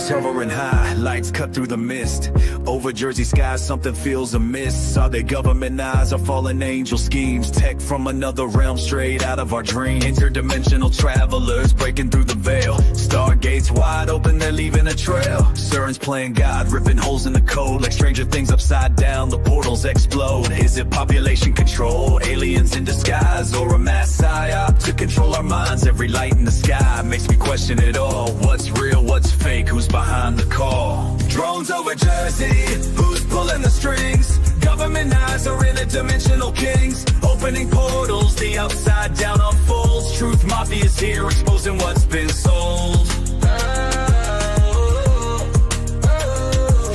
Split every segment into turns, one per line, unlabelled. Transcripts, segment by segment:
Clouds hovering high, lights cut through the mist. Over Jersey skies, something feels amiss. Are they government eyes or fallen angel schemes? Tech from another realm, straight out of our dream. Interdimensional travelers breaking through the veil. Stargates wide open, they're leaving a trail. Sirens playing God, ripping holes in the code. Like Stranger Things upside down, the portals explode. Is it population control, aliens in disguise, or a mass psyop to control our minds? Every light in the sky makes me question it all. What's real, what's fake, who's behind the call? Drones over Jersey, who's pulling the strings? Government eyes are interdimensional kings. Opening portals, the upside down unfolds. Truth mafia's here, exposing what's been sold.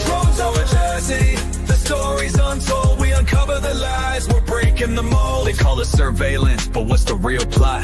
Drones over Jersey, the story's untold. We uncover the lies, we're breaking the mold. They call it surveillance, but what's the real plot?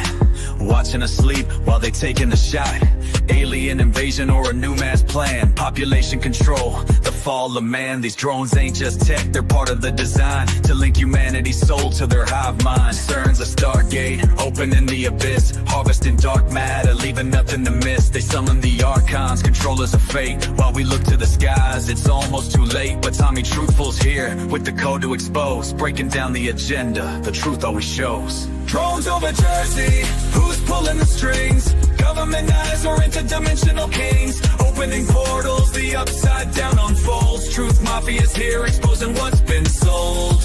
Watching us sleep while they taking the shot. Alien invasion or a new mass plan. Population control, the fall of man. These drones ain't just tech, they're part of the design to link humanity's soul to their hive mind. CERN's a stargate, opening the abyss. Harvesting dark matter, leaving nothing to miss. They summon the archons, controllers of fate. While we look to the skies, it's almost too late. But Tommy Truthful's here with the code to expose. Breaking down the agenda, the truth always shows. Drones over Jersey, who's pulling the strings? Government eyes or interdimensional kings. Opening portals, the upside down unfolds. Truth mafia's here, exposing what's been sold.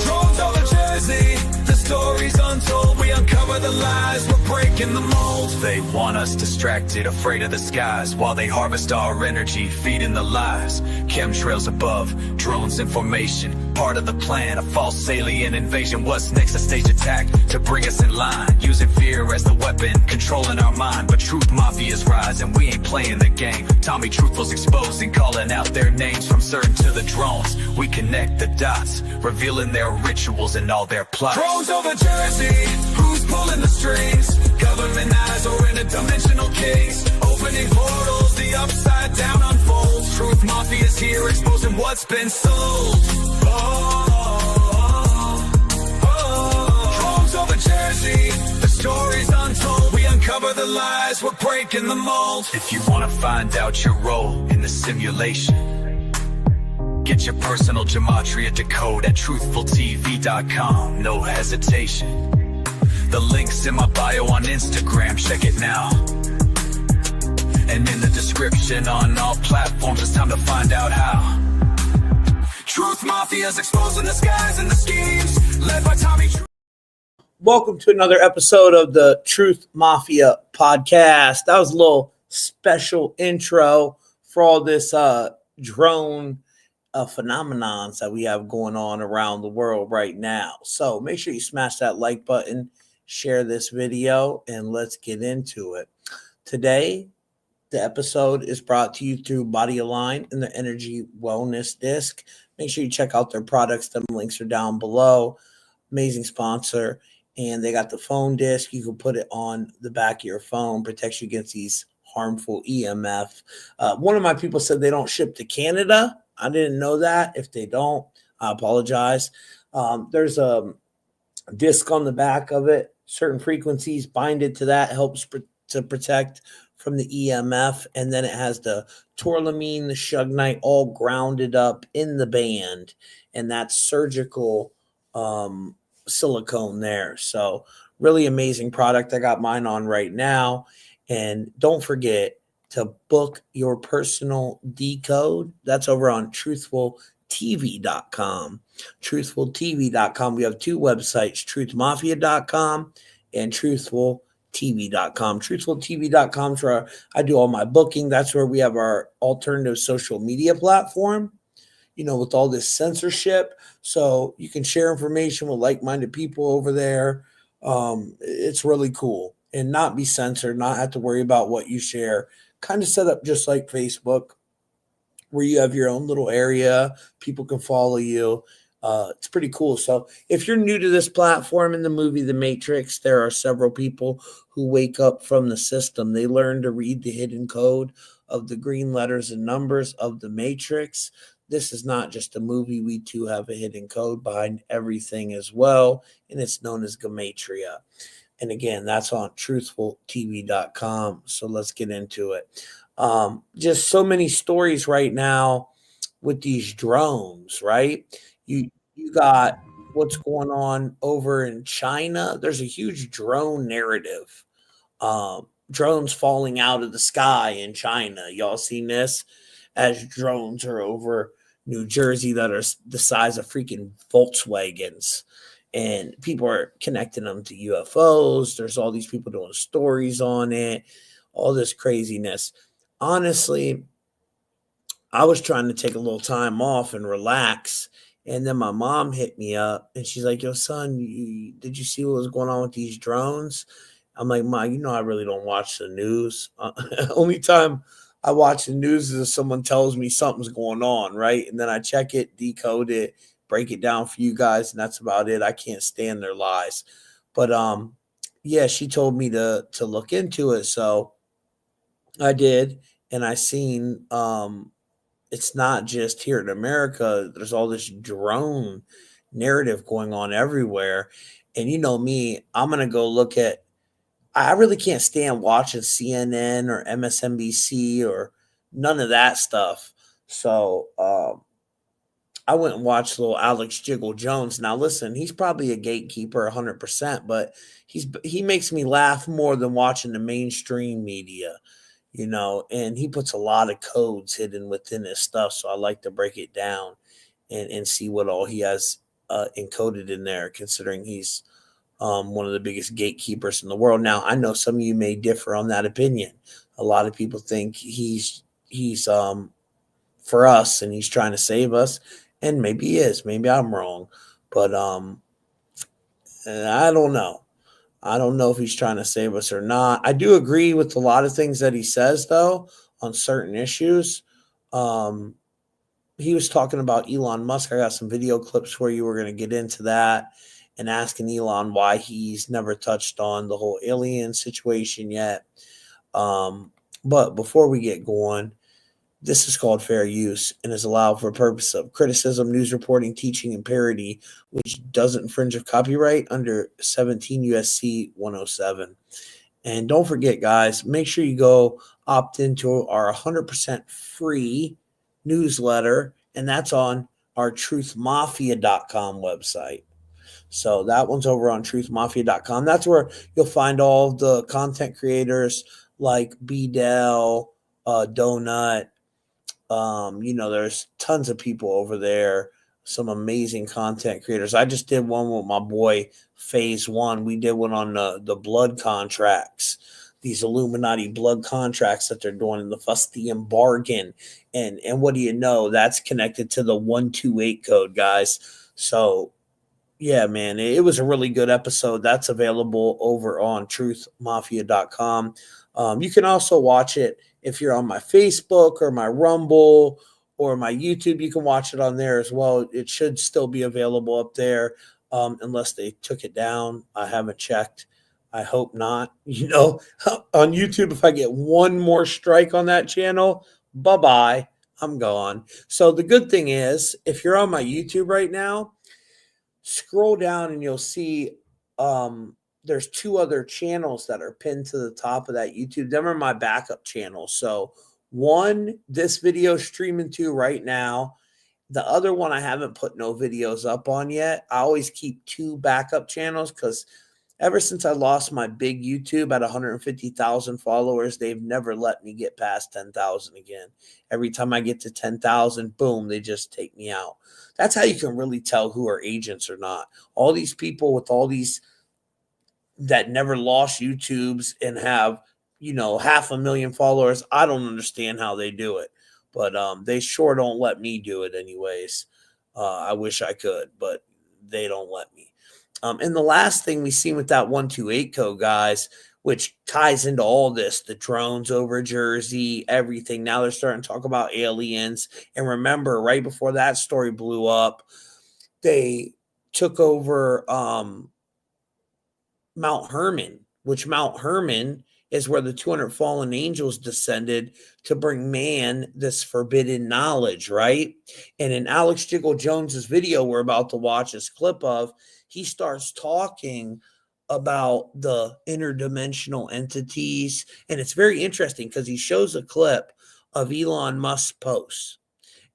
Drones over Jersey, the story's untold. We uncover the lies, we're breaking the mold. They want us distracted, afraid of the skies, while they harvest our energy, feeding the lies. Chemtrails above, drones in formation, part of the plan, a false alien invasion. What's next? A stage attack to bring us in line, using fear as the weapon, controlling our mind. But truth mafia's rising, we ain't playing the game. Tommy Truthful's exposing, calling out their names. From CERN to the drones, we connect the dots, revealing their rituals and all their plots. Drones over Jersey, who's pulling the strings? Government eyes or interdimensional kings. Opening portals, the upside down unfolds. Truth mafia's here, exposing what's been sold. Drones over Jersey, the story's untold. We uncover the lies, we're breaking the mold. If you want to find out your role in the simulation, get your personal Gematria Decode at truthfultv.com. No hesitation. The link's in my bio on Instagram, check it now. And in the description on all platforms, it's time to find out how. Truth Mafia's exposing the skies and the schemes, led by Tommy.
Welcome to another episode of the Truth Mafia podcast. That was a little special intro for all this drone phenomenons that we have going on around the world right now. So make sure you smash that like button, share this video, and let's get into it. Today, the episode is brought to you through Body Align and the Energy Wellness Disc. Make sure you check out their products. The links are down below. Amazing sponsor. And they got the phone disc. You can put it on the back of your phone, protects you against these harmful EMF. One of my people said they don't ship to Canada. I didn't know that. If they don't, I apologize. There's a disc on the back of it. Certain frequencies bind it to that, helps to protect from the EMF. And then it has the tourmaline, the shugnite, all grounded up in the band. And that's surgical silicone there. So really amazing product. I got mine on right now. And don't forget to book your personal Decode. That's over on truthfultv.com. Truthfultv.com. We have two websites, truthmafia.com and truthfultv.com. Truthfultv.com is where I do all my booking. That's where we have our alternative social media platform, you know, with all this censorship. So you can share information with like-minded people over there. It's really cool. And not be censored, not have to worry about what you share. Kind of set up just like Facebook, where you have your own little area. People can follow you. It's pretty cool. So if you're new to this platform, in the movie The Matrix, there are several people who wake up from the system. They learn to read the hidden code of the green letters and numbers of the Matrix. This is not just a movie. We too have a hidden code behind everything as well, and it's known as Gematria. And again, that's on truthfultv.com. So let's get into it. Just so many stories right now with these drones, right? You got what's going on over in China. There's a huge drone narrative. Drones falling out of the sky in China. Y'all seen this? As drones are over New Jersey that are the size of freaking Volkswagens. And people are connecting them to UFOs. There's all these people doing stories on it, all this craziness. Honestly, I was trying to take a little time off and relax. And then my mom hit me up and she's like, yo, son, did you see what was going on with these drones? I'm like, Ma, I really don't watch the news. Only time I watch the news is if someone tells me something's going on, right? And then I check it, decode it, break it down for you guys, and that's about it. I can't stand their lies. But yeah, she told me to look into it. So I did, and I seen it's not just here in America. There's all this drone narrative going on everywhere. And you know me, I'm gonna go look at I really can't stand watching CNN or MSNBC or none of that stuff. So I went and watched little Alex Jiggle Jones. Now listen, he's probably a gatekeeper 100%, but he makes me laugh more than watching the mainstream media, and he puts a lot of codes hidden within his stuff. So I like to break it down and see what all he has encoded in there, considering he's one of the biggest gatekeepers in the world. Now, I know some of you may differ on that opinion. A lot of people think he's for us and he's trying to save us, and maybe he is. Maybe I'm wrong, but I don't know. I don't know if he's trying to save us or not. I do agree with a lot of things that he says, though, on certain issues. He was talking about Elon Musk. I got some video clips for you. We're going to get into that and asking Elon why he's never touched on the whole alien situation yet. But before we get going, this is called fair use and is allowed for purpose of criticism, news reporting, teaching, and parody, which doesn't infringe of copyright under 17 USC 107. And don't forget, guys, make sure you go opt into our 100% free newsletter, and that's on our truthmafia.com website. So that one's over on truthmafia.com. That's where you'll find all the content creators like B-Dell, Donut. There's tons of people over there, some amazing content creators. I just did one with my boy Phase One. We did one on the blood contracts, these Illuminati blood contracts that they're doing in the Fustian bargain. And what do you know? That's connected to the 128 code, guys. So yeah, man, it was a really good episode. That's available over on truthmafia.com. You can also watch it if you're on my Facebook or my Rumble or my YouTube. You can watch it on there as well. It should still be available up there, unless they took it down. I haven't checked. I hope not. On YouTube, if I get one more strike on that channel, bye-bye. I'm gone. So the good thing is, if you're on my YouTube right now, scroll down and you'll see there's two other channels that are pinned to the top of that YouTube. Them are my backup channels. So one, this video streaming to right now. The other one I haven't put no videos up on yet. I always keep two backup channels because ever since I lost my big YouTube at 150,000 followers, they've never let me get past 10,000 again. Every time I get to 10,000, boom, they just take me out. That's how you can really tell who are agents or not. All these people with all these that never lost YouTubes and have, 500,000 followers. I don't understand how they do it, but they sure don't let me do it anyways. I wish I could, but they don't let me. And the last thing we seen with that 128 code, guys, which ties into all this, the drones over Jersey, everything. Now they're starting to talk about aliens. And remember, right before that story blew up, they took over Mount Hermon, which Mount Hermon is where the 200 fallen angels descended to bring man this forbidden knowledge, right? And in Alex Jiggle Jones's video we're about to watch this clip of, he starts talking about the interdimensional entities. And it's very interesting because he shows a clip of Elon Musk's post.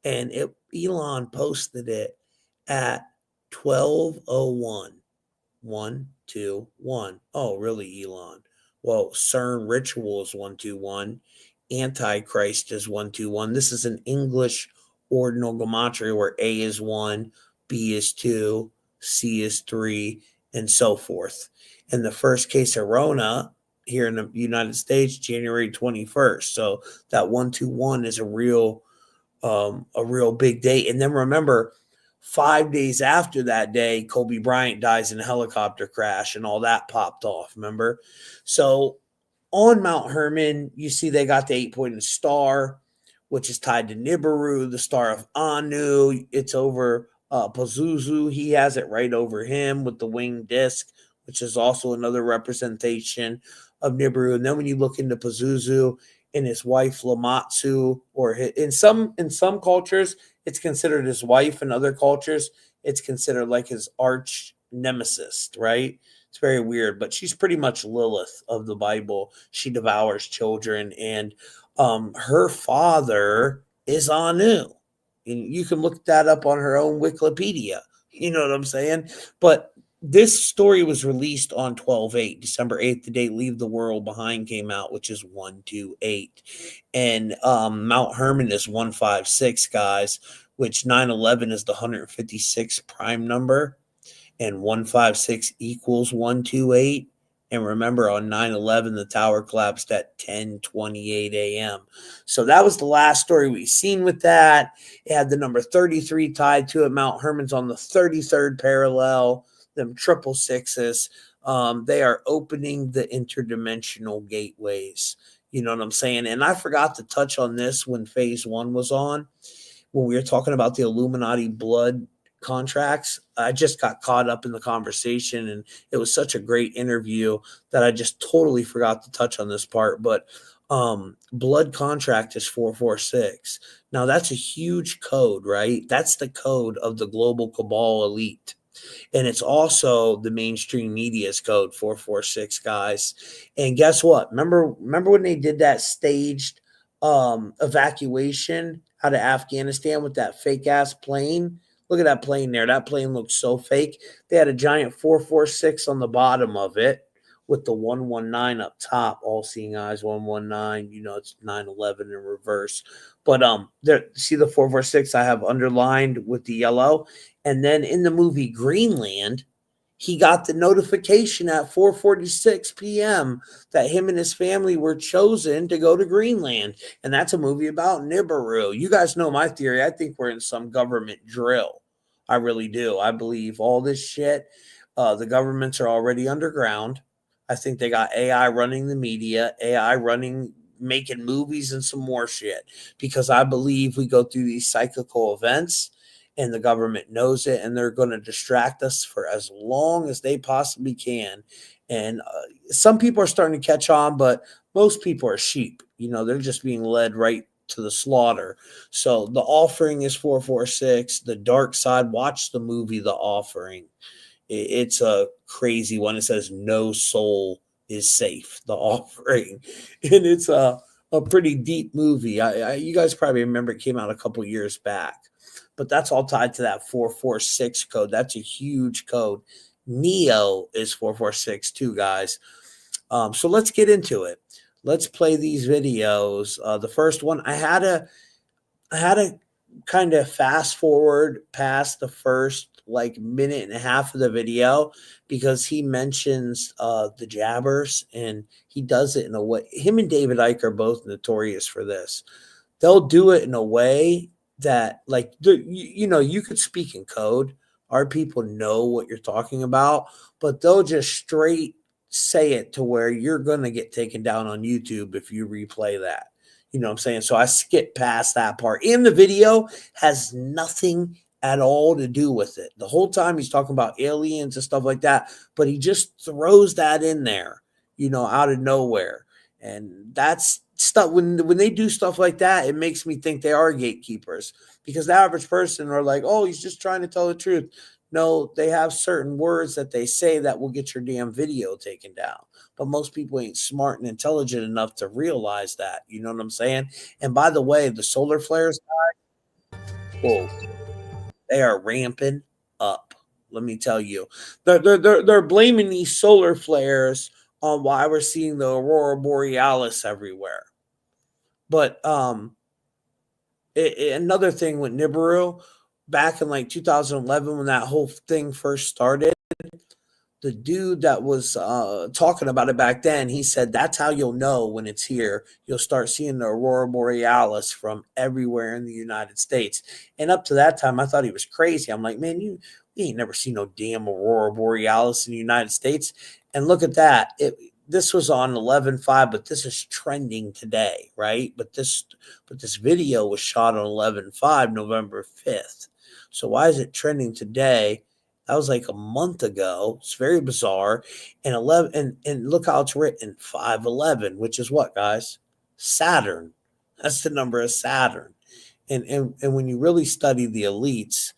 And Elon posted it at 12:01. 121. Oh, really, Elon? Well, CERN ritual is 121. Antichrist is 121. This is an English ordinal gematria where A is 1, B is 2, C is 3, and so forth. And the first case of Rona here in the United States, January 21st. So that 121 is a real big date. And then remember, 5 days after that day, Kobe Bryant dies in a helicopter crash and all that popped off. Remember? So on Mount Hermon, you see they got the 8-pointed star, which is tied to Nibiru, the star of Anu. It's over Pazuzu. He has it right over him with the winged disc, which is also another representation of Nibiru. And then when you look into Pazuzu and his wife Lamatsu, or in some cultures, it's considered his wife. In other cultures, it's considered like his arch nemesis, right? It's very weird, but she's pretty much Lilith of the Bible. She devours children, and her father is Anu. And you can look that up on her own Wikipedia. You know what I'm saying? But this story was released on 12/8, December 8th, the day Leave the World Behind came out, which is 128. And Mount Hermon is 156, guys, which 9/11 is the 156th prime number, and 156 equals 128. And remember, on 9/11, the tower collapsed at 10:28 a.m. So that was the last story we've seen with that. It had the number 33 tied to it. Mount Hermon's on the 33rd parallel, them triple sixes. They are opening the interdimensional gateways. You know what I'm saying? And I forgot to touch on this when phase 1 was on, when we were talking about the Illuminati blood contracts. I just got caught up in the conversation, and it was such a great interview that I just totally forgot to touch on this part. But blood contract is 446. Now that's a huge code, right? That's the code of the global cabal elite. And it's also the mainstream media's code, 446, guys. And guess what? Remember when they did that staged evacuation out of Afghanistan with that fake ass plane? Look at that plane there. That plane looks so fake. They had a giant 446 on the bottom of it with the 119 up top. All seeing eyes, 119. You know, it's 9/11 in reverse. But there, see the 446 I have underlined with the yellow. And then in the movie Greenland, he got the notification at 4:46 p.m. that him and his family were chosen to go to Greenland. And that's a movie about Nibiru. You guys know my theory. I think we're in some government drill. I really do. I believe all this shit, the governments are already underground. I think they got AI running the media, AI running, making movies and some more shit. Because I believe we go through these cyclical events, and the government knows it, and they're going to distract us for as long as they possibly can. And some people are starting to catch on, but most people are sheep. You know, they're just being led right to the slaughter. So the offering is 446. The dark side, watch the movie The Offering. It's a crazy one. It says no soul is safe, The Offering. And it's a pretty deep movie. You guys probably remember it came out a couple years back. But that's all tied to that 446 code. That's a huge code. Neo is 446 too, guys. So let's get into it. Let's play these videos. The first one, I had to kind of fast forward past the first like minute and a half of the video, because he mentions the jabbers, and he does it in a way. Him and David Icke are both notorious for this. They'll do it in a way that, like, you know, you could speak in code. Our people know what you're talking about, but they'll just straight say it to where you're going to get taken down on YouTube if you replay that. You know what I'm saying? So I skipped past that part. And the video has nothing at all to do with it. The whole time he's talking about aliens and stuff like that, but he just throws that in there, you know, out of nowhere. And that's stuff. When they do stuff like that, it makes me think they are gatekeepers, because the average person are like, oh, he's just trying to tell the truth. No, they have certain words that they say that will get your damn video taken down. But most people ain't smart and intelligent enough to realize that. You know what I'm saying? And by the way, the solar flares, whoa, they are ramping up. Let me tell you, they're blaming these solar flares on why we're seeing the aurora borealis everywhere. But another thing with Nibiru, back in like 2011 when that whole thing first started, the dude that was talking about it back then, he said that's how you'll know when it's here. You'll start seeing the aurora borealis from everywhere in the United States. And up to that time, I thought he was crazy. I'm like, man, you ain't never seen no damn aurora borealis in the United States. And look at that. This was on 11/5, but this is trending today, right? But this video was shot on 11/5, November 5th. So why is it trending today? That was like a month ago. It's very bizarre. And 11 and look how it's written, 511, which is what, guys? Saturn. That's the number of Saturn. And when you really study the elites,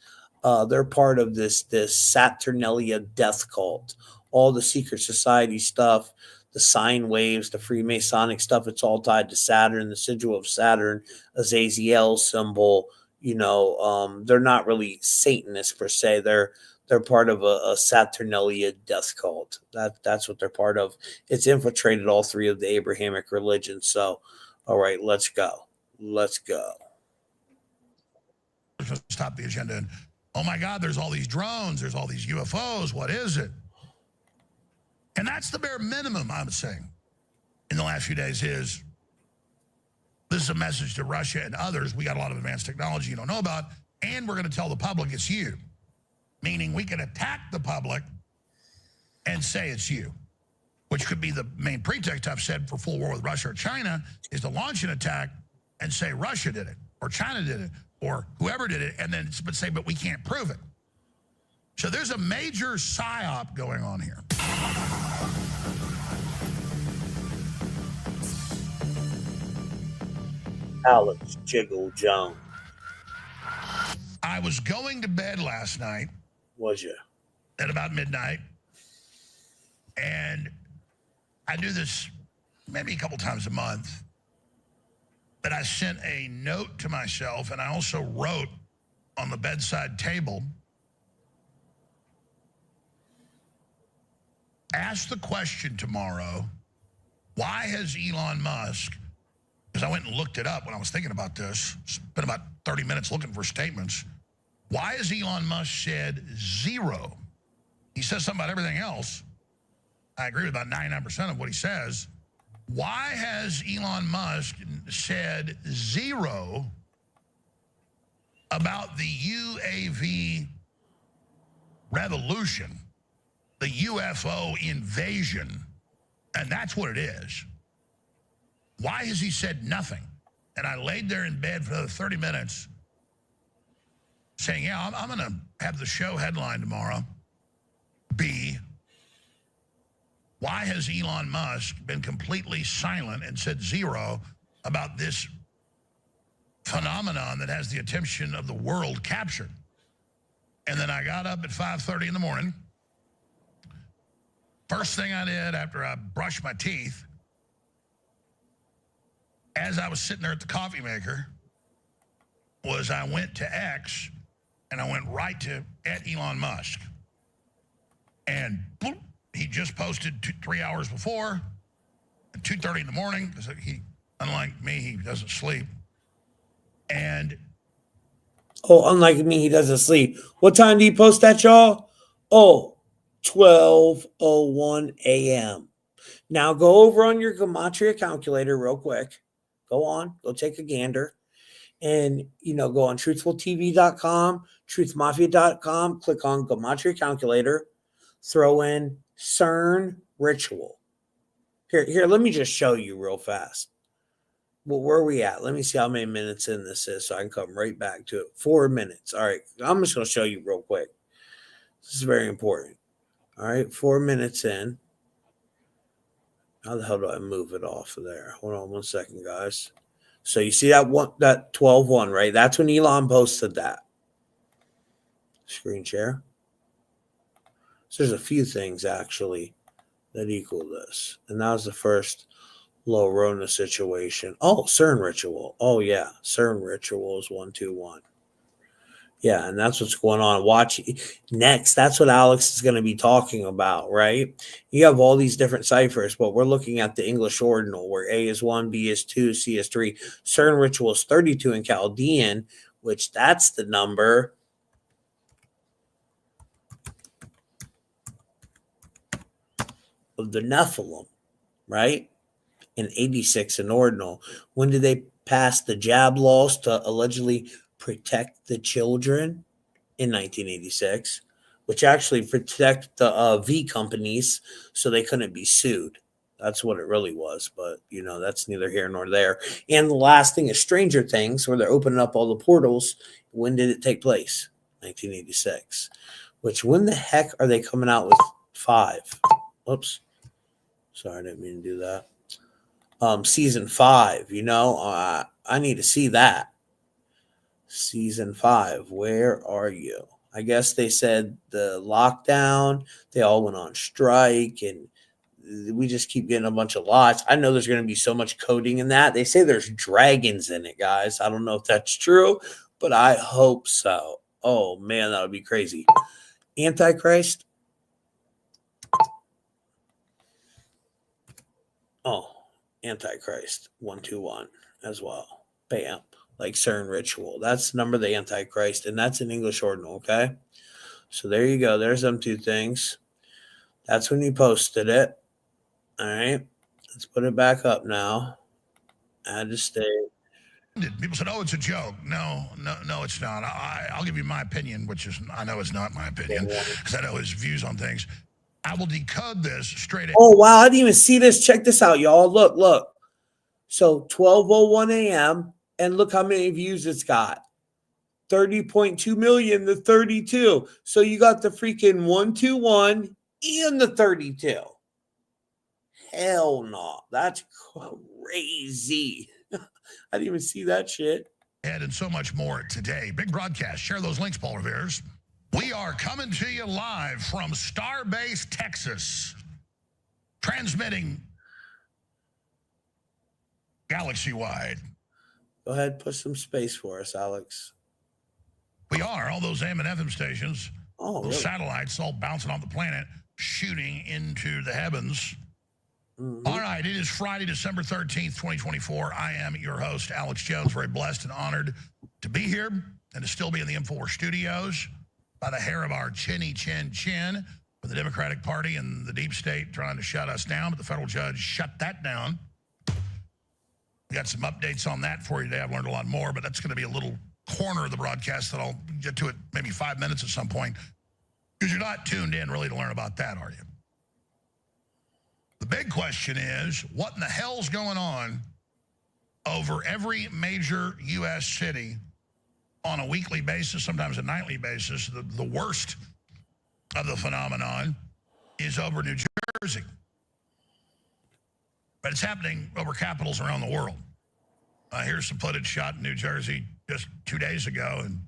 they're part of this Saturnalia death cult. All the secret society stuff, the sine waves, the Freemasonic stuff, it's all tied to Saturn, the sigil of Saturn, Azazel symbol. They're not really Satanists per se. They're part of a Saturnalia death cult. That's what they're part of. It's infiltrated all three of the Abrahamic religions. So, all right, let's go. Let's go.
Stop the agenda. And, oh my God, there's all these drones. There's all these UFOs. What is it? And that's the bare minimum, I'm saying, in the last few days is this is a message to Russia and others. We got a lot of advanced technology you don't know about, and we're going to tell the public it's you. Meaning we can attack the public and say it's you, which could be the main pretext I've said for full war with Russia or China is to launch an attack and say Russia did it or China did it or whoever did it, and then say, but we can't prove it. So there's a major psyop going on here.
Alex Jiggle Jones.
I was going to bed last night.
Was you?
At about midnight. And I do this maybe a couple times a month. But I sent a note to myself, and I also wrote on the bedside table, ask the question tomorrow, why has Elon Musk, because I went and looked it up when I was thinking about this, spent about 30 minutes looking for statements, why has Elon Musk said zero? He says something about everything else. I agree with about 99% of what he says. Why has Elon Musk said zero about the UAV revolution, the UFO invasion? And that's what it is. Why has he said nothing? And I laid there in bed for another 30 minutes saying, yeah, I'm going to have the show headline tomorrow be, why has Elon Musk been completely silent and said zero about this phenomenon that has the attention of the world captured? And then I got up at 5:30 in the morning. First thing I did after I brushed my teeth, as I was sitting there at the coffee maker, was I went to X and I went right to @Elon Musk. And boop, he just posted 3 hours before at 2:30 in the morning. Because he, unlike me, he doesn't sleep. And
unlike me, he doesn't sleep. What time do you post that, y'all? 12:01 a.m. Now go over on your Gematria calculator real quick. Go take a gander. And, go on truthfultv.com, truthmafia.com, click on Gematria calculator, throw in CERN ritual. Here, let me just show you real fast. Well, where are we at? Let me see how many minutes in this is so I can come right back to it. 4 minutes. All right. I'm just going to show you real quick. This is very important. All right. 4 minutes in. How the hell do I move it off of there? Hold on 1 second, guys. So you see that 12:1, right? That's when Elon posted that. Screen share. So there's a few things actually that equal this. And that was the first low Rona situation. Oh, CERN ritual. Oh yeah. CERN ritual is 121. Yeah, and that's what's going on. Watch next. That's what Alex is going to be talking about, right? You have all these different ciphers, but we're looking at the English ordinal where A is 1, B is 2, C is 3. CERN ritual is 32 in Chaldean, which that's the number of the Nephilim, right? And 86 in ordinal. When did they pass the jab laws to allegedly protect the children? In 1986, which actually protect the V companies so they couldn't be sued. That's what it really was, but that's neither here nor there. And the last thing is Stranger Things, where they're opening up all the portals. When did it take place? 1986. Which when the heck are they coming out with 5? Oops, sorry, I didn't mean to do that. Season 5. I need to see that. Season 5, where are you? I guess they said the lockdown, they all went on strike, and we just keep getting a bunch of lots. I know there's going to be so much coding in that. They say there's dragons in it, guys. I don't know if that's true, but I hope so. Oh, man, that would be crazy. Antichrist? Oh, Antichrist 121 as well. Bam. Like CERN ritual. That's the number of the Antichrist, and that's in English ordinal, okay? So there you go. There's them two things. That's when you posted it. All right. Let's put it back up now. Add to state.
People said, "Oh, it's a joke." No, it's not. I'll give you my opinion, which is I know it's not my opinion because I know his views on things. I will decode this straight.
Oh wow! I didn't even see this. Check this out, y'all. Look. So 12:01 a.m. and look how many views it's got. 30.2 million to 32. So you got the freaking 121 and the 32. Hell no. That's crazy. I didn't even see that shit.
And so much more today. Big broadcast. Share those links, Paul Revere's. We are coming to you live from Starbase, Texas. Transmitting galaxy-wide.
Go ahead, put some space for us, Alex.
We are. All those AM and FM stations, those
really?
satellites all bouncing off the planet, shooting into the heavens. All right, it is Friday, December 13th, 2024. I am your host, Alex Jones. Very blessed and honored to be here and to still be in the M4 studios by the hair of our chinny chin chin with the Democratic Party and the deep state trying to shut us down, but the federal judge shut that down. We got some updates on that for you today. I've learned a lot more, but that's going to be a little corner of the broadcast that I'll get to it maybe 5 minutes at some point because you're not tuned in really to learn about that, are you? The big question is, what in the hell's going on over every major U.S. city on a weekly basis, sometimes a nightly basis? The worst of the phenomenon is over New Jersey. But it's happening over capitals around the world. Here's some footage shot in New Jersey just 2 days ago, and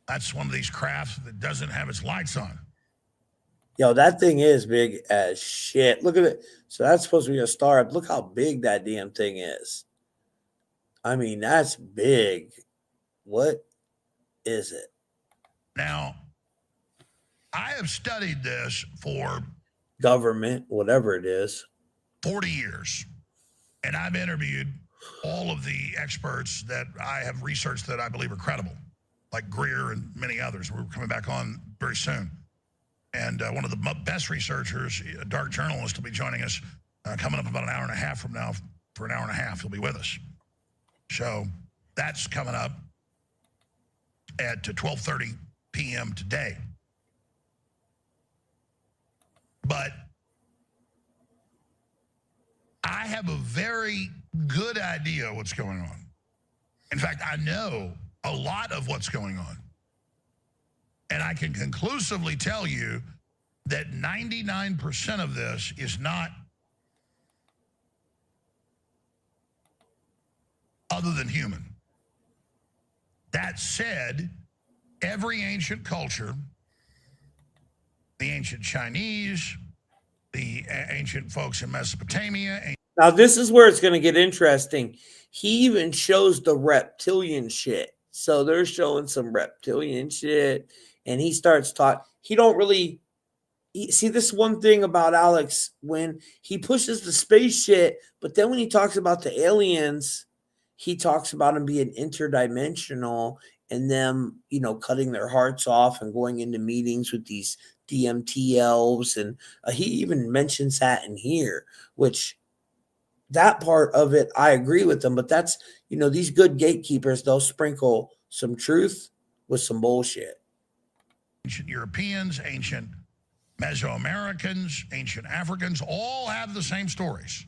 that's one of these crafts that doesn't have its lights on.
Yo, that thing is big as shit. Look at it. So that's supposed to be a star. Look how big that damn thing is. I mean, that's big. What is it?
Now, I have studied this for
government, whatever it is,
40 years. And I've interviewed all of the experts that I have researched that I believe are credible, like Greer and many others. We're coming back on very soon. And one of the best researchers, a dark journalist, will be joining us coming up about an hour and a half from now. For an hour and a half, he'll be with us. So that's coming up at 12:30 p.m. today. But I have a very good idea what's going on. In fact, I know a lot of what's going on. And I can conclusively tell you that 99% of this is not other than human. That said, every ancient culture, the ancient Chinese, the ancient folks in Mesopotamia.
Now, this is where it's going to get interesting. He even shows the reptilian shit. So they're showing some reptilian shit. And he starts talking. He don't really see this one thing about Alex when he pushes the space shit. But then when he talks about the aliens, he talks about them being interdimensional and them, you know, cutting their hearts off and going into meetings with these DMT elves. And he even mentions that in here, which that part of it, I agree with them. But that's, you know, these good gatekeepers, they'll sprinkle some truth with some bullshit.
Ancient Europeans, ancient Mesoamericans, ancient Africans, all have the same stories.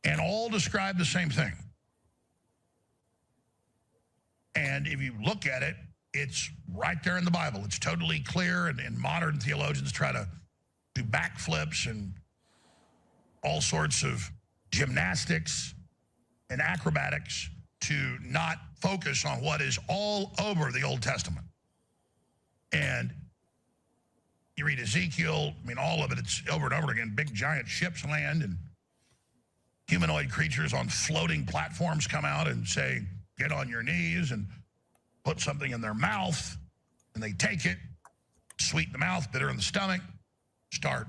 And all describe the same thing. And if you look at it, it's right there in the Bible. It's totally clear, and modern theologians try to do backflips and all sorts of gymnastics and acrobatics to not focus on what is all over the Old Testament. And you read Ezekiel, I mean, all of it, it's over and over again. Big giant ships land and humanoid creatures on floating platforms come out and say, get on your knees and put something in their mouth. And they take it, sweet in the mouth, bitter in the stomach, start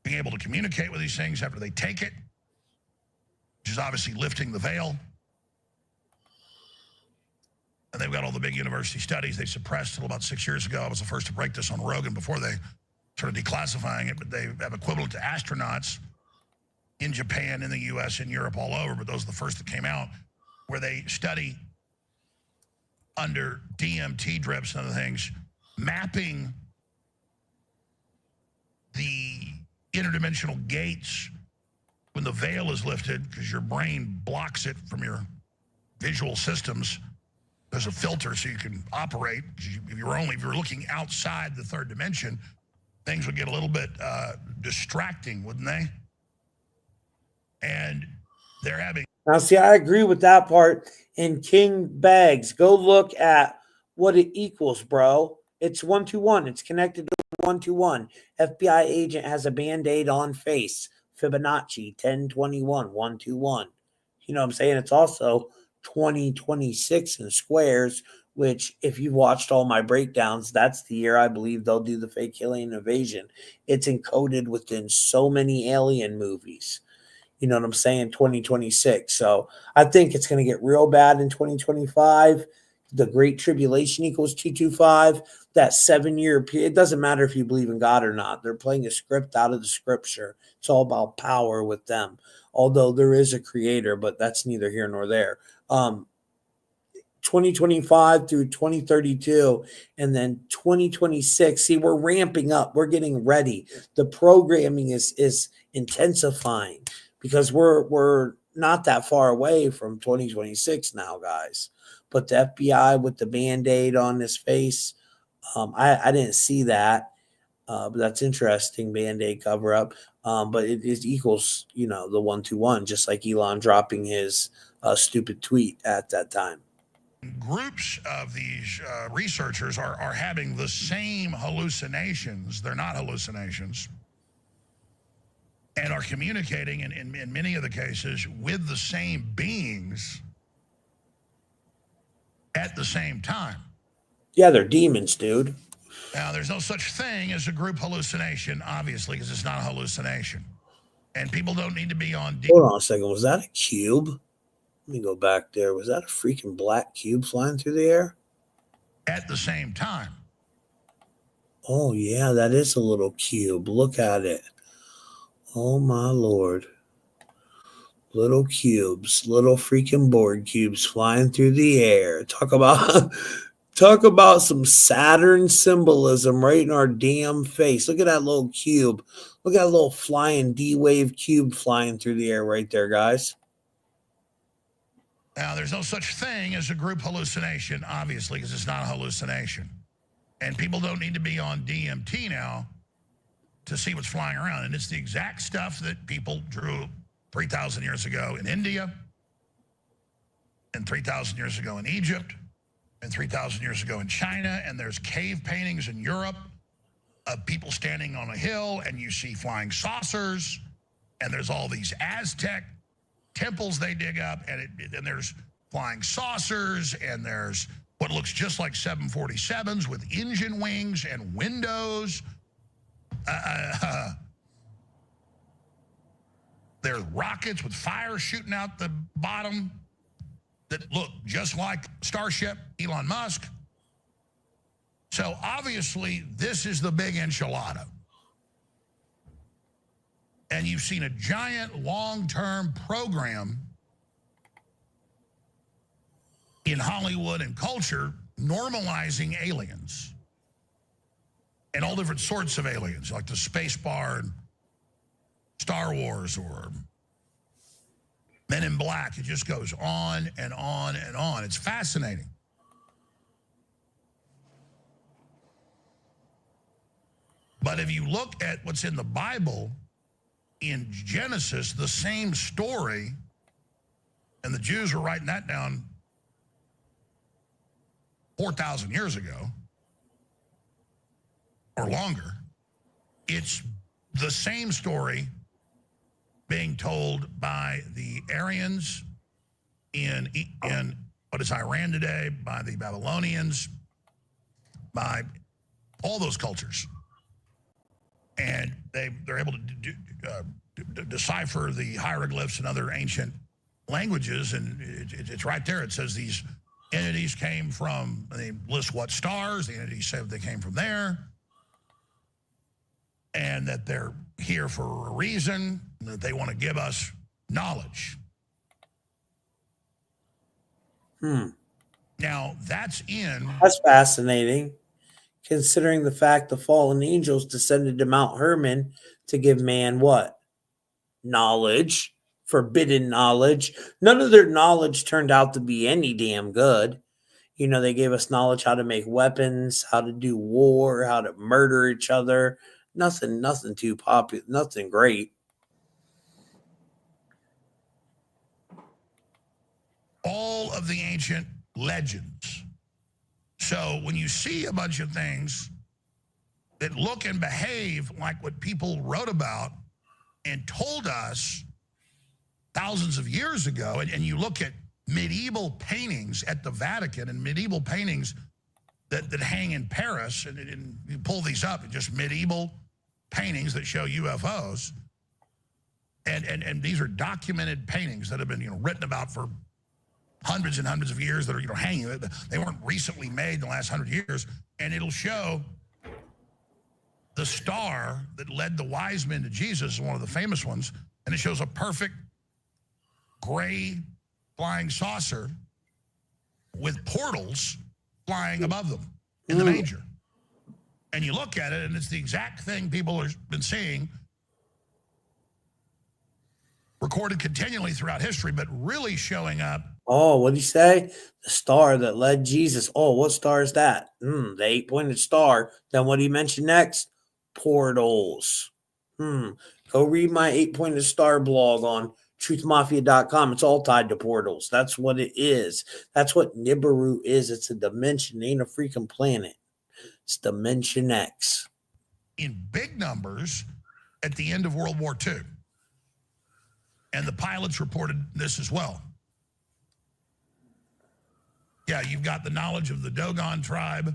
being able to communicate with these things after they take it, which is obviously lifting the veil. And they've got all the big university studies they suppressed until about 6 years ago. I was the first to break this on Rogan before they started declassifying it, but they have equivalent to astronauts in Japan, in the US, in Europe, all over, but those are the first that came out, where they study under DMT drips and other things, mapping the interdimensional gates when the veil is lifted, because your brain blocks it from your visual systems. There's a filter so you can operate. If you're looking outside the third dimension, things would get a little bit distracting, wouldn't they? And they're having...
Now, see, I agree with that part. And King Bags, go look at what it equals, bro. It's 121. It's connected to 121. FBI agent has a Band-Aid on face. Fibonacci, 1021, 121. You know what I'm saying? It's also 2026 in squares, which if you've watched all my breakdowns, that's the year I believe they'll do the fake alien invasion. It's encoded within so many alien movies. You know what I'm saying? 2026. So I think it's going to get real bad in 2025. The Great Tribulation equals 225. That 7-year period. It doesn't matter if you believe in God or not. They're playing a script out of the scripture. It's all about power with them. Although there is a creator, but that's neither here nor there. 2025 through 2032 and then 2026. See, we're ramping up. We're getting ready. The programming is intensifying because we're not that far away from 2026 now, guys. But the FBI with the Band-Aid on his face, I didn't see that. But that's interesting, Band-Aid cover-up. But it equals, you know, the 121, just like Elon dropping his stupid tweet at that time.
Groups of these researchers are having the same hallucinations. They're not hallucinations. And are communicating, in many of the cases, with the same beings at the same time.
Yeah, they're demons, dude.
Now, there's no such thing as a group hallucination, obviously, because it's not a hallucination. And people don't need to be on...
Hold on a second. Was that a cube? Let me go back there. Was that a freaking black cube flying through the air?
At the same time.
Oh, yeah, that is a little cube. Look at it. Oh, my Lord. Little cubes. Little freaking board cubes flying through the air. Talk about some Saturn symbolism right in our damn face. Look at that little cube. Look at that little flying D-wave cube flying through the air right there, guys.
Now, there's no such thing as a group hallucination, obviously, because it's not a hallucination. And people don't need to be on DMT now to see what's flying around. And it's the exact stuff that people drew 3,000 years ago in India and 3,000 years ago in Egypt and 3,000 years ago in China, and there's cave paintings in Europe of people standing on a hill, and you see flying saucers, and there's all these Aztec temples they dig up, and there's flying saucers, and there's what looks just like 747s with engine wings and windows. There's rockets with fire shooting out the bottom that look just like Starship, Elon Musk. So obviously, this is the big enchilada. And you've seen a giant long-term program in Hollywood and culture normalizing aliens and all different sorts of aliens, like the space bar and Star Wars or Men in Black. It just goes on and on and on. It's fascinating. But if you look at what's in the Bible, in Genesis, the same story, and the Jews were writing that down 4,000 years ago or longer. It's the same story being told by the Aryans in what is Iran today, by the Babylonians, by all those cultures. And they're able to decipher the hieroglyphs and other ancient languages, and it's right there. It says these entities came from, they list what stars, the entities said they came from there, and that they're here for a reason, and that they want to give us knowledge. Now, that's
fascinating, considering the fact the fallen angels descended to Mount Hermon to give man what? Knowledge, forbidden knowledge. None of their knowledge turned out to be any damn good. You know, they gave us knowledge how to make weapons, how to do war, how to murder each other. Nothing too popular, nothing great.
all of the ancient legends. So when you see a bunch of things that look and behave like what people wrote about and told us thousands of years ago, and you look at medieval paintings at the Vatican and medieval paintings that hang in Paris, and you pull these up, and just medieval paintings that show UFOs, and these are documented paintings that have been written about for hundreds and hundreds of years that are hanging. They weren't recently made in the last 100 years, and it'll show the star that led the wise men to Jesus, one of the famous ones, and it shows a perfect gray flying saucer with portals flying above them in the manger. And you look at it, and it's the exact thing people have been seeing, recorded continually throughout history, but really showing up.
Oh, what did he say? The star that led Jesus. Oh, what star is that? The 8-pointed star. Then what did he mention next? Portals. Go read my 8-pointed star blog on truthmafia.com. It's all tied to portals. That's what it is. That's what Nibiru is. It's a dimension. It ain't a freaking planet. It's Dimension X.
In big numbers at the end of World War II. And the pilots reported this as well. Yeah, you've got the knowledge of the Dogon tribe,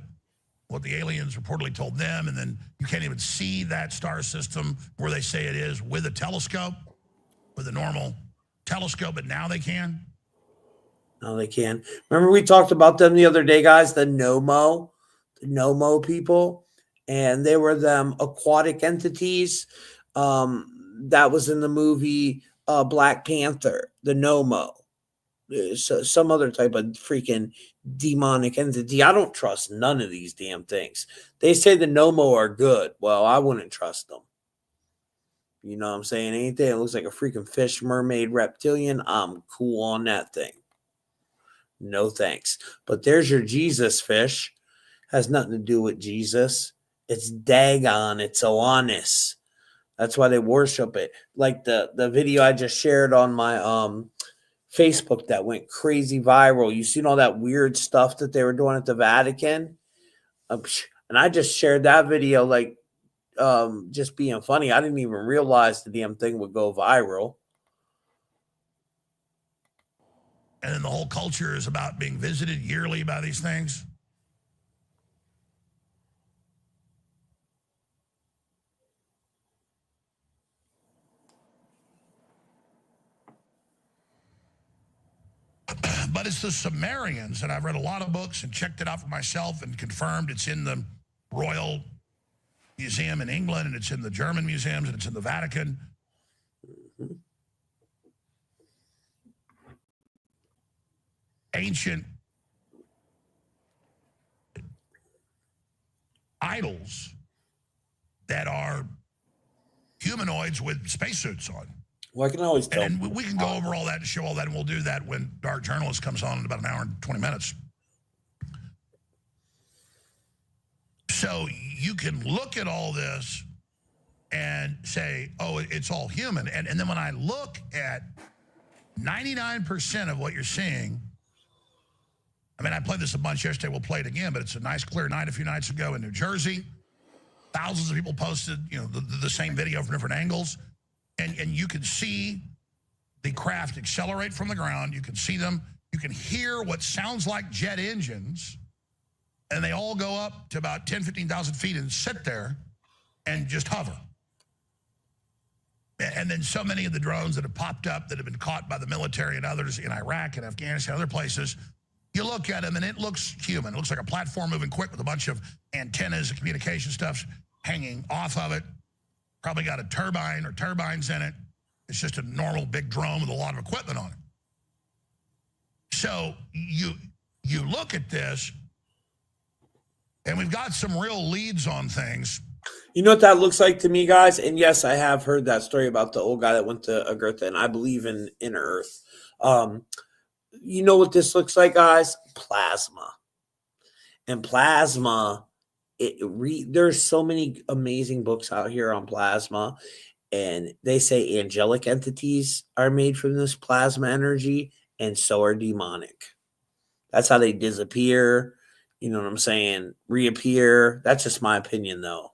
what the aliens reportedly told them, and then you can't even see that star system where they say it is with a telescope, with a normal telescope, but now they can.
Now they can. Remember we talked about them the other day, guys, the Nomo people, and they were them aquatic entities. That was in the movie Black Panther, the Nomo. So some other type of freaking demonic entity. I don't trust none of these damn things. They say the Nomo are good. Well, I wouldn't trust them. You know what I'm saying? Anything that looks like a freaking fish, mermaid, reptilian, I'm cool on that thing. No thanks. But there's your Jesus fish. Has nothing to do with Jesus. It's Dagon. It's Oannes. That's why they worship it. Like the video I just shared on my Facebook that went crazy viral. You seen all that weird stuff that they were doing at the Vatican? And I just shared that video like just being funny. I didn't even realize the damn thing would go viral.
And then the whole culture is about being visited yearly by these things. But it's the Sumerians, and I've read a lot of books and checked it out for myself and confirmed it's in the Royal Museum in England, and it's in the German museums, and it's in the Vatican. Ancient idols that are humanoids with spacesuits on.
Well, I can always tell.
And we can go over all that and show all that, and we'll do that when our journalist comes on in about an hour and 20 minutes. So you can look at all this and say, oh, it's all human. And then when I look at 99% of what you're seeing, I mean, I played this a bunch yesterday. We'll play it again, but it's a nice, clear night a few nights ago in New Jersey. Thousands of people posted, the same video from different angles. And you can see the craft accelerate from the ground. You can see them. You can hear what sounds like jet engines. And they all go up to about 10, 15,000 feet and sit there and just hover. And then so many of the drones that have popped up that have been caught by the military and others in Iraq and Afghanistan and other places, you look at them and it looks human. It looks like a platform moving quick with a bunch of antennas and communication stuff hanging off of it. Probably got a turbine or turbines in it. It's just a normal big drone with a lot of equipment on it. So you look at this, and we've got some real leads on things.
You know what that looks like to me, guys? And yes, I have heard that story about the old guy that went to Agartha, and I believe in inner Earth. You know what this looks like, guys? Plasma. And plasma, there's so many amazing books out here on plasma, and they say angelic entities are made from this plasma energy, and so are demonic. That's how they disappear. You know what I'm saying? Reappear. That's just my opinion, though.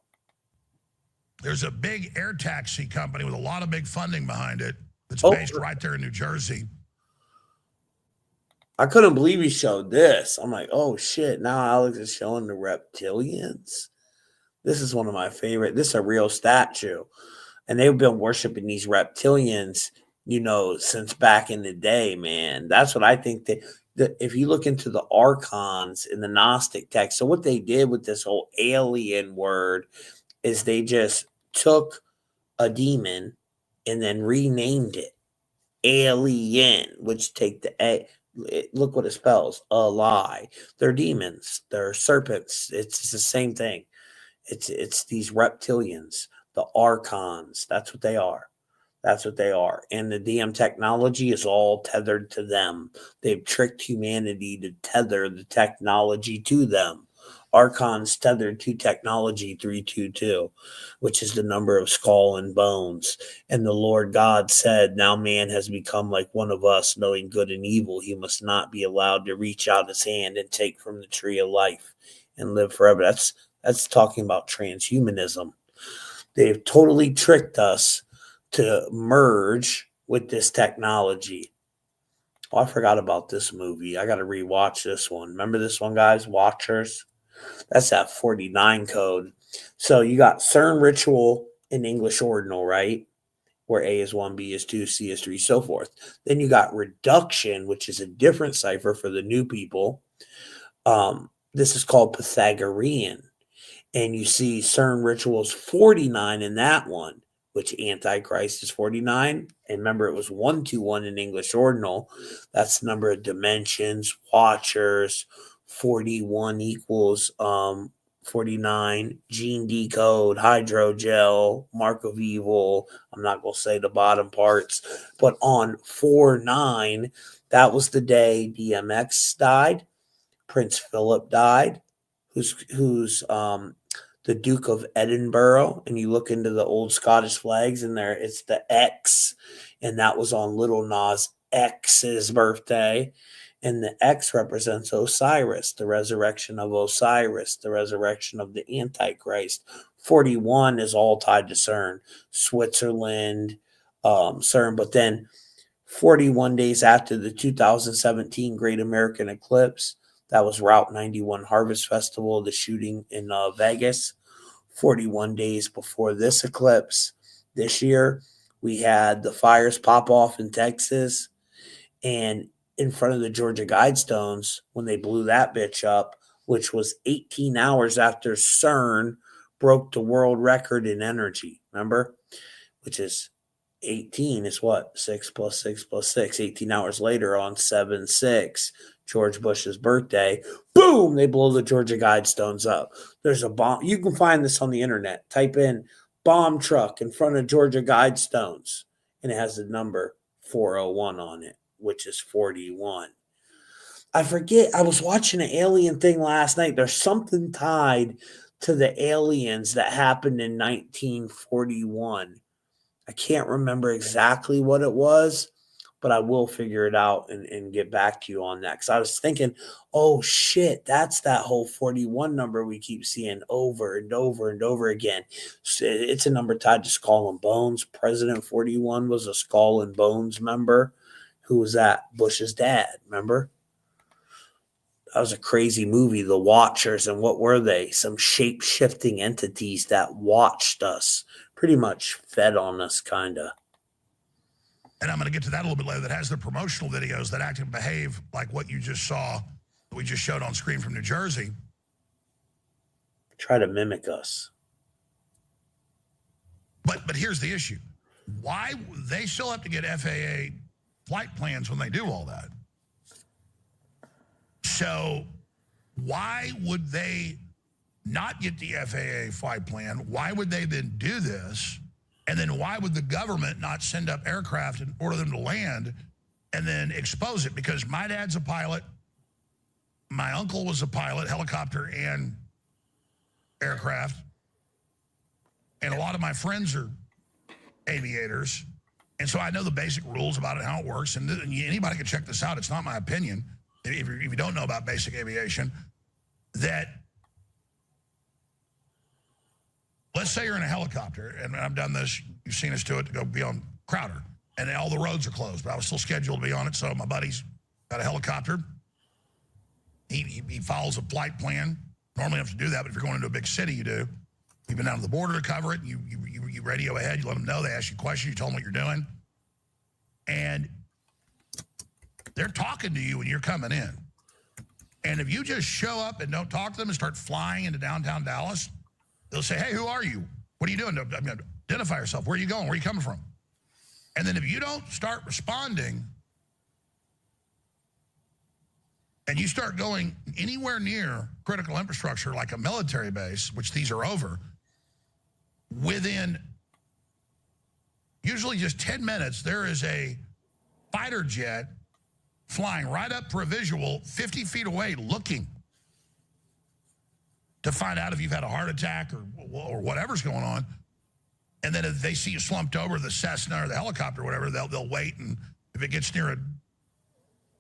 There's a big air taxi company with a lot of big funding behind it that's based right there in New Jersey.
I couldn't believe he showed this. I'm like, oh, shit. Now Alex is showing the reptilians. This is one of my favorite. This is a real statue. And they've been worshiping these reptilians, since back in the day, man. That's what I think that if you look into the archons in the Gnostic text, so what they did with this whole alien word is they just took a demon and then renamed it alien, which take the A. Look what it spells, a lie. They're demons. They're serpents. It's the same thing. It's these reptilians, the archons. That's what they are. That's what they are. And the DM technology is all tethered to them. They've tricked humanity to tether the technology to them. Archons tethered to technology 322, which is the number of skull and bones. And the Lord God said, now man has become like one of us, knowing good and evil. He must not be allowed to reach out his hand and take from the tree of life and live forever. That's talking about transhumanism. They've totally tricked us to merge with this technology. Oh, I forgot about this movie. I got to rewatch this one. Remember this one, guys? Watchers. That's that 49 code. So you got CERN ritual in English ordinal, right? Where A is 1, B is 2, C is 3, so forth. Then you got reduction, which is a different cipher for the new people. This is called Pythagorean. And you see CERN rituals 49 in that one, which Antichrist is 49. And remember, it was 121 in English ordinal. That's the number of dimensions, watchers. 41 equals 49, gene decode, hydrogel, mark of evil. I'm not going to say the bottom parts, but on 4/9, that was the day DMX died. Prince Philip died, who's the Duke of Edinburgh. And you look into the old Scottish flags, and there it's the X, and that was on Little Nas X's birthday. And the X represents Osiris, the resurrection of Osiris, the resurrection of the Antichrist. 41 is all tied to CERN, Switzerland, CERN. But then 41 days after the 2017 Great American Eclipse, that was Route 91 Harvest Festival, the shooting in Vegas. 41 days before this eclipse this year, we had the fires pop off in Texas. And in front of the Georgia Guidestones, when they blew that bitch up, which was 18 hours after CERN broke the world record in energy, remember? Which is 18 is what? 6 plus 6 plus 6. 18 hours later on 7/6, George Bush's birthday, boom, they blow the Georgia Guidestones up. There's a bomb. You can find this on the internet. Type in bomb truck in front of Georgia Guidestones, and it has the number 401 on it, which is 41. I forget. I was watching an alien thing last night. There's something tied to the aliens that happened in 1941. I can't remember exactly what it was, but I will figure it out and get back to you on that. Because I was thinking, oh, shit, that's that whole 41 number we keep seeing over and over and over again. It's a number tied to Skull and Bones. President 41 was a Skull and Bones member. Who was that? Bush's dad, remember? That was a crazy movie, The Watchers. And what were they? Some shape-shifting entities that watched us, pretty much fed on us, kind of.
And I'm going to get to that a little bit later. That has the promotional videos that act and behave like what you just saw, that we just showed on screen from New Jersey.
Try to mimic us.
But here's the issue. Why they still have to get FAA flight plans when they do all that? So why would they not get the FAA flight plan? Why would they then do this? And then why would the government not send up aircraft and order them to land and then expose it? Because my dad's a pilot. My uncle was a pilot, helicopter and aircraft. And a lot of my friends are aviators. And so I know the basic rules about it, how it works. And anybody can check this out. It's not my opinion. If you don't know about basic aviation, that let's say you're in a helicopter, and I've done this, you've seen us do it, to go be on Crowder, and all the roads are closed, but I was still scheduled to be on it, so my buddy's got a helicopter. He follows a flight plan. Normally you have to do that, but if you're going into a big city, you do. You've been down to the border to cover it, you radio ahead, you let them know, they ask you questions, you tell them what you're doing. And they're talking to you when you're coming in. And if you just show up and don't talk to them and start flying into downtown Dallas, they'll say, hey, who are you? What are you doing? Identify yourself. Where are you going? Where are you coming from? And then if you don't start responding and you start going anywhere near critical infrastructure like a military base, which these are over, within usually just 10 minutes, there is a fighter jet flying right up for a visual 50 feet away looking to find out if you've had a heart attack or whatever's going on. And then if they see you slumped over the Cessna or the helicopter or whatever, they'll wait, and if it gets near a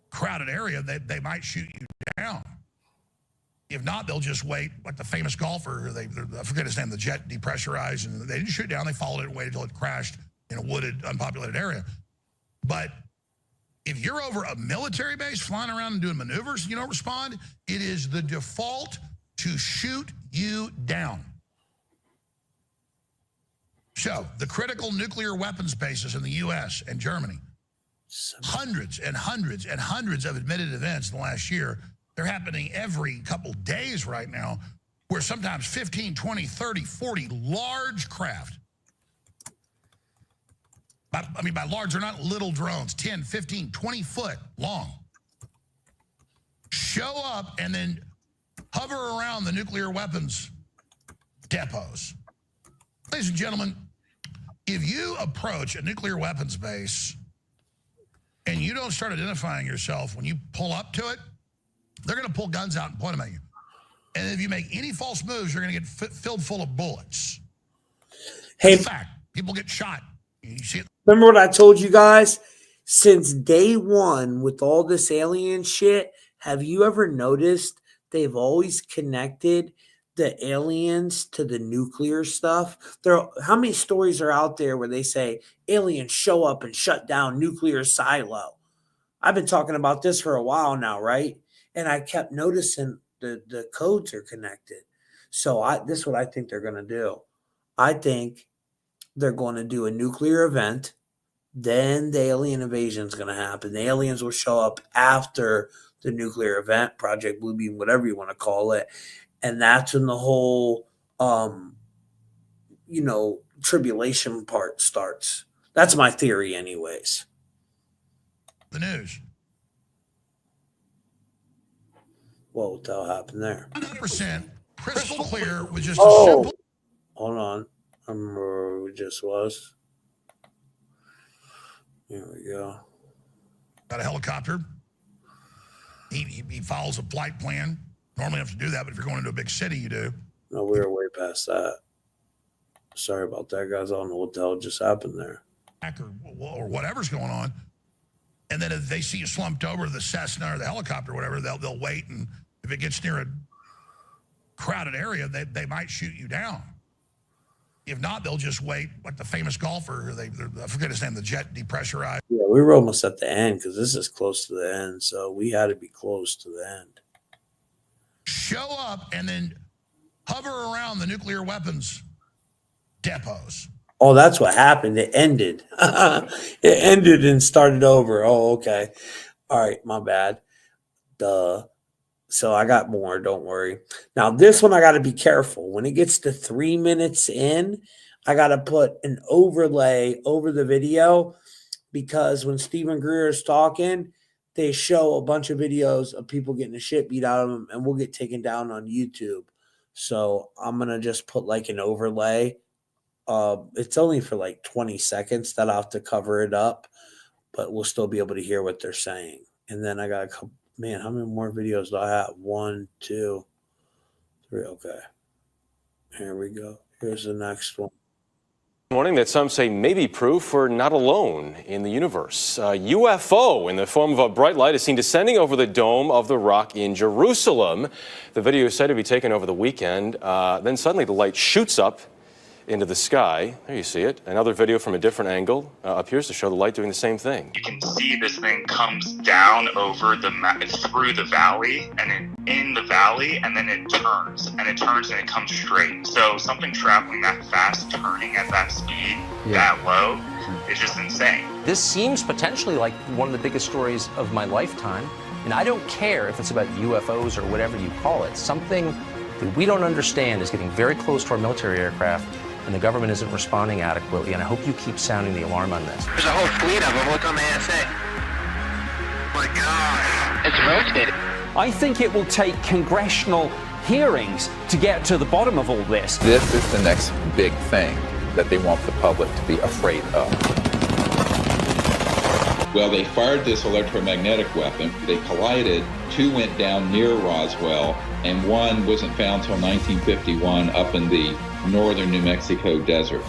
crowded area, they might shoot you down. If not, they'll just wait, like the famous golfer, I forget his name, the jet depressurized, and they didn't shoot down, they followed it and waited until it crashed in a wooded, unpopulated area. But if you're over a military base flying around and doing maneuvers and you don't respond, it is the default to shoot you down. So, the critical nuclear weapons bases in the U.S. and Germany, hundreds and hundreds and hundreds of admitted events in the last year. They're happening every couple days right now, where sometimes 15, 20, 30, 40 large craft, by large, they're not little drones, 10, 15, 20 foot long, show up and then hover around the nuclear weapons depots. Ladies and gentlemen, if you approach a nuclear weapons base and you don't start identifying yourself when you pull up to it, they're going to pull guns out and point them at you. And if you make any false moves, you're going to get filled full of bullets.
Hey,
in fact, people get shot. You see it.
Remember what I told you guys? Since day one with all this alien shit, have you ever noticed they've always connected the aliens to the nuclear stuff? How many stories are out there where they say aliens show up and shut down nuclear silo? I've been talking about this for a while now, right? And I kept noticing the codes are connected. So this is what I think they're going to do. I think they're going to do a nuclear event. Then the alien invasion is going to happen. The aliens will show up after the nuclear event, Project Bluebeam, whatever you want to call it. And that's when the whole, tribulation part starts. That's my theory anyways.
The news.
What the hell happened there?
100% crystal clear with just a simple.
Hold on. I remember where it just was. Here we go.
Got a helicopter. He follows a flight plan. Normally you have to do that, but if you're going into a big city, you do.
No, we were way past that. Sorry about that, guys. I don't know what the hell just happened there.
Or whatever's going on. And then if they see you slumped over the Cessna or the helicopter or whatever, they'll wait. And if it gets near a crowded area, they might shoot you down. If not, they'll just wait, like the famous golfer, I forget his name, the jet depressurized.
Yeah, we were almost at the end because this is close to the end, so we had to be close to the end.
Show up and then hover around the nuclear weapons depots.
Oh, that's what happened. It ended. It ended and started over. Oh, okay. All right, my bad. Duh. So I got more, don't worry. Now, this one I got to be careful. When it gets to 3 minutes in, I got to put an overlay over the video because when Stephen Greer is talking, they show a bunch of videos of people getting the shit beat out of them, and we'll get taken down on YouTube. So I'm going to just put like an overlay. It's only for like 20 seconds that I'll have to cover it up, but we'll still be able to hear what they're saying. And then I got a couple. Man, how many more videos do I have? 1, 2, 3. Okay. Here we go. Here's the next one.
Morning that some say may be proof we're not alone in the universe. A UFO in the form of a bright light is seen descending over the Dome of the Rock in Jerusalem. The video is said to be taken over the weekend. Then suddenly the light shoots up into the sky. There you see it. Another video from a different angle appears to show the light doing the same thing.
You can see this thing comes down over through the valley and in the valley, and then it turns and it comes straight. So something traveling that fast, turning at that speed, that low, is just insane.
This seems potentially like one of the biggest stories of my lifetime. And I don't care if it's about UFOs or whatever you call it. Something that we don't understand is getting very close to our military aircraft, and the government isn't responding adequately, and I hope you keep sounding the alarm on this.
There's a whole fleet of them. Look on the ASA. My God. It's rotating.
I think it will take congressional hearings to get to the bottom of all this.
This is the next big thing that they want the public to be afraid of.
Well, they fired this electromagnetic weapon. They collided. 2 went down near Roswell, and 1 wasn't found until 1951 up in the northern New Mexico desert.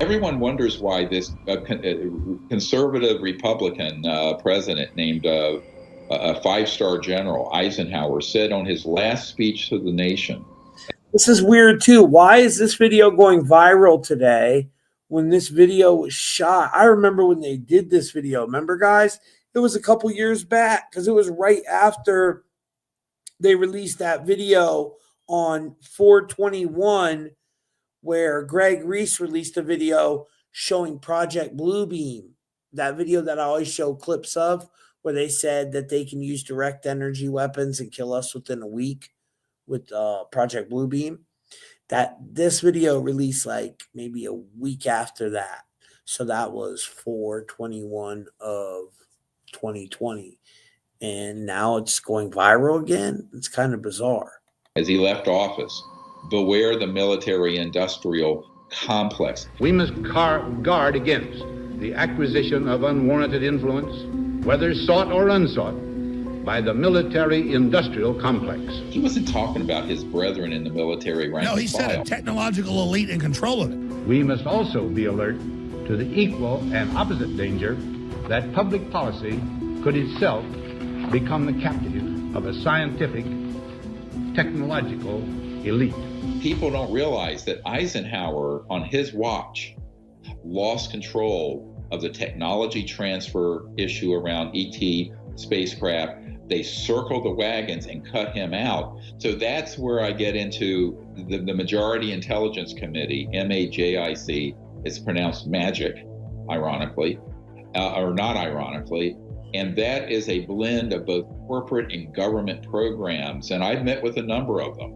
Everyone wonders why this conservative Republican president named a 5-star general, Eisenhower, said on his last speech to the nation.
This is weird too. Why is this video going viral today when this video was shot? I remember when they did this video. Remember, guys? It was a couple years back because it was right after they released that video on 4/21 where Greg Reese released a video showing Project Bluebeam. That video that I always show clips of where they said that they can use direct energy weapons and kill us within a week with Project Bluebeam. That this video released like maybe a week after that. So that was 4/21 of 2020. And now it's going viral again. It's kind of bizarre.
As he left office, beware the military-industrial complex.
We must guard against the acquisition of unwarranted influence, whether sought or unsought, by the military-industrial complex.
He wasn't talking about his brethren in the military rank
No, he
and
said
file.
a technological elite in control of it.
We must also be alert to the equal and opposite danger that public policy could itself become the captive of a scientific, technological elite.
People don't realize that Eisenhower, on his watch, lost control of the technology transfer issue around ET spacecraft. They circled the wagons and cut him out. So that's where I get into the Majority Intelligence Committee, MAJIC. It's pronounced MAGIC, ironically, or not ironically. And that is a blend of both corporate and government programs. And I've met with a number of them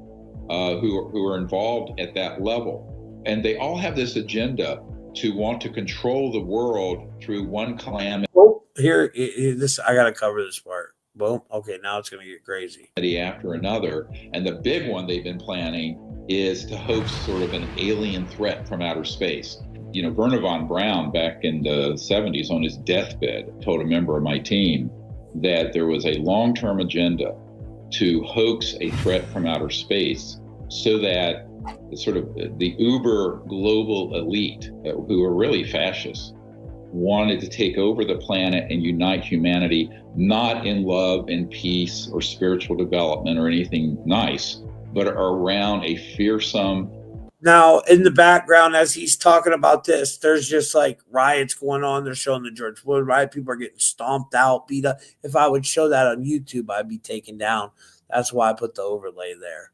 who are involved at that level. And they all have this agenda to want to control the world through one calamity.
Oh, here, this I got to cover this part. Boom. Okay, now it's going to get crazy.
After another. And the big one they've been planning is to host sort of an alien threat from outer space. You know, Werner von Braun back in the 70s on his deathbed told a member of my team that there was a long-term agenda to hoax a threat from outer space so that sort of the uber global elite, who are really fascists, wanted to take over the planet and unite humanity, not in love and peace or spiritual development or anything nice, but around a fearsome.
Now, in the background, as he's talking about this, there's just like riots going on. They're showing the George Floyd riot. People are getting stomped out, beat up. If I would show that on YouTube, I'd be taken down. That's why I put the overlay there.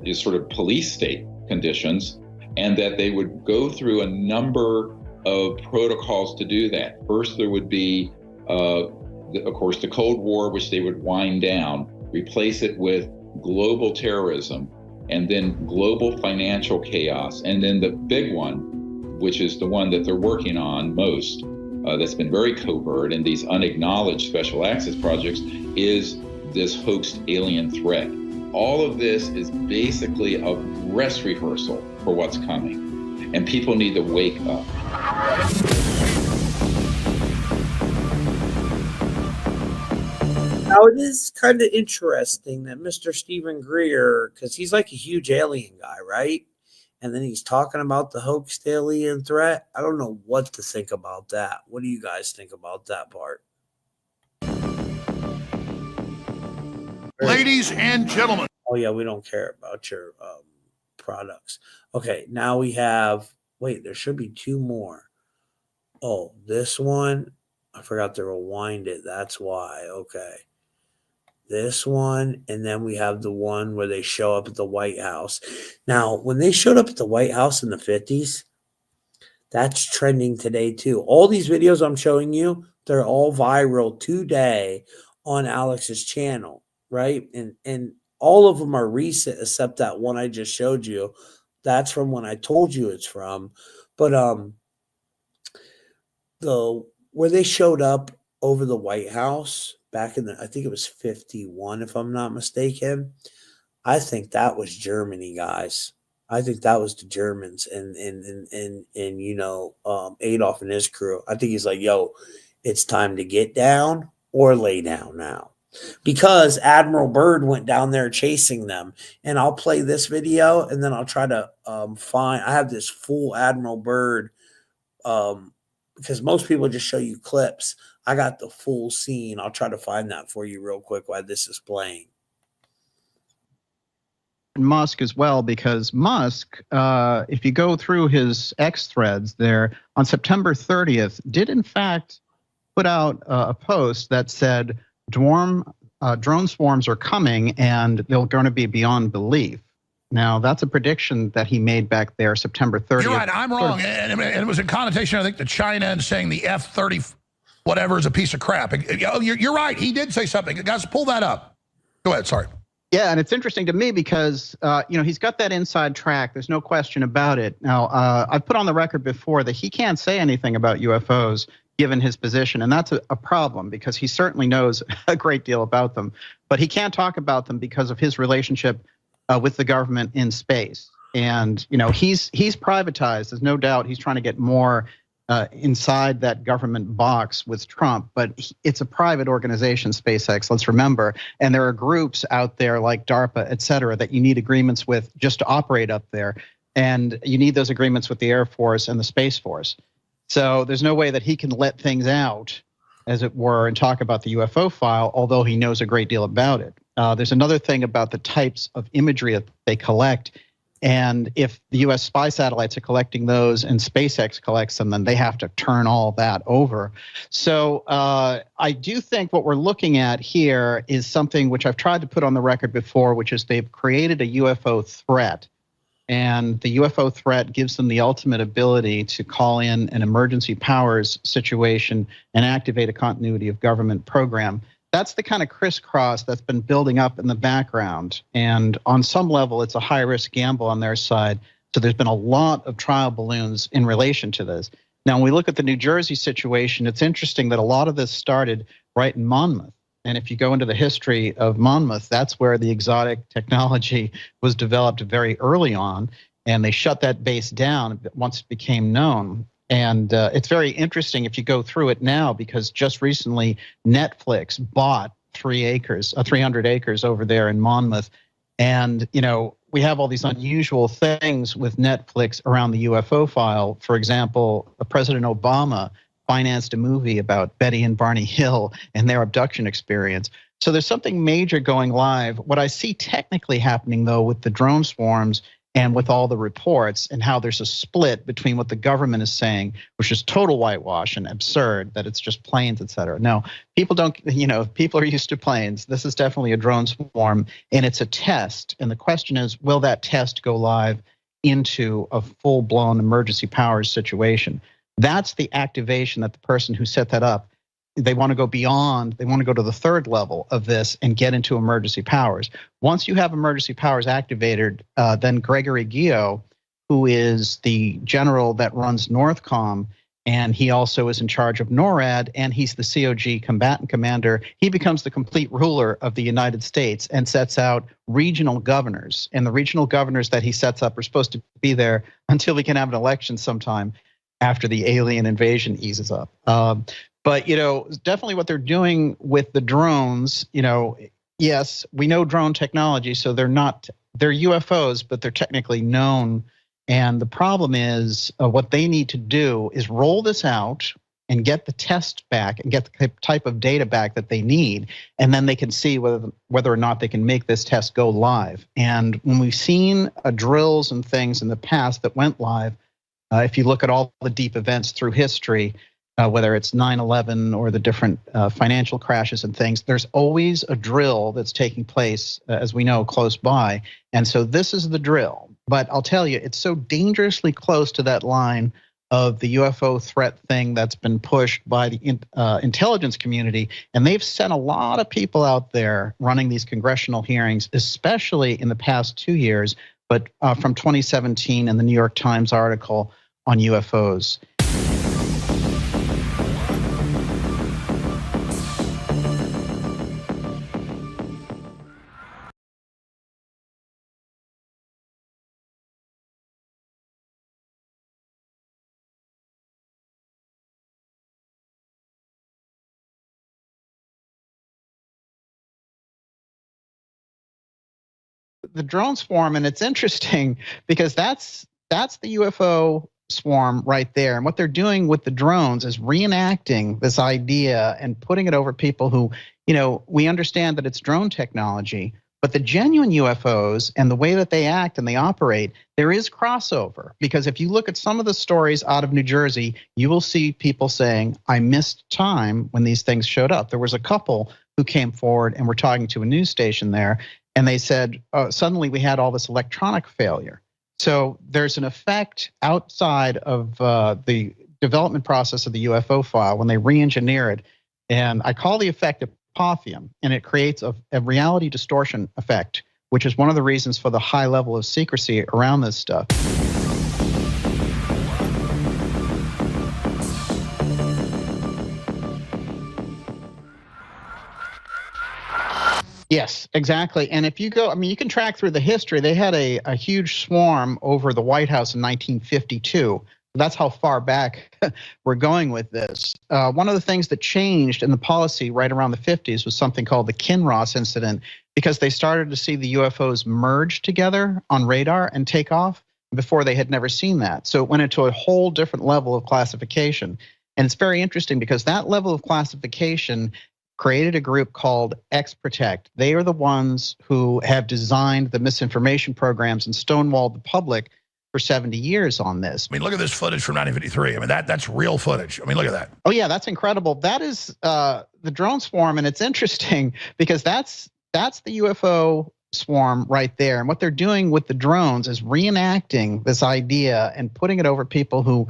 Is sort of police state conditions, and that they would go through a number of protocols to do that. First, there would be, of course, the Cold War, which they would wind down, replace it with global terrorism, and then global financial chaos. And then the big one, which is the one that they're working on most, that's been very covert in these unacknowledged special access projects, is this hoaxed alien threat. All of this is basically a dress rehearsal for what's coming, and people need to wake up.
Now, it is kind of interesting that Mr. Stephen Greer, because he's like a huge alien guy, right? And then he's talking about the hoaxed alien threat. I don't know what to think about that. What do you guys think about that part?
Ladies and gentlemen.
Oh, yeah, we don't care about your products. Okay, now we have, wait, there should be two more. Oh, this one, I forgot to rewind it. That's why. Okay. This one, and then we have the one where they show up at the White House. Now, when they showed up at the White House in the 50s, that's trending today too. All these videos I'm showing you, they're all viral today on Alex's channel. Right. And all of them are recent, except that one I just showed you. That's from when I told you it's from. But where they showed up over the White House back in I think it was 51, if I'm not mistaken. I think that was Germany, guys. I think that was the Germans and you know, Adolf and his crew. I think he's like, yo, it's time to get down or lay down now. Because Admiral Byrd went down there chasing them. And I'll play this video and then I'll try to find, I have this full Admiral Byrd because most people just show you clips. I got the full scene. I'll try to find that for you real quick while this is playing.
Musk as well, because Musk, if you go through his X threads there, on September 30th, did in fact put out a post that said, drone swarms are coming and they're going to be beyond belief. Now, that's a prediction that he made back there September 30th.
You're right, I'm wrong. And it was in connotation, I think, to China and saying the F-30 whatever is a piece of crap. You're right, he did say something. Guys, pull that up. Go ahead, sorry.
Yeah, and it's interesting to me because, you know, he's got that inside track. There's no question about it. Now, I've put on the record before that he can't say anything about UFOs given his position, and that's a problem because he certainly knows a great deal about them, but he can't talk about them because of his relationship with the government in space. And, you know, he's privatized. There's no doubt he's trying to get more inside that government box with Trump, but it's a private organization, SpaceX, let's remember. And there are groups out there like DARPA, et cetera, that you need agreements with just to operate up there. And you need those agreements with the Air Force and the Space Force. So there's no way that he can let things out, as it were, and talk about the UFO file, although he knows a great deal about it. There's another thing about the types of imagery that they collect. And if the U.S. spy satellites are collecting those and SpaceX collects them, then they have to turn all that over. So I do think what we're looking at here is something which I've tried to put on the record before, which is they've created a UFO threat. And the UFO threat gives them the ultimate ability to call in an emergency powers situation and activate a continuity of government program. That's the kind of crisscross that's been building up in the background. And on some level, it's a high-risk gamble on their side. So there's been a lot of trial balloons in relation to this. Now, when we look at the New Jersey situation, it's interesting that a lot of this started right in Monmouth. And if you go into the history of Monmouth, that's where the exotic technology was developed very early on. And they shut that base down once it became known. And it's very interesting if you go through it now, because just recently Netflix bought 300 acres over there in Monmouth. And, you know, we have all these unusual things with Netflix around the UFO file. For example, President Obama financed a movie about Betty and Barney Hill and their abduction experience. So there's something major going live. What I see technically happening, though, with the drone swarms and with all the reports and how there's a split between what the government is saying, which is total whitewash and absurd, that it's just planes, et cetera. No, people don't, you know, people are used to planes. This is definitely a drone swarm, and it's a test. And the question is, will that test go live into a full-blown emergency powers situation? That's the activation that the person who set that up, they want to go beyond, they want to go to the third level of this and get into emergency powers. Once you have emergency powers activated, then Gregory Gio, who is the general that runs NORTHCOM, and he also is in charge of NORAD, and he's the COG combatant commander, he becomes the complete ruler of the United States and sets out regional governors. And the regional governors that he sets up are supposed to be there until we can have an election sometime after the alien invasion eases up. But, you know, definitely what they're doing with the drones, you know, yes, we know drone technology, so they're UFOs, but they're technically known. And the problem is what they need to do is roll this out and get the test back and get the type of data back that they need. And then they can see whether or not they can make this test go live. And when we've seen drills and things in the past that went live, if you look at all the deep events through history, whether it's 9/11 or the different financial crashes and things, there's always a drill that's taking place, as we know, close by. And so this is the drill. But I'll tell you, it's so dangerously close to that line of the UFO threat thing that's been pushed by the intelligence community. And they've sent a lot of people out there running these congressional hearings, especially in the past 2 years, but from 2017 and the New York Times article on UFOs. The drone swarm, and it's interesting because that's the UFO swarm right there. And what they're doing with the drones is reenacting this idea and putting it over people who, you know, we understand that it's drone technology, but the genuine UFOs and the way that they act and they operate, there is crossover. Because if you look at some of the stories out of New Jersey, you will see people saying, I missed time when these things showed up. There was a couple who came forward and were talking to a news station there, and they said, suddenly we had all this electronic failure. So there's an effect outside of the development process of the UFO file when they re-engineer it. And I call the effect apophia, and it creates a reality distortion effect, which is one of the reasons for the high level of secrecy around this stuff. Yes, exactly. And if you go, I mean, you can track through the history. They had a huge swarm over the White House in 1952 That's how far back we're going with this. One of the things that changed in the policy right around the 50s was something called the Kinross incident, because they started to see the UFOs merge together on radar and take off. Before, they had never seen that. So it went into a whole different level of classification. And it's very interesting because that level of classification created a group called X-Protect. They are the ones who have designed the misinformation programs and stonewalled the public for 70 years on this.
I mean, look at this footage from 1953. I mean, that's real footage. I mean, look at that.
Oh yeah, that's incredible. That is the drone swarm, and it's interesting because that's the UFO swarm right there. And what they're doing with the drones is reenacting this idea and putting it over people who,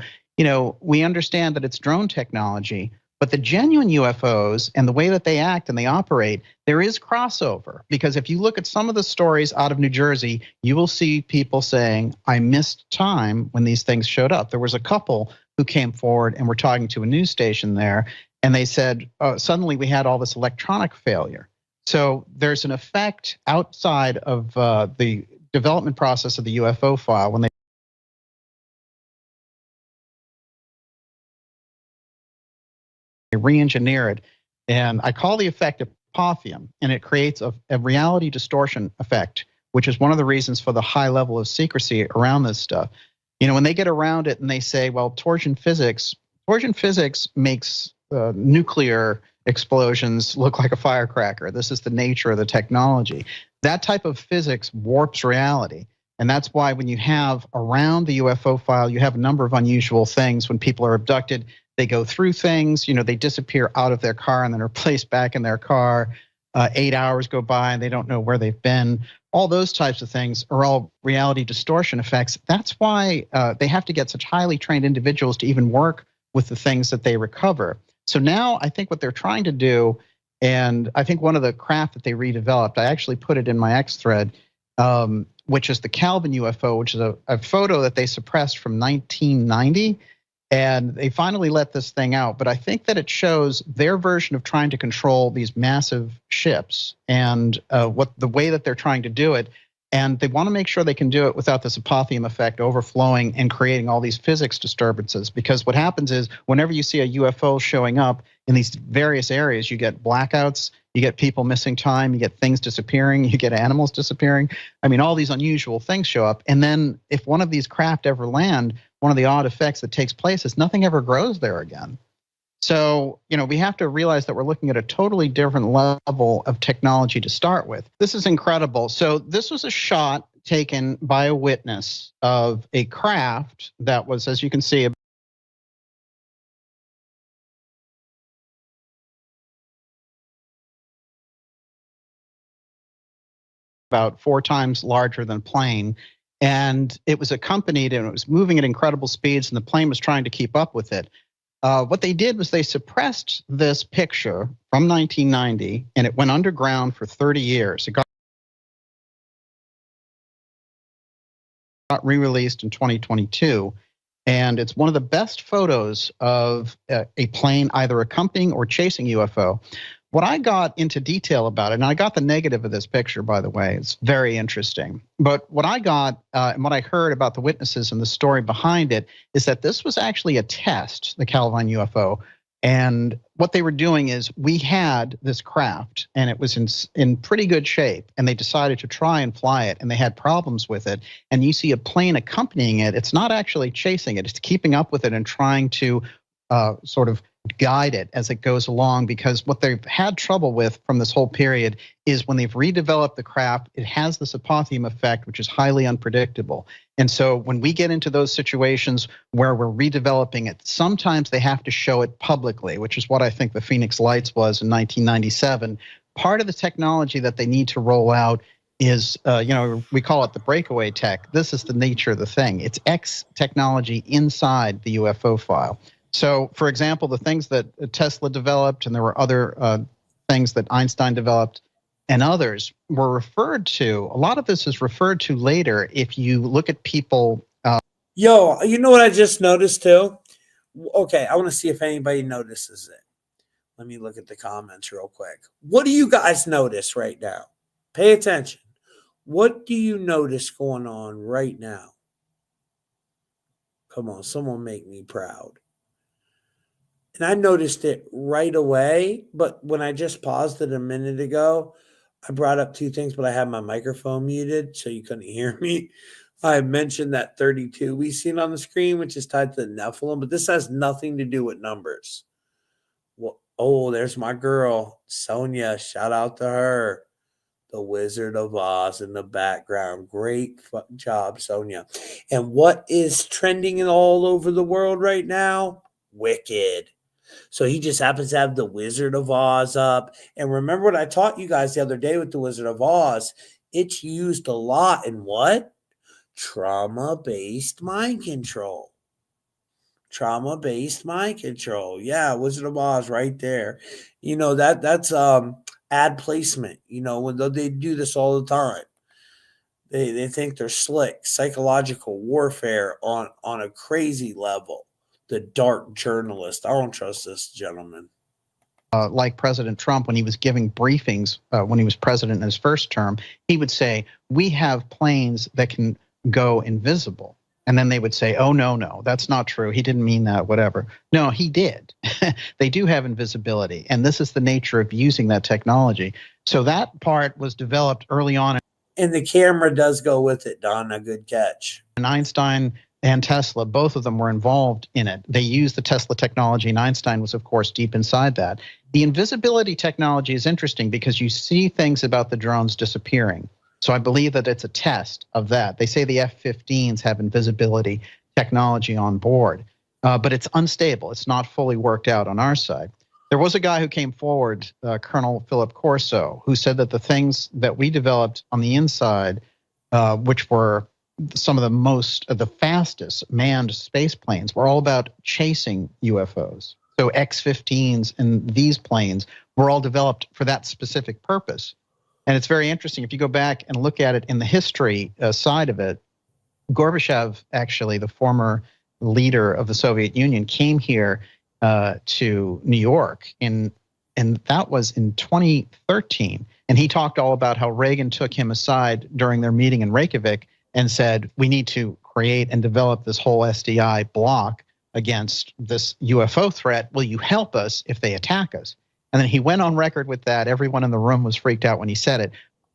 we understand that it's drone technology, but the genuine UFOs and the way that they act and they operate, there is crossover. Because if you look at some of the stories out of New Jersey, you will see people saying, I missed time when these things showed up. There was a couple who came forward and were talking to a news station there, and they said, suddenly we had all this electronic failure. So there's an effect outside of the development process of the UFO file when they re-engineer it. And I call the effect apothium, and it creates a reality distortion effect, which is one of the reasons for the high level of secrecy around this stuff. When they get around it and they say, well, torsion physics makes nuclear explosions look like a firecracker. This is the nature of the technology. That type of physics warps reality. And that's why when you have around the UFO file, you have a number of unusual things. When people are abducted, they go through things, they disappear out of their car and then are placed back in their car. 8 hours go by and they don't know where they've been. All those types of things are all reality distortion effects. That's why they have to get such highly trained individuals to even work with the things that they recover. So now I think what they're trying to do, and I think one of the craft that they redeveloped, I actually put it in my X thread, which is the Calvin UFO, which is a photo that they suppressed from 1990. And they finally let this thing out. But I think that it shows their version of trying to control these massive ships and what the way that they're trying to do it. And they want to make sure they can do it without this apothium effect overflowing and creating all these physics disturbances. Because what happens is whenever you see a UFO showing up in these various areas, you get blackouts, you get people missing time, you get things disappearing, you get animals disappearing. I mean, all these unusual things show up. And then if one of these craft ever land, one of the odd effects that takes place is nothing ever grows there again. So, we have to realize that we're looking at a totally different level of technology to start with. This is incredible. So this was a shot taken by a witness of a craft that was, as you can see, about 4 times larger than a plane. And it was accompanied and it was moving at incredible speeds, and the plane was trying to keep up with it. What they did was they suppressed this picture from 1990, and it went underground for 30 years. It got re-released in 2022, and it's one of the best photos of a plane either accompanying or chasing UFO. What I got into detail about it, and I got the negative of this picture, by the way, it's very interesting. But what I got and what I heard about the witnesses and the story behind it is that this was actually a test, the Calvin UFO. And what they were doing is we had this craft and it was in pretty good shape, and they decided to try and fly it, and they had problems with it. And you see a plane accompanying it. It's not actually chasing it. It's keeping up with it and trying to sort of guide it as it goes along, because what they've had trouble with from this whole period is when they've redeveloped the craft, it has this apothium effect, which is highly unpredictable. And so when we get into those situations where we're redeveloping it, sometimes they have to show it publicly, which is what I think the Phoenix Lights was in 1997. Part of the technology that they need to roll out is, we call it the breakaway tech. This is the nature of the thing. It's X technology inside the UFO file. So, for example, the things that Tesla developed, and there were other things that Einstein developed and others were referred to. A lot of this is referred to later if you look at people.
Yo, you know what I just noticed too? Okay, I want to see if anybody notices it. Let me look at the comments real quick. What do you guys notice right now? Pay attention. What do you notice going on right now? Come on, someone make me proud. And I noticed it right away, but when I just paused it a minute ago, I brought up two things, but I had my microphone muted, so you couldn't hear me. I mentioned that 32 we seen on the screen, which is tied to the Nephilim, but this has nothing to do with numbers. Well, oh, there's my girl, Sonia. Shout out to her. The Wizard of Oz in the background. Great job, Sonia. And what is trending all over the world right now? Wicked. So he just happens to have the Wizard of Oz up. And remember what I taught you guys the other day with the Wizard of Oz? It's used a lot in what? Trauma-based mind control. Trauma-based mind control. Yeah, Wizard of Oz right there. You know, that's ad placement. You know, when they do this all the time. They think they're slick. Psychological warfare on a crazy level. The dark journalist. I don't trust this gentleman.
Like President Trump, when he was giving briefings when he was president in his first term, he would say, we have planes that can go invisible. And then they would say, oh, no, that's not true. He didn't mean that, whatever. No, he did. They do have invisibility. And this is the nature of using that technology. So that part was developed early on.
And the camera does go with it, Don. A good catch.
And Einstein and Tesla, both of them were involved in it. They used the Tesla technology, and Einstein was, of course, deep inside that. The invisibility technology is interesting because you see things about the drones disappearing. So I believe that it's a test of that. They say the F-15s have invisibility technology on board, but it's unstable. It's not fully worked out on our side. There was a guy who came forward, Colonel Philip Corso, who said that the things that we developed on the inside, which were some of the fastest manned space planes, were all about chasing UFOs. So X-15s and these planes were all developed for that specific purpose. And it's very interesting. If you go back and look at it in the history side of it, Gorbachev, actually, the former leader of the Soviet Union, came here to New York, and that was in 2013. And he talked all about how Reagan took him aside during their meeting in Reykjavik and said, we need to create and develop this whole SDI block against this UFO threat. Will you help us if they attack us? And then he went on record with that. Everyone in the room was freaked out when he said it.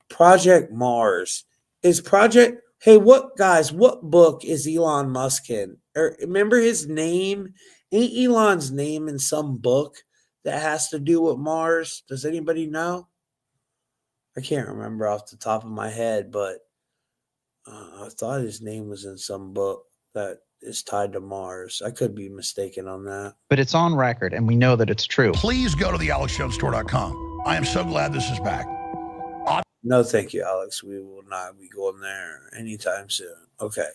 Project Mars. Hey, what book is Elon Musk in? Or remember his name? Ain't Elon's name in some book that has to do with Mars? Does anybody know? I can't remember off the top of my head, but I thought his name was in some book that is tied to Mars. I could be mistaken on that.
But it's on record, and we know that it's true.
Please go to thealexjonestore.com. I am so glad this is back.
No, thank you, Alex. We will not be going there anytime soon. Okay.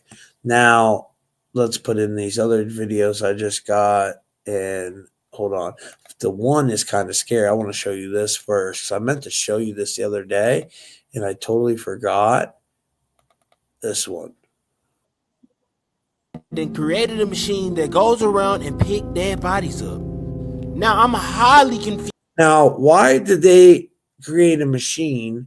Now, let's put in these other videos I just got. And hold on. The one is kind of scary. I want to show you this first. I meant to show you this the other day, and I totally forgot this one.
Then created a machine that goes around and pick dead bodies up. Now, I'm highly confused.
Now, why did they create a machine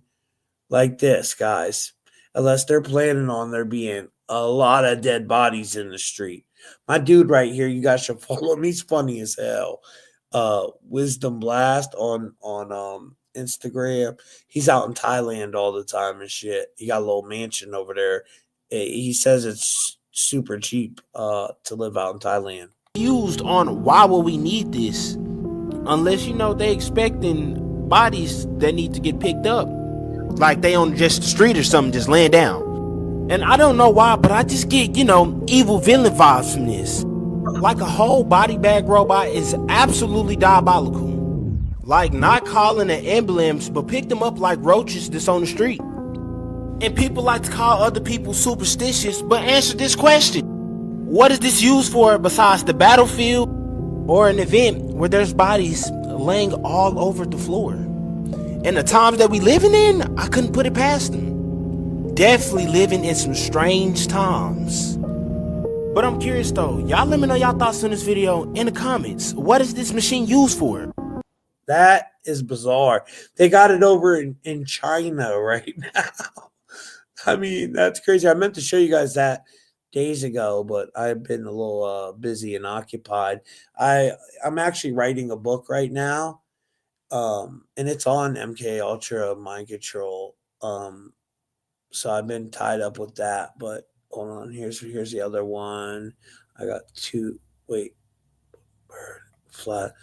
like this, guys? Unless they're planning on there being a lot of dead bodies in the street. My dude right here, you guys should follow him. He's funny as hell. Wisdom Blast on Instagram. He's out in Thailand all the time and shit. He got a little mansion over there. He says it's super cheap to live out in Thailand.
Used on why would we need this? Unless, they expecting bodies that need to get picked up. Like they on just the street or something, just laying down. And I don't know why, but I just get, evil villain vibes from this. Like a whole body bag robot is absolutely diabolical. Like not calling an ambulance, but pick them up like roaches that's on the street. And people like to call other people superstitious, but answer this question. What is this used for besides the battlefield or an event where there's bodies laying all over the floor? And the times that we living in, I couldn't put it past them. Definitely living in some strange times. But I'm curious though, y'all let me know y'all thoughts on this video in the comments. What is this machine used for?
That is bizarre. They got it over in China right now. I mean, that's crazy. I meant to show you guys that days ago, but I've been a little busy and occupied. I'm actually writing a book right now, and it's on MK Ultra mind control. So I've been tied up with that. But hold on, here's the other one. I got two. Wait, bird, flat.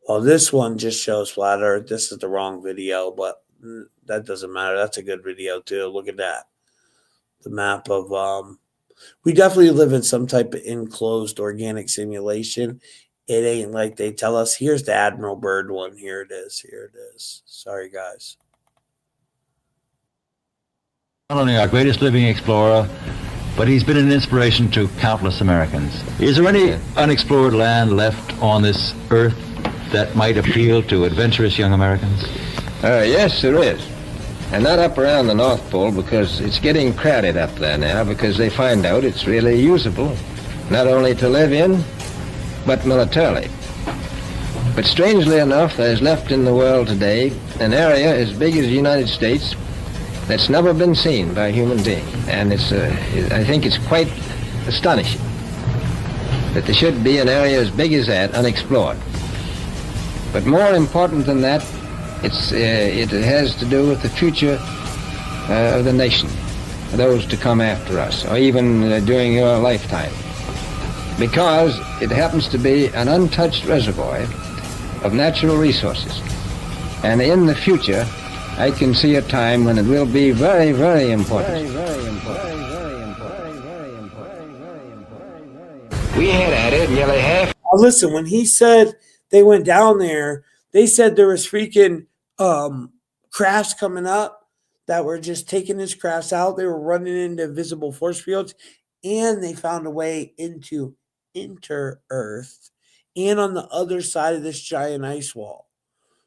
Well, this one just shows flat Earth. This is the wrong video, but that doesn't matter. That's a good video too. Look at that. The map of we definitely live in some type of enclosed organic simulation. It ain't like they tell us. Here's the Admiral Byrd one. Here it is. Here it is. Sorry, guys.
Not only our greatest living explorer, but he's been an inspiration to countless Americans. Is there any unexplored land left on this earth that might appeal to adventurous young Americans?
Yes, there is. And not up around the North Pole, because it's getting crowded up there now, because they find out it's really usable, not only to live in, but militarily. But strangely enough, there's left in the world today an area as big as the United States that's never been seen by a human being. And I think it's quite astonishing that there should be an area as big as that unexplored. But more important than that, it has to do with the future of the nation, those to come after us, or even during your lifetime. Because it happens to be an untouched reservoir of natural resources. And in the future, I can see a time when it will be very, very important. We had added nearly half.
Now listen, when he said they went down there, they said there was freaking crafts coming up that were just taking his crafts out. They were running into visible force fields, and they found a way into inter-Earth and on the other side of this giant ice wall.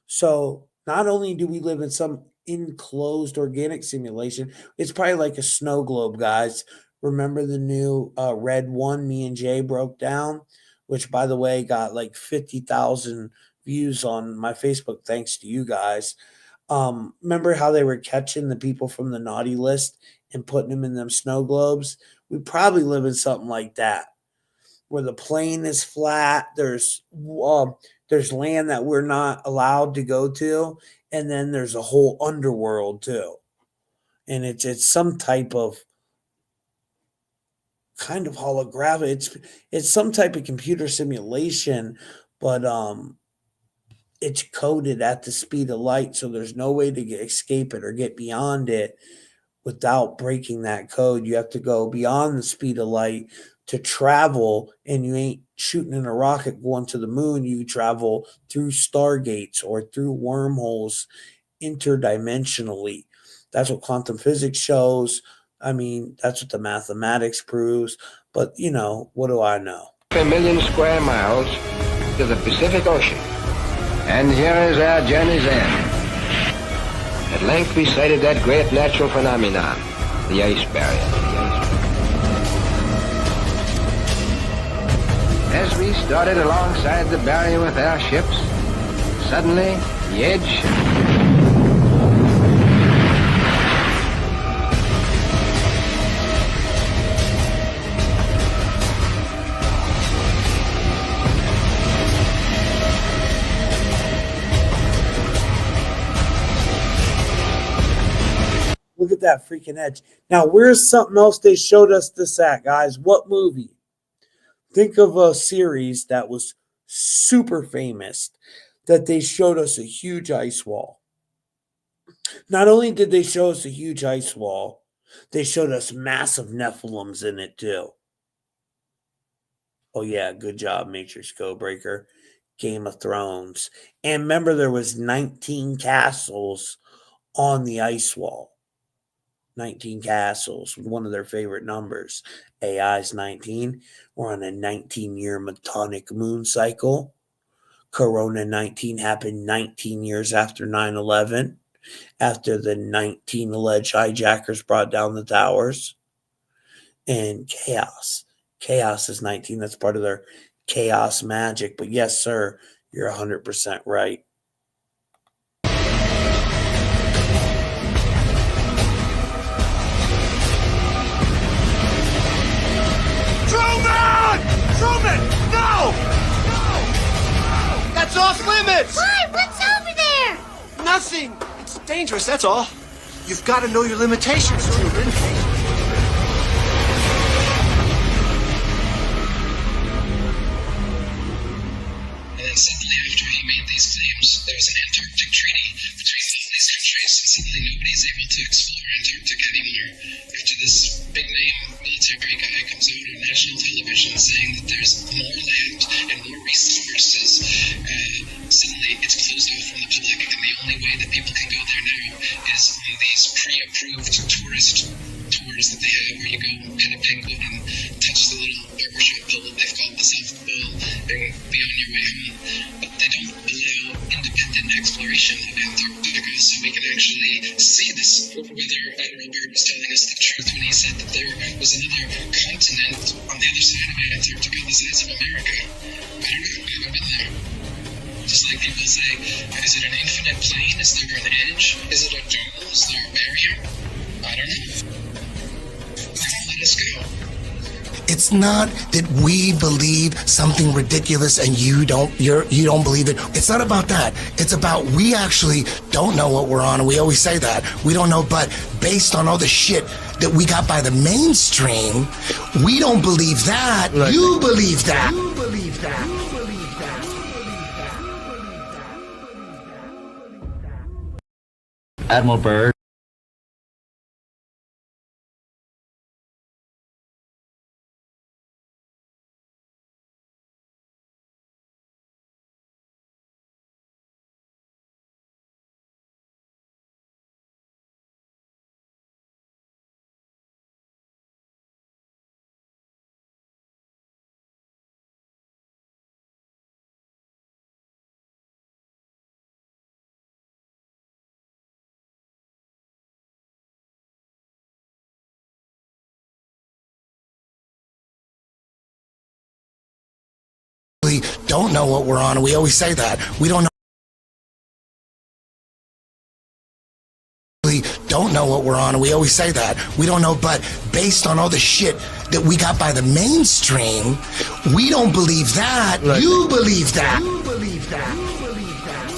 So not only do we live in some enclosed organic simulation, it's probably like a snow globe, guys. Remember the new red one me and Jay broke down, which, by the way, got like 50,000 views on my Facebook thanks to you guys. Remember how they were catching the people from the naughty list and putting them in them snow globes? We probably live in something like that, where the plane is flat. There's land that we're not allowed to go to, and then there's a whole underworld too. And it's some type of kind of holographic. It's some type of computer simulation, but it's coded at the speed of light, so there's no way to escape it or get beyond it without breaking that code. You have to go beyond the speed of light to travel, and you ain't shooting in a rocket going to the moon. You travel through stargates or through wormholes interdimensionally. That's what quantum physics shows. I mean, that's what the mathematics proves. But, you know, what do I know?
A million square miles to the Pacific Ocean. And here is our journey's end. At length we sighted that great natural phenomenon, the ice barrier. As we started alongside the barrier with our ships, suddenly the edge...
Look at that freaking edge. Now, where's something else they showed us this at, guys? What movie? Think of a series that was super famous that they showed us a huge ice wall. Not only did they show us a huge ice wall, they showed us massive Nephilims in it too. Oh yeah, good job, Matrix Codebreaker. Game of Thrones. And remember, there was 19 castles on the ice wall. 19 castles, one of their favorite numbers. AI's 19. We're on a 19-year metonic moon cycle. Corona 19 happened 19 years after 9/11, after the 19 alleged hijackers brought down the towers. And chaos. Chaos is 19. That's part of their chaos magic. But yes, sir, you're 100% right.
It's off limits!
Why? What's over there?
Nothing. It's dangerous, that's all. You've got to know your limitations, children.
And then suddenly, after he made these claims, there was an Antarctic treaty between all these countries, and suddenly nobody's able to explore Antarctica anymore. After this big name military guy comes out on national television saying that there's more land and more resources, suddenly it's closed off from the public, and the only way that people can go there now is on these pre-approved tourist tours that they have, where you go pet a penguin and touch the little barbershop pole that they've called the South Pole and be on your way home. But they don't allow independent exploration of Antarctica, so we can actually see this. Whether Admiral Byrd was telling us the truth when he said that there was another continent on the other side of Antarctica the size of America. I don't know, I haven't been there. Just like people say, is it an infinite plane? Is there an edge? Is it a dome? Is there a barrier? I don't know. They won't let us go.
It's not that we believe something ridiculous and you don't believe it. It's not about that. It's about we actually don't know what we're on, and we always say that. We don't know, but based on all the shit that we got by the mainstream, we don't believe that. You believe that. You believe that. You believe that.
Admiral Byrd.
Don't know what we're on, and we always say that. We don't know what we're on, and we always say that. We don't know, but based on all the shit that we got by the mainstream, we don't believe that. You believe that. You believe that. You believe that.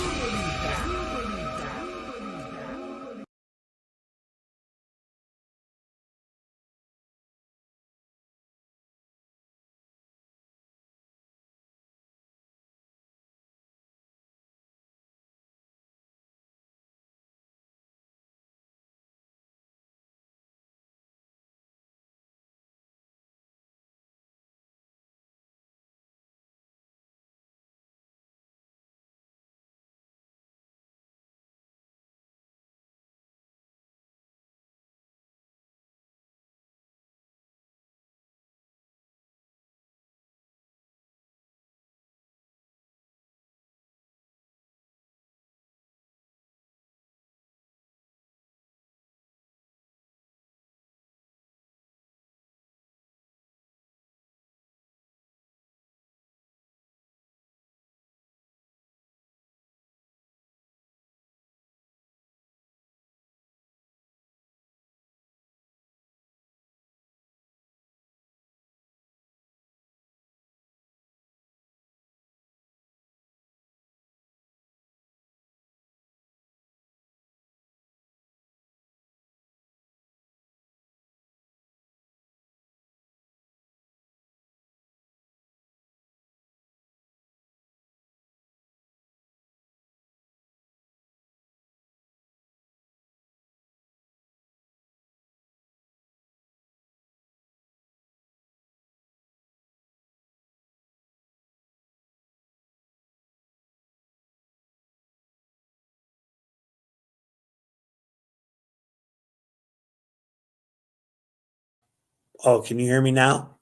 Oh, can you hear me now?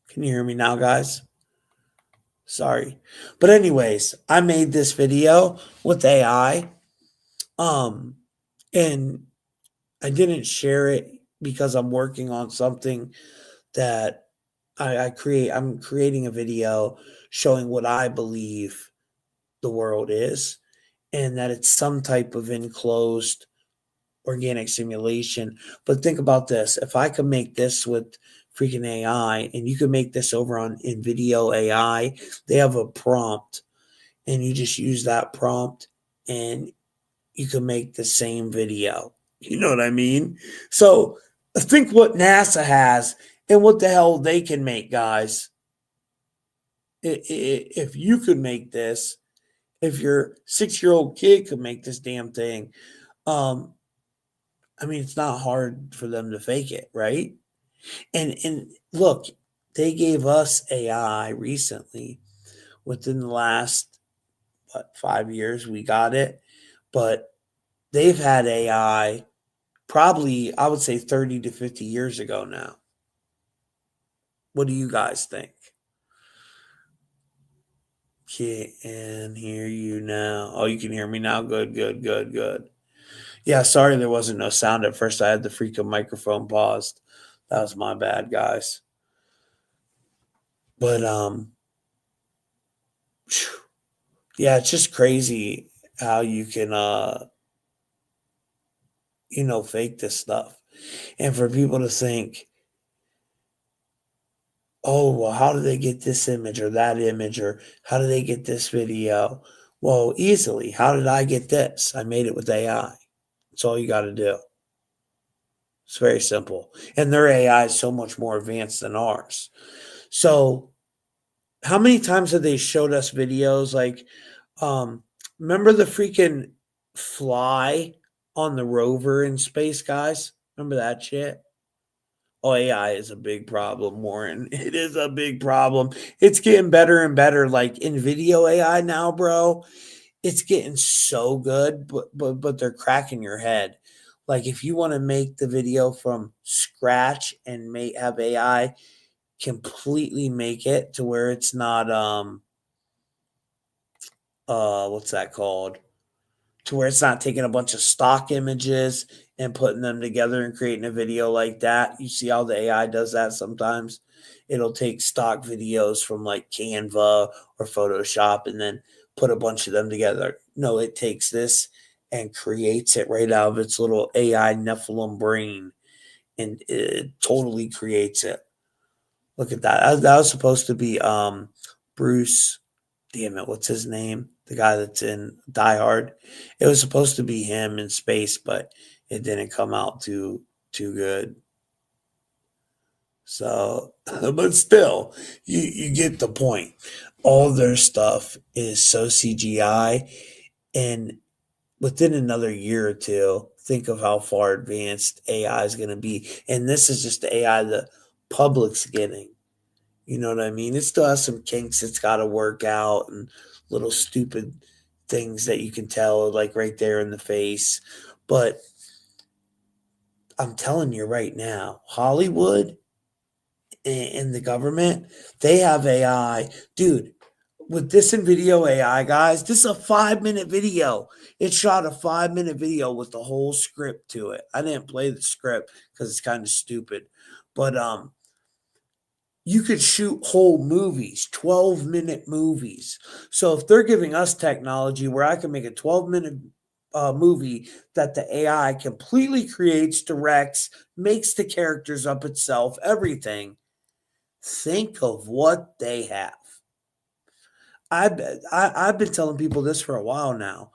Can you hear me now, guys? Sorry. But anyways, I made this video with AI. And I didn't share it because I'm working on something that I'm creating a video showing what I believe the world is, and that it's some type of enclosed organic simulation. But think about this. If I could make this with freaking AI, and you could make this over on NVIDIA AI, they have a prompt and you just use that prompt and you can make the same video. You know what I mean? So think what NASA has and what the hell they can make, guys. If you could make this, if your 6-year-old kid could make this damn thing, I mean, it's not hard for them to fake it, right? And look, they gave us AI recently. Within the last 5 years, we got it, but they've had AI probably, I would say, 30 to 50 years ago now. What do you guys think? Can't hear you now. Oh, you can hear me now? Good, good, good, good. Yeah, sorry there wasn't no sound at first. I had the freaking microphone paused. That was my bad, guys. But yeah, it's just crazy how you can fake this stuff. And for people to think, oh, well, how do they get this image or that image, or how do they get this video? Well, easily. How did I get this? I made it with AI. That's all you got to do. It's very simple. And their AI is so much more advanced than ours. So how many times have they showed us videos like, remember the freaking fly on the rover in space, guys? Remember that shit? Oh, AI is a big problem, Warren. It is a big problem. It's getting better and better. Like in video AI now, bro, it's getting so good, but they're cracking your head. Like if you want to make the video from scratch and have AI completely make it to where it's not what's that called? To where it's not taking a bunch of stock images and putting them together and creating a video like that. You see how the AI does that sometimes? It'll take stock videos from like Canva or Photoshop and then put a bunch of them together. No, it takes this and creates it right out of its little AI Nephilim brain, and it totally creates it. Look at that. That was supposed to be Bruce. Damn it, what's his name? The guy that's in Die Hard. It was supposed to be him in space, but it didn't come out too good. So, but still, you get the point. All their stuff is so CGI, and within another year or two, think of how far advanced AI is going to be. And this is just the AI the public's getting. You know what I mean? It still has some kinks it's got to work out and little stupid things that you can tell, like right there in the face. But I'm telling you right now, Hollywood and the government, they have AI. Dude, with this in video AI, guys, this is a 5-minute video. It shot a 5-minute video with the whole script to it. I didn't play the script because it's kind of stupid. But you could shoot whole movies, 12-minute movies. So if they're giving us technology where I can make a 12-minute movie that the AI completely creates, directs, makes the characters up itself, everything, think of what they have. I've been telling people this for a while now.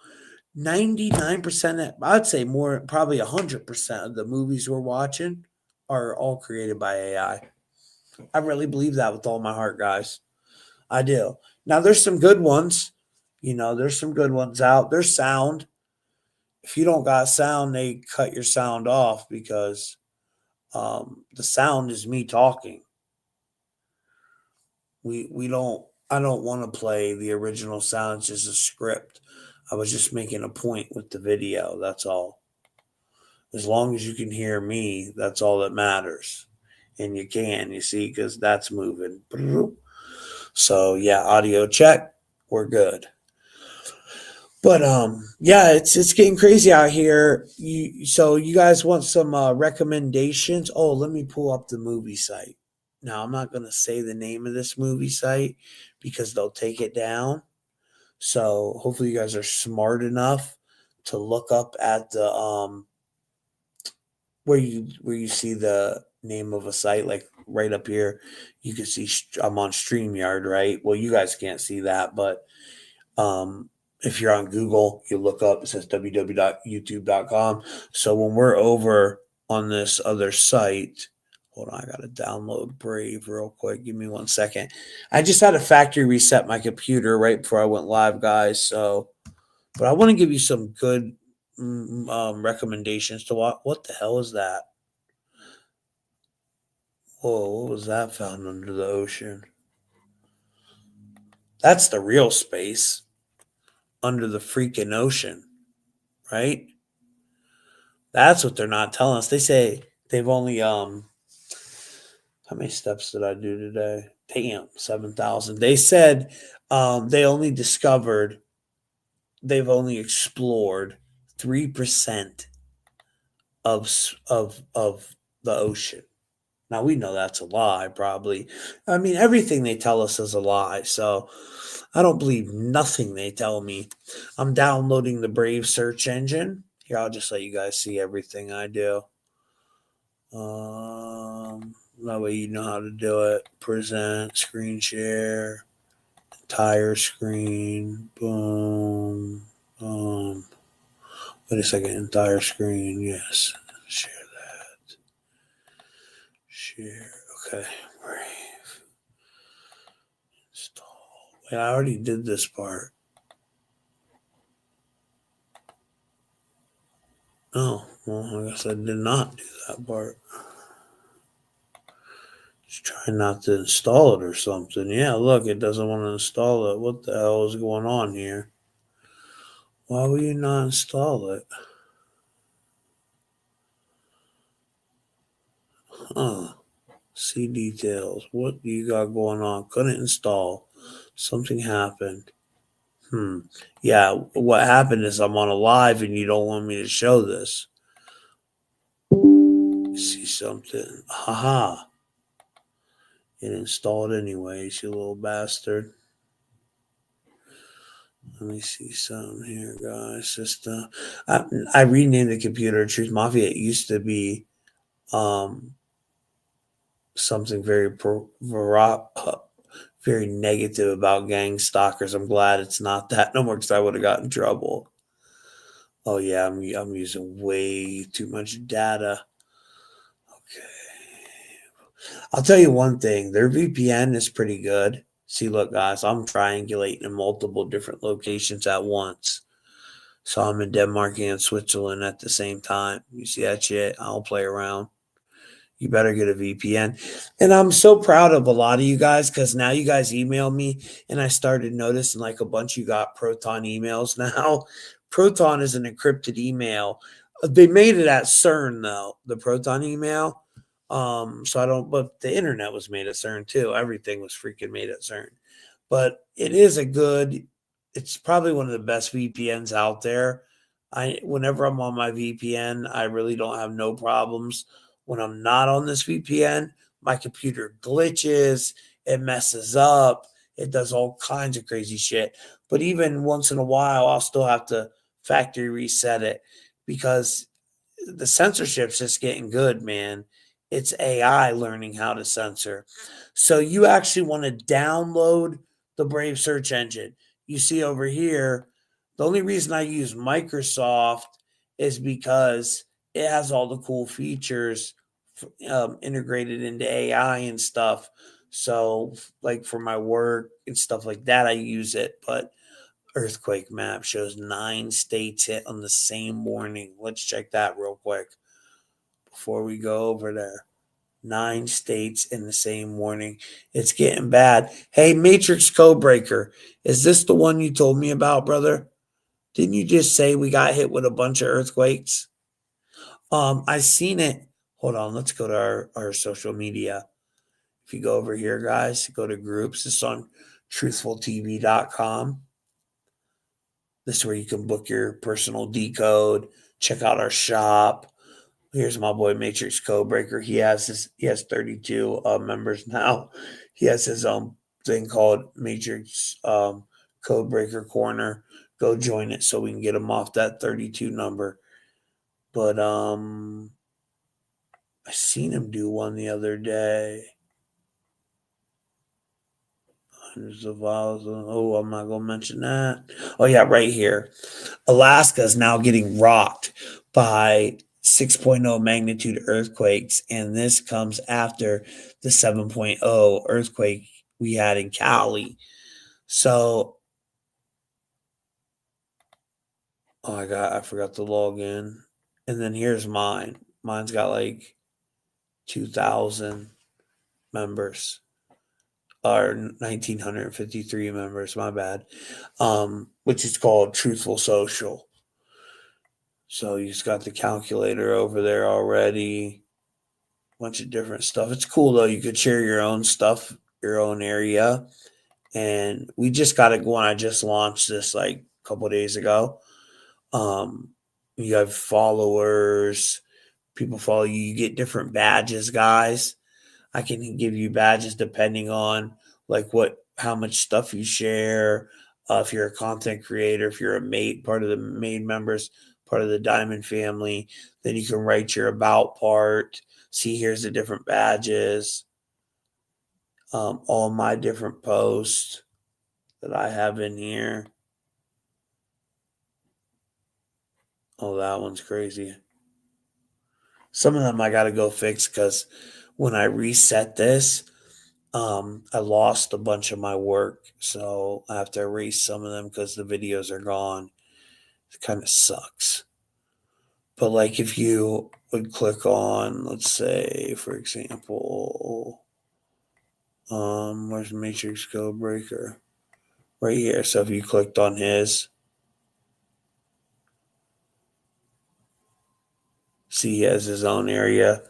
99%, I'd say more, probably 100% of the movies we're watching are all created by AI. I really believe that with all my heart, guys. I do. Now, there's some good ones. There's some good ones out. There's sound. If you don't got sound, they cut your sound off because the sound is me talking. I don't want to play the original sound. It's just a script. I was just making a point with the video. That's all. As long as you can hear me, that's all that matters. And you see, because that's moving. So yeah, audio check. We're good. But yeah, it's getting crazy out here. So you guys want some recommendations? Oh, let me pull up the movie site. Now I'm not gonna say the name of this movie site because they'll take it down. So hopefully you guys are smart enough to look up at the where you see the name of a site, like right up here. You can see I'm on StreamYard, right? Well, you guys can't see that, but If you're on Google, you look up, it says www.youtube.com. So when we're over on this other site, hold on, I got to download Brave real quick. Give me 1 second. I just had a factory reset my computer right before I went live, guys. So, but I want to give you some good recommendations to watch. What the hell is that? Whoa, what was that found under the ocean? That's the real space under the freaking ocean, right? That's what they're not telling us. They say they've only how many steps did I do today? Damn, 7,000. They said they only discovered, they've only explored 3% of the ocean. Now we know that's a lie, probably. I mean, everything they tell us is a lie. So I don't believe nothing they tell me. I'm downloading the Brave search engine. Here, I'll just let you guys see everything I do. That way you know how to do it. Present, screen share, entire screen, boom, wait a second, entire screen, yes. Share that. Share, okay. Brave. Install. Wait, I already did this part. Oh, well, I guess I did not do that part. Just trying not to install it or something. Yeah, look, it doesn't want to install it. What the hell is going on here? Why will you not install it? Huh. See details. What do you got going on? Couldn't install. Something happened. Yeah, what happened is I'm on a live and you don't want me to show this. See something. Haha. It installed anyways, you little bastard. Let me see something here, guys. Just I renamed the computer Truth Mafia. It used to be something very negative about gang stalkers. I'm glad it's not that no more because I would have gotten in trouble. Oh yeah, I'm using way too much data. I'll tell you one thing, their VPN is pretty good. See, look, guys, I'm triangulating in multiple different locations at once. So I'm in Denmark and Switzerland at the same time. You see that shit? I don't play around. You better get a VPN. And I'm so proud of a lot of you guys because now you guys email me and I started noticing like a bunch of you got Proton emails now. Proton is an encrypted email. They made it at CERN though, the Proton email. So I don't, but the internet was made at CERN too. Everything was freaking made at CERN. But it is it's probably one of the best VPNs out there. Whenever I'm on my VPN, I really don't have no problems. When I'm not on this VPN, my computer glitches, it messes up, it does all kinds of crazy shit. But even once in a while, I'll still have to factory reset it because the censorship's just getting good, man. It's AI learning how to censor. So you actually want to download the Brave search engine. You see over here, the only reason I use Microsoft is because it has all the cool features integrated into AI and stuff. So, like for my work and stuff like that, I use it. But earthquake map shows 9 states hit on the same morning. Let's check that real quick before we go over there. 9 states in the same morning. It's getting bad. Hey, Matrix Codebreaker, is this the one you told me about, brother? Didn't you just say we got hit with a bunch of earthquakes? I seen it. Hold on, let's go to our social media. If you go over here, guys, go to groups. It's on truthfultv.com. This is where you can book your personal decode, check out our shop. Here's my boy Matrix Codebreaker. He has 32 members now. He has his own thing called Matrix Codebreaker Corner. Go join it so we can get him off that 32 number. But I seen him do one the other day. Hundreds of miles. Oh, I'm not going to mention that. Oh, yeah, right here. Alaska is now getting rocked by 6.0 magnitude earthquakes, and this comes after the 7.0 earthquake we had in Cali. So, oh, I forgot to log in. And then here's mine. Mine's got like 2,000 members. Or 1,953 members, my bad. Which is called Truthful Social. So you just got the calculator over there already. Bunch of different stuff. It's cool though. You could share your own stuff, your own area. And we just got it going. I just launched this like a couple days ago. You have followers, people follow you, you get different badges, guys. I can give you badges depending on like how much stuff you share. If you're a content creator, if you're a mate, part of the main members, part of the Diamond family, then you can write your about part. See, here's the different badges. All my different posts that I have in here. Oh, that one's crazy. Some of them I got to go fix because when I reset this, I lost a bunch of my work. So I have to erase some of them because the videos are gone. It kind of sucks. But like if you would click on, let's say, for example, where's Matrix Code Breaker? Right here. So if you clicked on his, see he has his own area.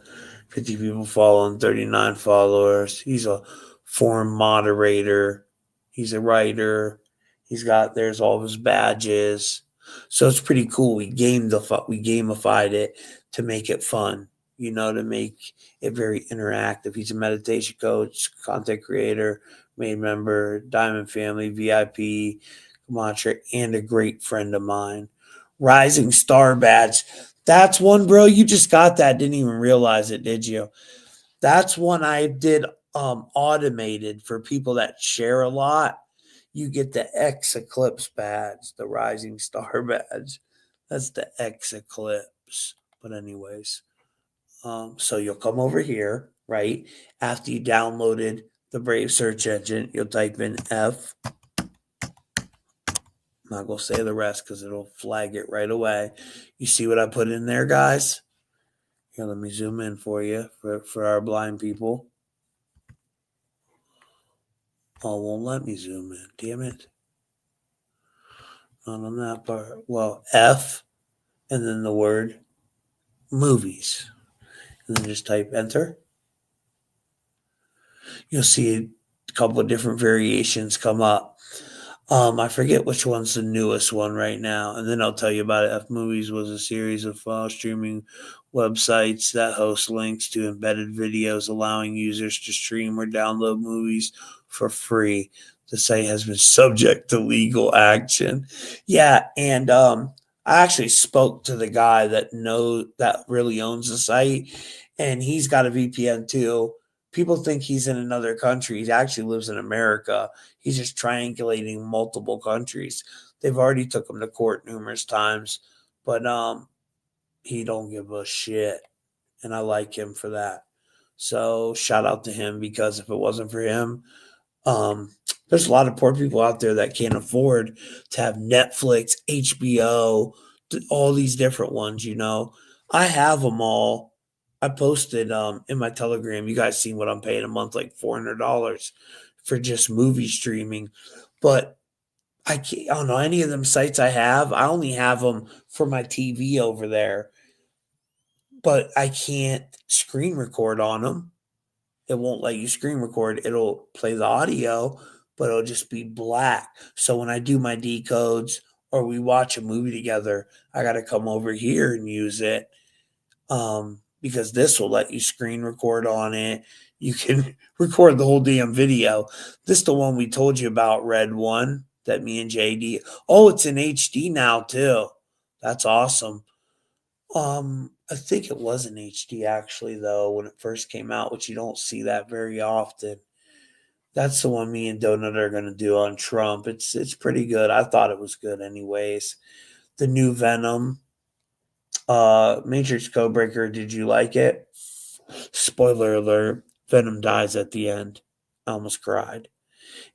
50 people following, 39 followers. He's a forum moderator. He's a writer. There's all of his badges. So it's pretty cool. We gamified it to make it fun, to make it very interactive. He's a meditation coach, content creator, main member, Diamond Family, VIP, Gematria, and a great friend of mine. Rising Star badge. That's one, bro. You just got that. Didn't even realize it, did you? That's one I did automated for people that share a lot. You get the X Eclipse badge, the Rising Star badge. That's the X Eclipse. But anyways, so you'll come over here, right? After you downloaded the Brave search engine, you'll type in F. I'm not going to say the rest because it'll flag it right away. You see what I put in there, guys? Here, let me zoom in for you, for our blind people. Oh, won't let me zoom in. Damn it. Not on that part. Well, F, and then the word movies. And then just type enter. You'll see a couple of different variations come up. I forget which one's the newest one right now, and then I'll tell you about it. F Movies was a series of file streaming websites that host links to embedded videos, allowing users to stream or download movies for free. The site has been subject to legal action. Yeah, and I actually spoke to the guy that really owns the site, and he's got a VPN too. People think he's in another country. He actually lives in America. He's just triangulating multiple countries. They've already took him to court numerous times, but he don't give a shit, and I like him for that. So shout out to him, because if it wasn't for him, there's a lot of poor people out there that can't afford to have Netflix, HBO, all these different ones. I have them all. I posted in my Telegram. You guys seen what I'm paying a month, like $400 for just movie streaming. But I don't know any of them sites I have. I only have them for my TV over there, but I can't screen record on them. It won't let you screen record. It'll play the audio, but it'll just be black. So when I do my decodes or we watch a movie together, I got to come over here and use it. Because this will let you screen record on it. You can record the whole damn video. This the one we told you about, Red One, that me and JD. Oh, it's in HD now too. That's awesome. I think it was in HD actually though when it first came out, which you don't see that very often. That's the one me and Donut are gonna do on Trump. It's pretty good. I thought it was good anyways. The new Venom, Matrix Codebreaker, did you like it? Spoiler alert, Venom dies at the end. I almost cried.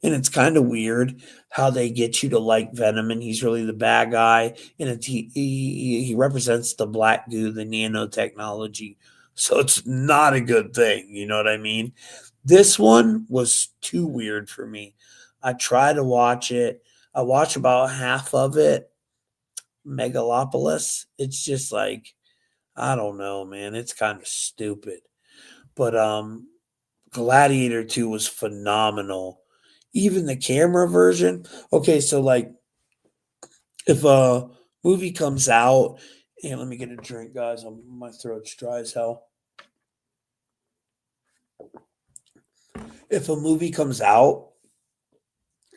And it's kind of weird how they get you to like Venom, and he's really the bad guy, and he represents the black goo, the nanotechnology. So it's not a good thing. You know what I mean? This one was too weird for me. I tried to watch it. I watched about half of it. Megalopolis. It's just like, I don't know, man. It's kind of stupid. But Gladiator 2 was phenomenal. Even the camera version. Okay, so like if a movie comes out, and let me get a drink, guys. My throat's dry as hell. If a movie comes out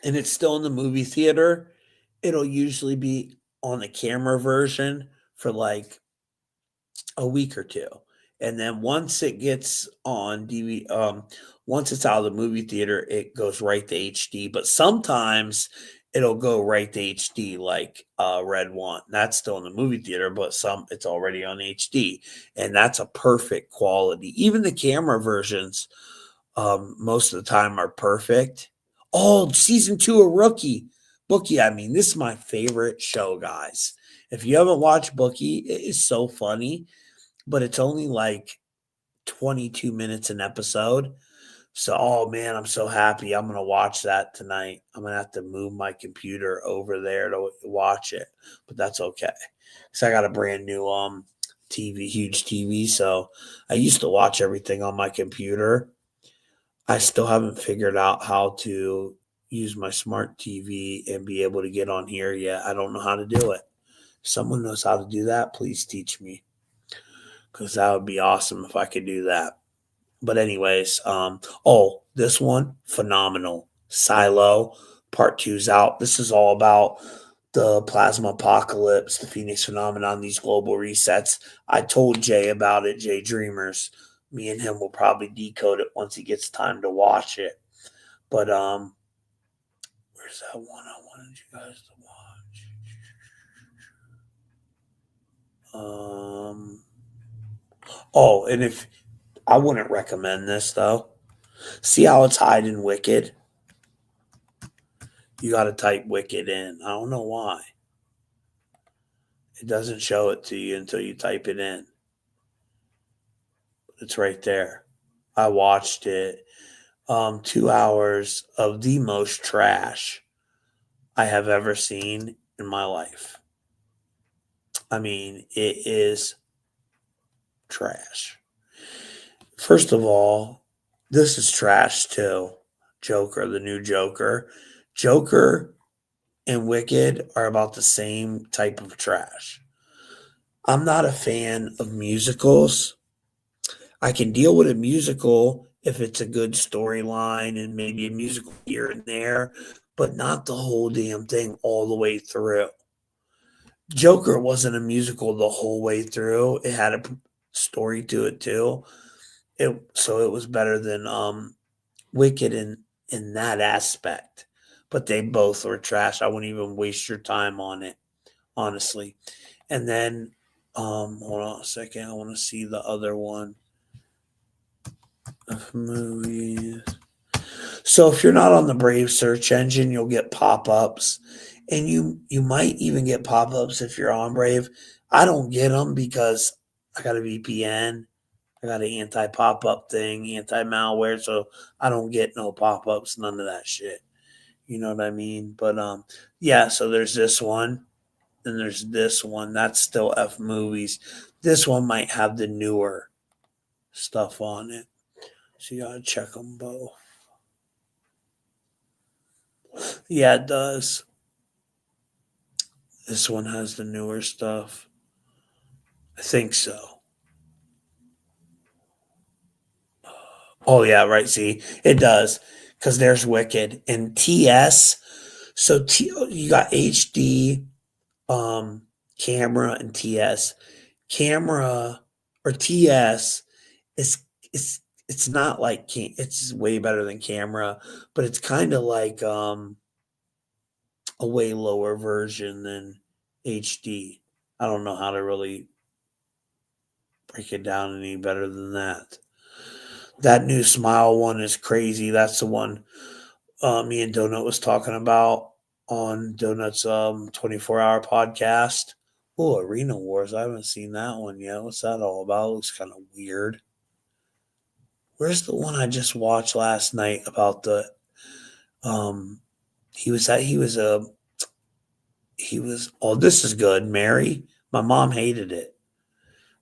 and it's still in the movie theater, it'll usually be on the camera version for like a week or two. And then once it gets on DVD, once it's out of the movie theater, it goes right to HD. But sometimes it'll go right to HD, like Red One. That's still in the movie theater, but some it's already on HD, and that's a perfect quality. Even the camera versions, most of the time, are perfect. Oh, season 2 of Bookie. I mean, this is my favorite show, guys. If you haven't watched Bookie, it is so funny, but it's only like 22 minutes an episode. So, oh man, I'm so happy. I'm going to watch that tonight. I'm going to have to move my computer over there to watch it, but that's okay. Cuz I got a brand new TV, huge TV, so I used to watch everything on my computer. I still haven't figured out how to use my smart TV and be able to get on here yet. I don't know how to do it. If someone knows how to do that, please teach me, because that would be awesome if I could do that. But anyways, this one, phenomenal. Silo, part 2's out. This is all about the plasma apocalypse, the Phoenix phenomenon, these global resets. I told Jay about it, Jay Dreamers. Me and him will probably decode it once he gets time to watch it. But where's that one I wanted you guys to watch? And if I wouldn't recommend this though. See how it's hiding Wicked? You got to type Wicked in. I don't know why. It doesn't show it to you until you type it in. It's right there. I watched it. 2 hours of the most trash I have ever seen in my life. I mean, it is trash. First of all, this is trash too. Joker, the new Joker. Joker and Wicked are about the same type of trash. I'm not a fan of musicals. I can deal with a musical if it's a good storyline and maybe a musical here and there, but not the whole damn thing all the way through. Joker wasn't a musical the whole way through. It had a story to it too. So it was better than Wicked in that aspect. But they both were trash. I wouldn't even waste your time on it, honestly. And then hold on a second. I want to see the other one of movies. So if you're not on the Brave search engine, you'll get pop-ups, and you might even get pop-ups if you're on Brave. I don't get them because I got a VPN. I got an anti-pop-up thing, anti-malware, so I don't get no pop-ups, none of that shit. You know what I mean? But yeah, so there's this one, and there's this one. That's still F movies. This one might have the newer stuff on it. So you gotta check them both. Yeah, it does. This one has the newer stuff. I think so. Oh yeah, right. See, it does, because there's Wicked and TS. So you got HD, camera, and TS. Camera or TS is it's not like it's way better than camera, but it's kind of like a way lower version than HD. I don't know how to really break it down any better than that. That new Smile one is crazy. That's the one me and Donut was talking about on Donut's 24-hour podcast. Oh, Arena Wars. I haven't seen that one yet. What's that all about? It looks kind of weird. Where's the one I just watched last night about the he was oh, this is good, Mary. My mom hated it.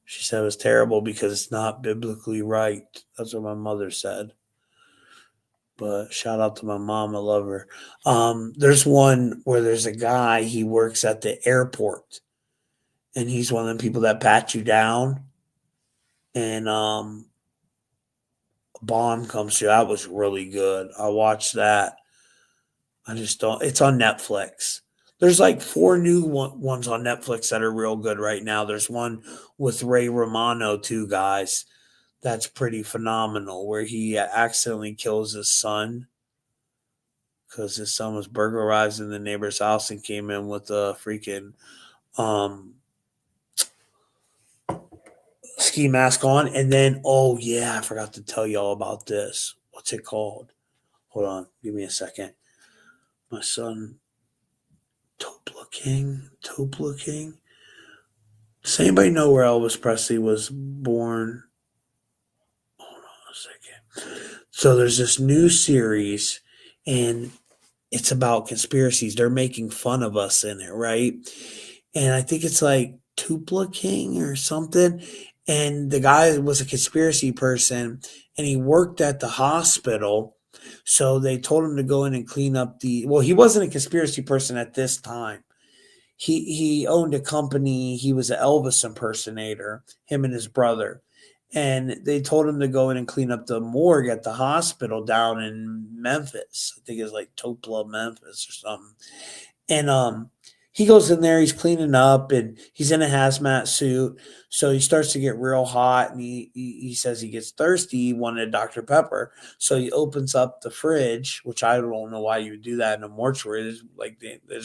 She said it was terrible because it's not biblically right. That's what my mother said. But shout out to my mom. I love her. There's one where there's a guy, he works at the airport, and he's one of the people that pat you down. And a bomb comes through. That was really good. I watched that. I just don't. It's on Netflix. There's like 4 new ones on Netflix that are real good right now. There's one with Ray Romano, too, guys. That's pretty phenomenal, where he accidentally kills his son because his son was burglarized in the neighbor's house and came in with a freaking ski mask on. And then, oh yeah, I forgot to tell y'all about this. What's it called? Hold on, give me a second. My son, Topla King. Does anybody know where Elvis Presley was born? Hold on a second. So there's this new series, and it's about conspiracies. They're making fun of us in it, right? And I think it's like Tupla King or something. And the guy was a conspiracy person, and he worked at the hospital. So they told him to go in and clean up well, he wasn't a conspiracy person at this time. He owned a company. He was an Elvis impersonator, him and his brother. And they told him to go in and clean up the morgue at the hospital down in Memphis. I think it's like Topla, Memphis or something. And he goes in there, he's cleaning up, and he's in a hazmat suit. So he starts to get real hot, and he says he gets thirsty. He wanted Dr. Pepper. So he opens up the fridge, which I don't know why you would do that in a mortuary. There's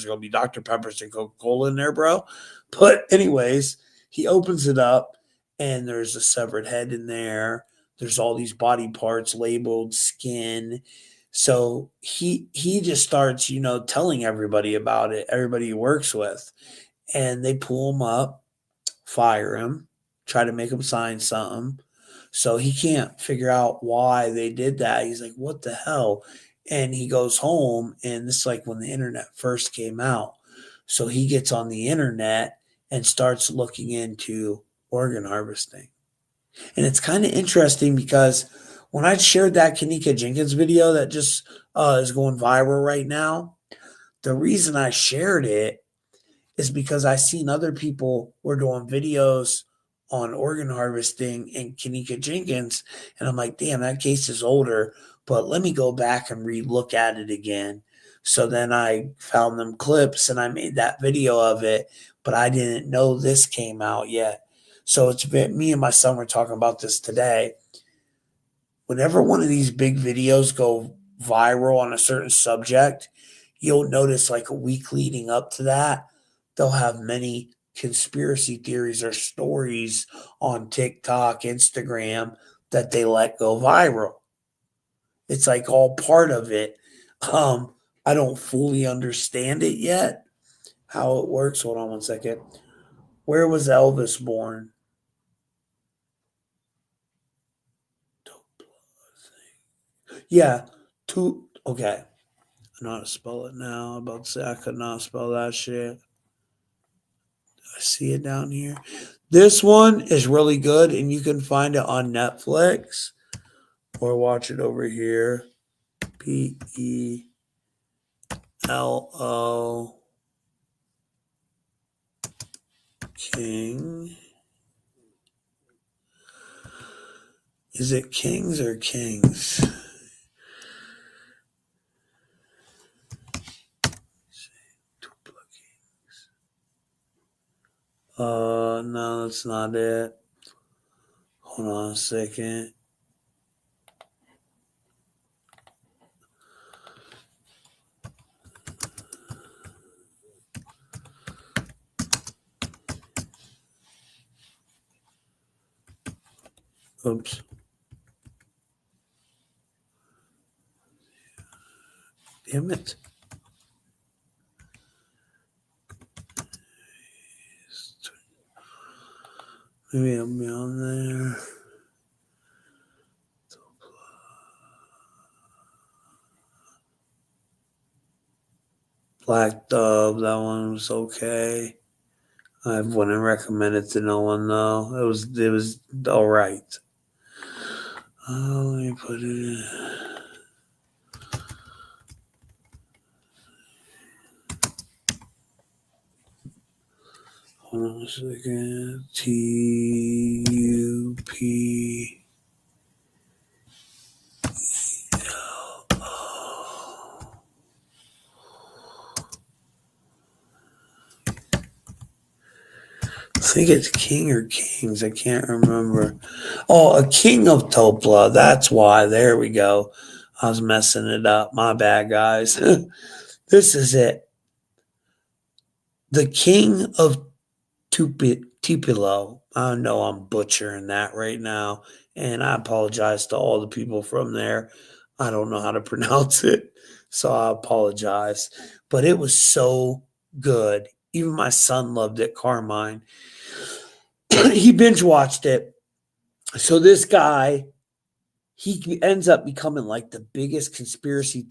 going to be Dr. Peppers and Coca-Cola in there, bro. But anyways, he opens it up, and there's a severed head in there. There's all these body parts labeled skin. So he just starts, telling everybody about it, everybody he works with. And they pull him up, fire him, try to make him sign something. So he can't figure out why they did that. He's like, what the hell? And he goes home, and this is like when the internet first came out. So he gets on the internet and starts looking into organ harvesting. And it's kind of interesting because when I shared that Kanika Jenkins video that just is going viral right now, the reason I shared it is because I seen other people were doing videos on organ harvesting and Kanika Jenkins, and I'm like, damn, that case is older, but let me go back and re-look at it again. So then I found them clips and I made that video of it, but I didn't know this came out yet. So it's been, me and my son were talking about this today. Whenever one of these big videos go viral on a certain subject, you'll notice like a week leading up to that, they'll have many conspiracy theories or stories on TikTok, Instagram that they let go viral. It's like all part of it. I don't fully understand it yet, how it works. Hold on one second. Where was Elvis born? Yeah, okay. I know how to spell it now. I'm about to say I could not spell that shit. I see it down here. This one is really good, and you can find it on Netflix or watch it over here. Pello King. Is it Kings or Kings? No, that's not it. Hold on a second. Oops. Damn it. Maybe I'll be on there. Black Dove, that one was okay. I wouldn't recommend it to no one though. It was all right. Let me put it in. Hold on a second. TUP. I think it's King or Kings. I can't remember. Oh, a King of Topla. That's why. There we go. I was messing it up. My bad, guys. This is it. The King of Tupelo. I know I'm butchering that right now, and I apologize to all the people from there. I don't know how to pronounce it, so I apologize. But it was so good. Even my son loved it, Carmine. He binge watched it. So this guy, he ends up becoming like the biggest conspiracy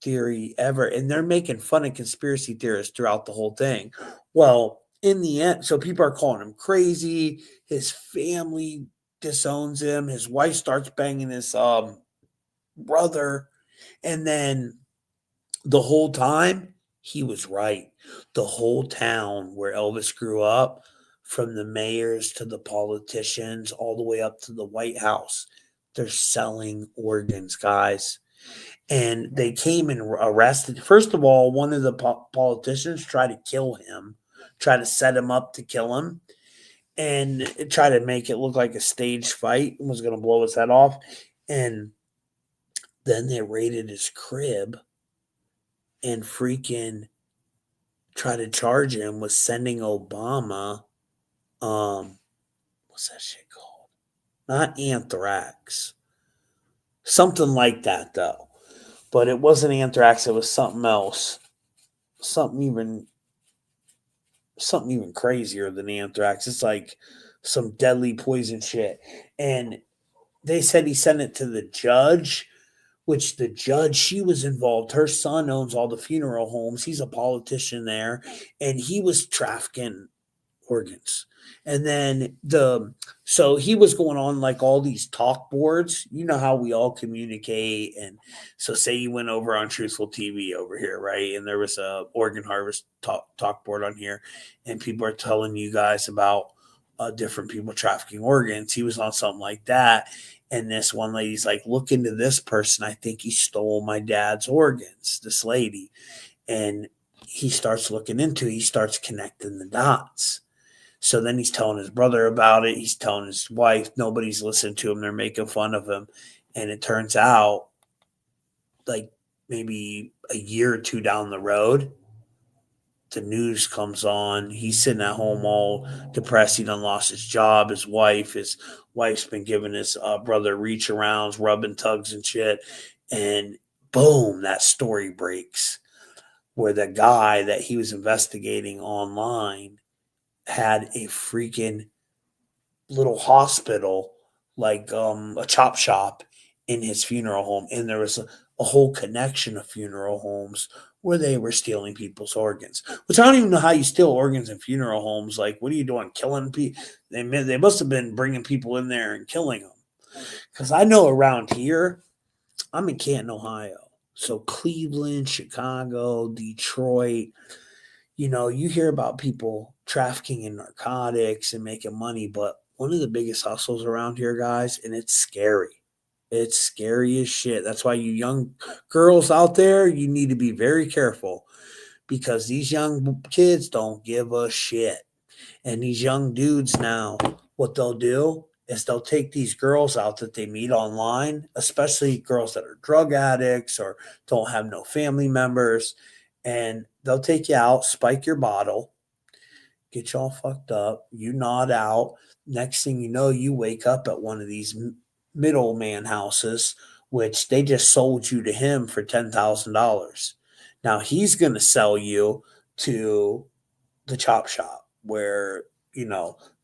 theory ever, and they're making fun of conspiracy theorists throughout the whole thing. Well, in the end, so people are calling him crazy. His family disowns him. His wife starts banging his brother, and then the whole time he was right. The whole town where Elvis grew up, from the mayors to the politicians, all the way up to the White House, they're selling organs, guys. And they came and arrested. First of all, one of the politicians tried to kill him, tried to set him up to kill him, and try to make it look like a staged fight and was going to blow his head off. And then they raided his crib and freaking try to charge him with sending Obama, what's that shit called? Not anthrax. Something like that, though. But it wasn't anthrax, it was something else. Something even crazier than anthrax. It's like some deadly poison shit. And they said he sent it to the judge, which the judge, she was involved. Her son owns all the funeral homes. He's a politician there, and he was trafficking organs. And then so he was going on like all these talk boards. You know how we all communicate. And so say you went over on Truthful TV over here, right? And there was a organ harvest talk board on here, and people are telling you guys about different people trafficking organs. He was on something like that. And this one lady's like, look into this person. I think he stole my dad's organs, this lady. And he starts looking into it. He starts connecting the dots. So then he's telling his brother about it. He's telling his wife. Nobody's listening to him. They're making fun of him. And it turns out, like maybe a year or two down the road, the news comes on. He's sitting at home all depressed. He done lost his job. His wife's been giving his brother reach arounds, rubbing tugs and shit. And boom, that story breaks where the guy that he was investigating online had a freaking little hospital, like a chop shop in his funeral home. And there was a whole connection of funeral homes where they were stealing people's organs, which I don't even know how you steal organs in funeral homes. Like, what are you doing? Killing people? They must have been bringing people in there and killing them. Because I know around here, I'm in Canton, Ohio. So Cleveland, Chicago, Detroit, you hear about people trafficking in narcotics and making money, but one of the biggest hustles around here, guys, and it's scary. It's scary as shit. That's why you young girls out there, you need to be very careful because these young kids don't give a shit. And these young dudes now, what they'll do is they'll take these girls out that they meet online, especially girls that are drug addicts or don't have no family members, and they'll take you out, spike your bottle, get you all fucked up, you nod out. Next thing you know, you wake up at one of these middleman houses, which they just sold you to him for $10,000. Now he's going to sell you to the chop shop where,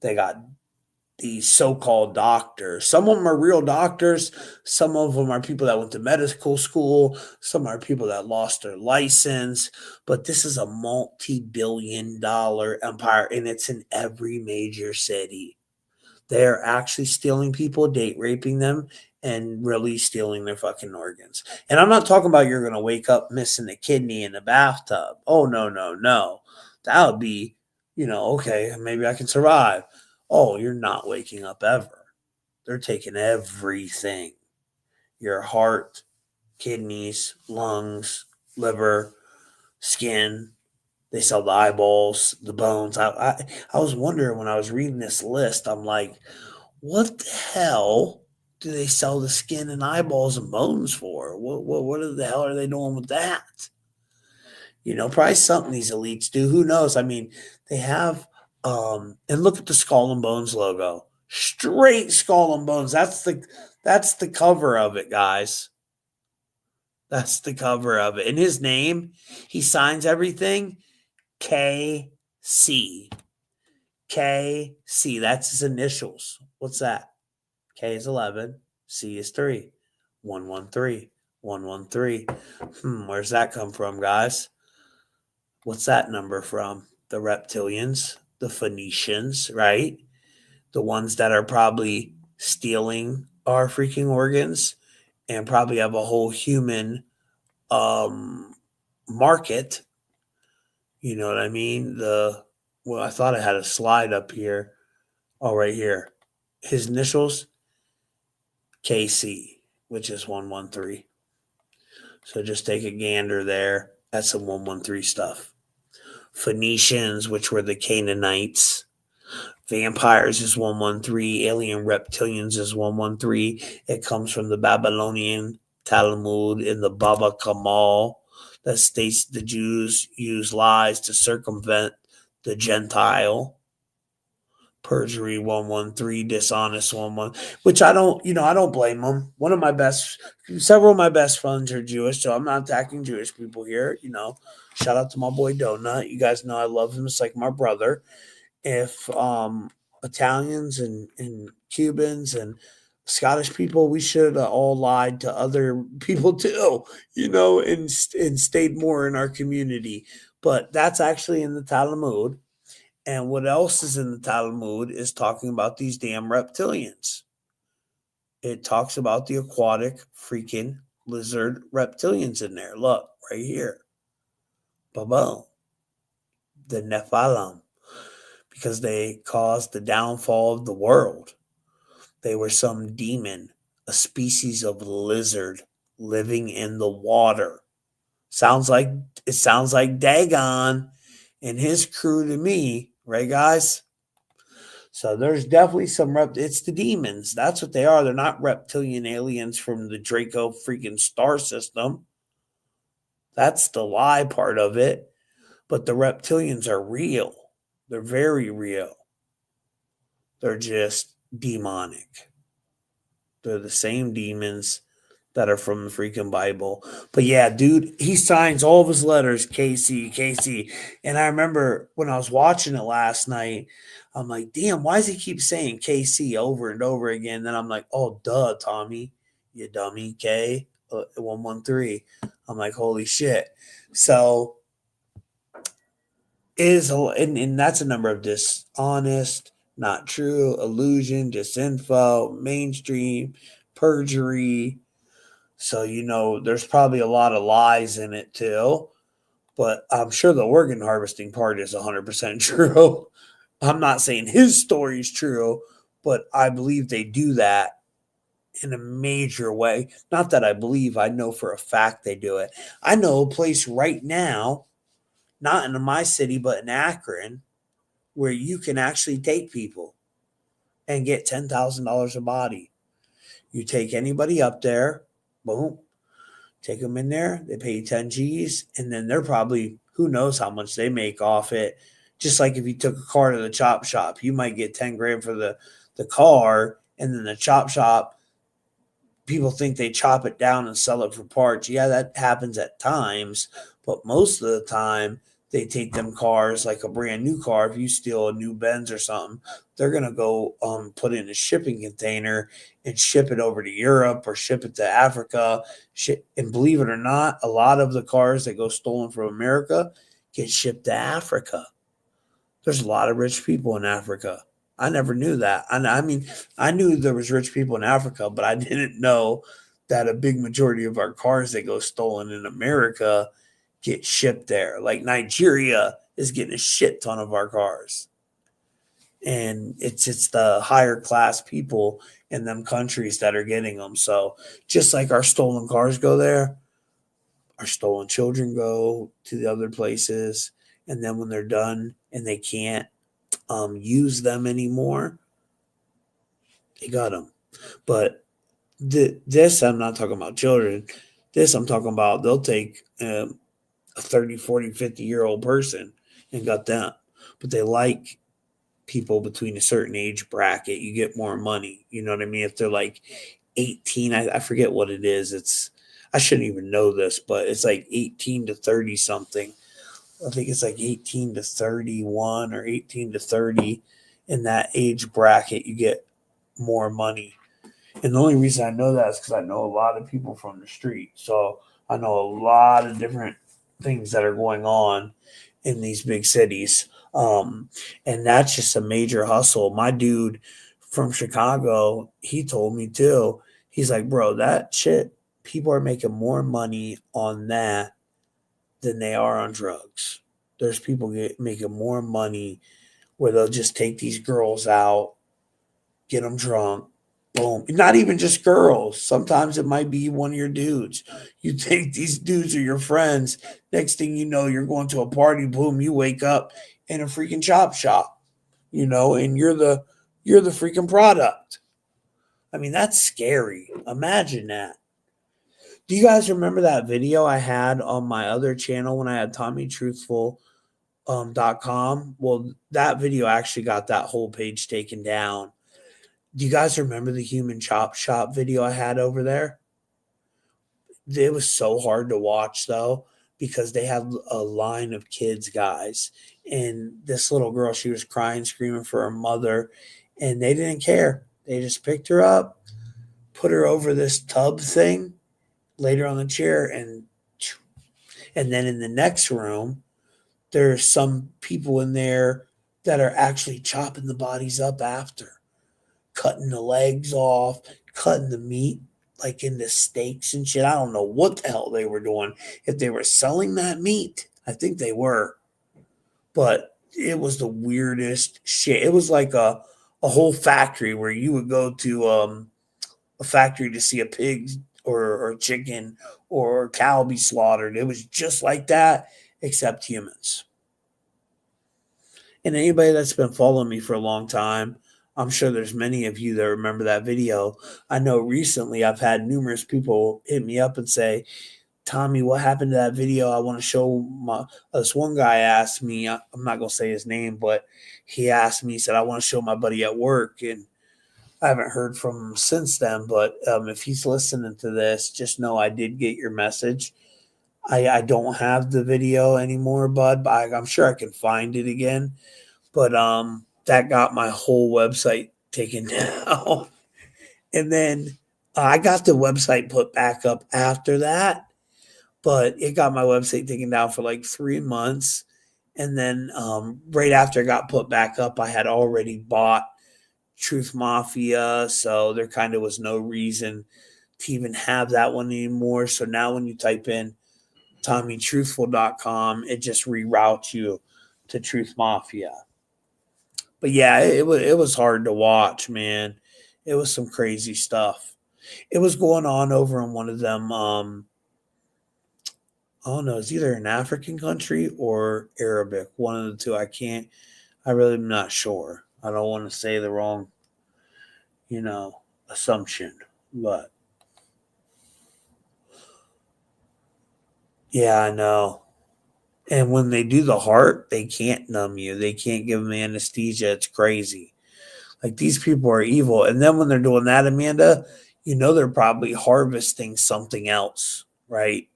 they got these so-called doctors. Some of them are real doctors. Some of them are people that went to medical school. Some are people that lost their license. But this is a multi-billion-dollar empire, and it's in every major city. They're actually stealing people, date raping them, and really stealing their fucking organs. And I'm not talking about you're going to wake up missing a kidney in a bathtub. Oh, no, no, no. That would be, okay, maybe I can survive. Oh, you're not waking up ever. They're taking everything. Your heart, kidneys, lungs, liver, skin. They sell the eyeballs, the bones. I was wondering when I was reading this list, I'm like, what the hell do they sell the skin and eyeballs and bones for? What the hell are they doing with that? Probably something these elites do. Who knows? I mean, they have and look at the Skull and Bones logo. Straight Skull and Bones. That's the cover of it, guys. That's the cover of it. And his name, he signs everything. KC. KC. That's his initials. What's that? K is 11. C is 3. 113. 113. Where's that come from, guys? What's that number from? The reptilians, the Phoenicians, right? The ones that are probably stealing our freaking organs and probably have a whole human market. You know what I mean? I thought I had a slide up here. Oh, right here. His initials, KC, which is 113. So just take a gander there. That's some 113 stuff. Phoenicians, which were the Canaanites. Vampires is 113. Alien reptilians is 113. It comes from the Babylonian Talmud in the Baba Kamal that states the Jews use lies to circumvent the Gentile. Perjury 113, dishonest 11, which I don't blame them. Several of my best friends are Jewish, so I'm not attacking Jewish people here. Shout out to my boy Donut. You guys know I love him. It's like my brother. If Italians and Cubans and Scottish people, we should have all lied to other people too, and stayed more in our community. But that's actually in the Talmud. And what else is in the Talmud is talking about these damn reptilians. It talks about the aquatic freaking lizard reptilians in there. Look, right here. Boom. The Nephilim. Because they caused the downfall of the world. They were some demon, a species of lizard living in the water. It sounds like Dagon and his crew to me, right, guys? So there's definitely some it's the demons. That's what they are. They're not reptilian aliens from the Draco freaking star system. That's the lie part of it. But the reptilians are real. They're very real. They're just demonic. They're the same demons that are from the freaking Bible. But yeah, dude, he signs all of his letters, KC. And I remember when I was watching it last night, I'm like, damn, why does he keep saying KC over and over again? Then I'm like, oh, duh, Tommy, you dummy, K, 113. I'm like, holy shit. So and that's a number of dishonest, not true, illusion, disinfo, mainstream, perjury. So, there's probably a lot of lies in it too. But I'm sure the organ harvesting part is 100% true. I'm not saying his story is true, but I believe they do that in a major way. Not that I believe, I know for a fact they do it. I know a place right now, not in my city, but in Akron, where you can actually take people and get $10,000 a body. You take anybody up there, boom, take them in there, they pay you 10 G's, and then they're probably, who knows how much they make off it, Just like if you took a car to the chop shop, you might get 10 grand for the car, and then the chop shop, people think they chop it down and sell it for parts. Yeah, that happens at times, but most of the time they take them cars, like a brand new car. If you steal a new Benz or something, they're gonna go put it in a shipping container and ship it over to Europe or ship it to Africa. And believe it or not, a lot of the cars that go stolen from America get shipped to Africa. There's a lot of rich people in Africa. I never knew that. I mean, I knew there was rich people in Africa, but I didn't know that a big majority of our cars that go stolen in America get shipped there. Like Nigeria is getting a shit ton of our cars. And it's the higher class people in them countries that are getting them. So just like our stolen cars go there, our stolen children go to the other places. And then when they're done and they can't use them anymore, they got them. But this, I'm not talking about children. This, I'm talking about they'll take a 30, 40, 50-year-old person and got them. But they like people between a certain age bracket. You get more money. You know what I mean? If they're like 18, I forget what it is. I shouldn't even know this, but it's like 18 to 30 something. I think it's like 18 to 31 or 18 to 30. In that age bracket, you get more money. And the only reason I know that is because I know a lot of people from the street. So I know a lot of different things that are going on in these big cities. And that's just a major hustle. My dude from Chicago, he told me too. He's like, bro, that shit, people are making more money on that than they are on drugs. There's people making more money where they'll just take these girls out, get them drunk, boom. Not even just girls. Sometimes it might be one of your dudes. You think these dudes are your friends. Next thing you know, you're going to a party, boom, you wake up in a freaking chop shop, and you're the freaking product. I mean, that's scary. Imagine that. Do you guys remember that video I had on my other channel when I had TommyTruthful.com? Well, that video actually got that whole page taken down. Do you guys remember the human chop shop video I had over there? It was so hard to watch though, because they had a line of kids, guys. And this little girl, she was crying, screaming for her mother, and they didn't care. They just picked her up, put her over this tub thing, laid her on the chair, and then in the next room, there's some people in there that are actually chopping the bodies up after, cutting the legs off, cutting the meat like into steaks and shit. I don't know what the hell they were doing. If they were selling that meat, I think they were. But it was the weirdest shit. It was like a whole factory where you would go to a factory to see a pig or a chicken or a cow be slaughtered. It was just like that, except humans. And anybody that's been following me for a long time, I'm sure there's many of you that remember that video. I know recently I've had numerous people hit me up and say, Tommy, what happened to that video? I want to show this one guy asked me, I'm not going to say his name, but he asked me, he said, I want to show my buddy at work. And I haven't heard from him since then, but if he's listening to this, just know I did get your message. I don't have the video anymore, bud, but I'm sure I can find it again. But that got my whole website taken down. And then I got the website put back up after that, but it got my website taken down for like 3 months. And then right after it got put back up, I had already bought Truth Mafia, so there kind of was no reason to even have that one anymore. So now when you type in TommyTruthful.com, it just reroutes you to Truth Mafia. But yeah, it was hard to watch, man. It was some crazy stuff. It was going on over in one of them. I don't know. It's either an African country or Arabic. One of the two. I really am not sure. I don't want to say the wrong, assumption. But yeah, I know. And when they do the heart, they can't numb you. They can't give them anesthesia. It's crazy. Like, these people are evil. And then when they're doing that, Amanda, they're probably harvesting something else, right?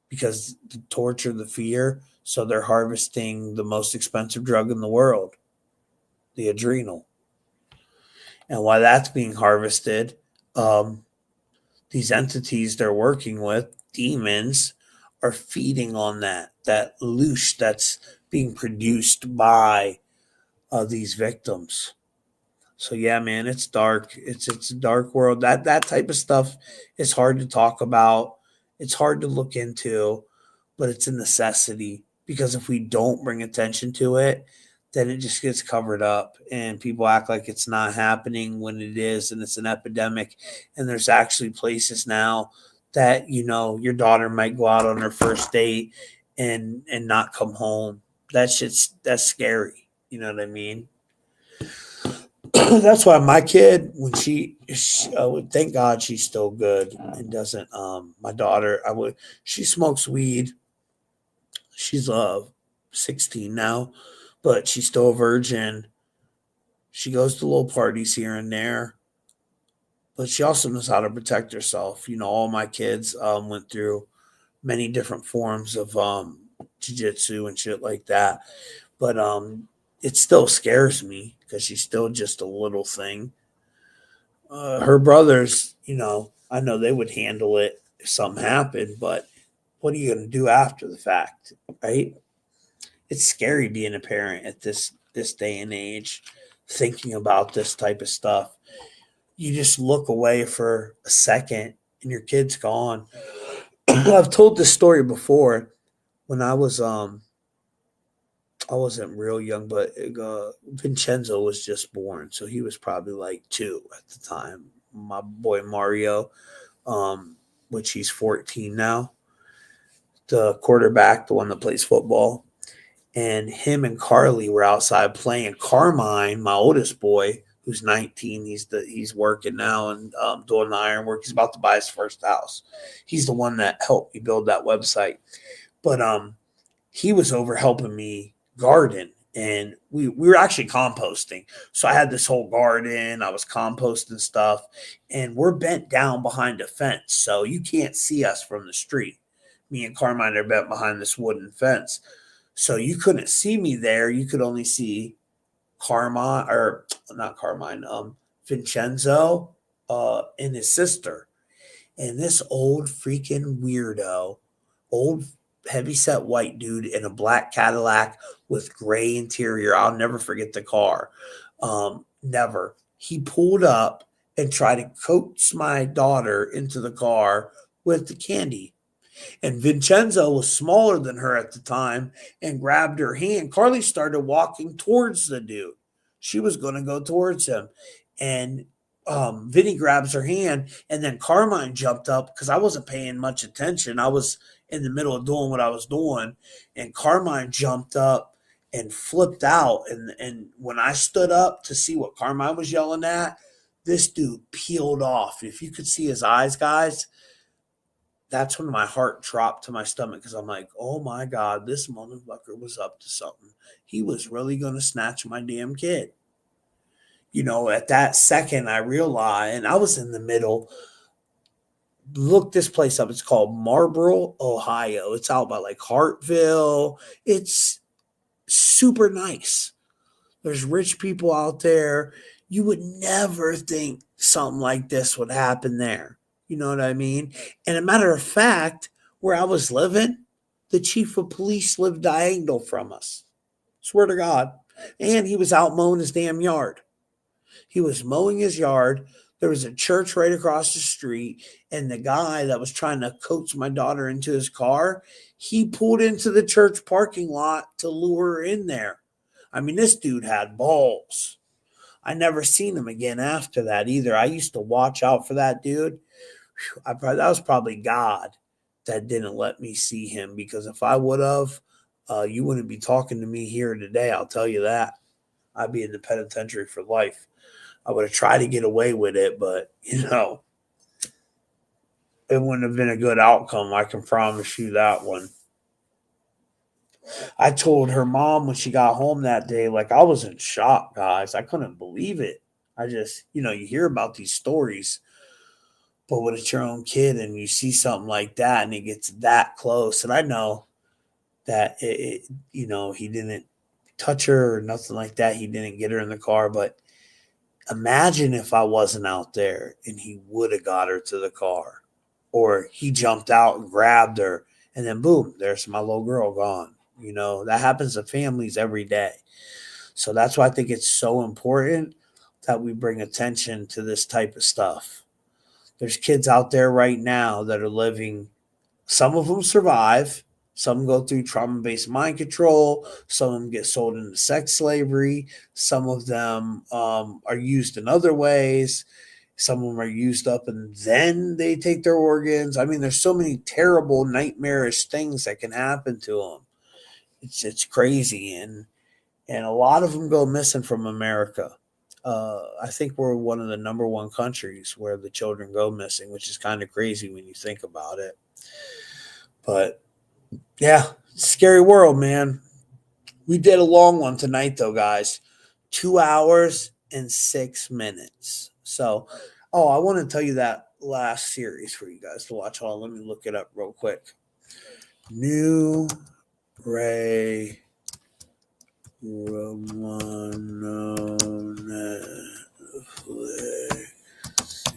Because the torture, the fear. So they're harvesting the most expensive drug in the world, the adrenal. And while that's being harvested, these entities they're working with, demons, are feeding on that loosh that's being produced by these victims. So yeah, man, it's dark. It's a dark world. That type of stuff is hard to talk about. It's hard to look into, but it's a necessity because if we don't bring attention to it, then it just gets covered up and people act like it's not happening when it is, and it's an epidemic. And there's actually places now that your daughter might go out on her first date and not come home. That's scary. You know what I mean? That's why my kid, when thank God she's still good and doesn't. My daughter, she smokes weed. She's 16 now, but she's still a virgin. She goes to little parties here and there, but she also knows how to protect herself. All my kids went through many different forms of jiu-jitsu and shit like that, but it still scares me because she's still just a little thing. Her brothers, I know they would handle it if something happened, but what are you going to do after the fact, right? It's scary being a parent at this day and age, thinking about this type of stuff. You just look away for a second and your kid's gone. I've told this story before when I wasn't real young, but Vincenzo was just born, so he was probably like 2 at the time. My boy Mario, which he's 14 now, the quarterback, the one that plays football, and him and Carly were outside playing. Carmine, my oldest boy, who's 19, he's working now and doing the iron work. He's about to buy his first house. He's the one that helped me build that website, but he was over helping me garden, and we were actually composting. So I had this whole garden. I was composting stuff, and we're bent down behind a fence, so you can't see us from the street. Me and Carmine are bent behind this wooden fence, so you couldn't see me there. You could only see Carmine, or not Carmine, Vincenzo, and his sister, and this old freaking weirdo, old heavyset white dude in a black Cadillac with gray interior. I'll never forget the car. Never. He pulled up and tried to coax my daughter into the car with the candy. And Vincenzo was smaller than her at the time and grabbed her hand. Carly started walking towards the dude. She was going to go towards him. And Vinny grabs her hand, and then Carmine jumped up because I wasn't paying much attention. I was in the middle of doing what I was doing, and Carmine jumped up and flipped out. And when I stood up to see what Carmine was yelling at, this dude peeled off. If you could see his eyes, guys, that's when my heart dropped to my stomach because I'm like, oh my God, this motherfucker was up to something. He was really going to snatch my damn kid. At that second, I realized, and I was in the middle. Look this place up. It's called Marlboro, Ohio. It's out by like Hartville. It's super nice. There's rich people out there. You would never think something like this would happen there. You know what I mean? And a matter of fact, where I was living, the chief of police lived diagonal from us. Swear to God. And he was out mowing his damn yard. He was mowing his yard. There was a church right across the street. And the guy that was trying to coax my daughter into his car, he pulled into the church parking lot to lure her in there. I mean, this dude had balls. I never seen him again after that either. I used to watch out for that dude. That was probably God that didn't let me see him, because if I would have, you wouldn't be talking to me here today. I'll tell you that. I'd be in the penitentiary for life. I would have tried to get away with it, but, it wouldn't have been a good outcome. I can promise you that one. I told her mom when she got home that day, like, I was in shock, guys. I couldn't believe it. I just, you hear about these stories, but when it's your own kid and you see something like that and it gets that close, and I know that he didn't touch her or nothing like that. He didn't get her in the car, but imagine if I wasn't out there and he would have got her to the car, or he jumped out and grabbed her, and then boom, there's my little girl gone. That happens to families every day. So that's why I think it's so important that we bring attention to this type of stuff. There's kids out there right now that are living, some of them survive, some go through trauma-based mind control, some of them get sold into sex slavery, some of them are used in other ways, some of them are used up and then they take their organs. I mean, there's so many terrible, nightmarish things that can happen to them. It's crazy, and a lot of them go missing from America. I think we're one of the number one countries where the children go missing, which is kind of crazy when you think about it. But yeah, scary world, man. We did a long one tonight, though, guys. 2 hours and 6 minutes. So, I want to tell you that last series for you guys to watch. Hold on, let me look it up real quick. New Ray Romano Netflix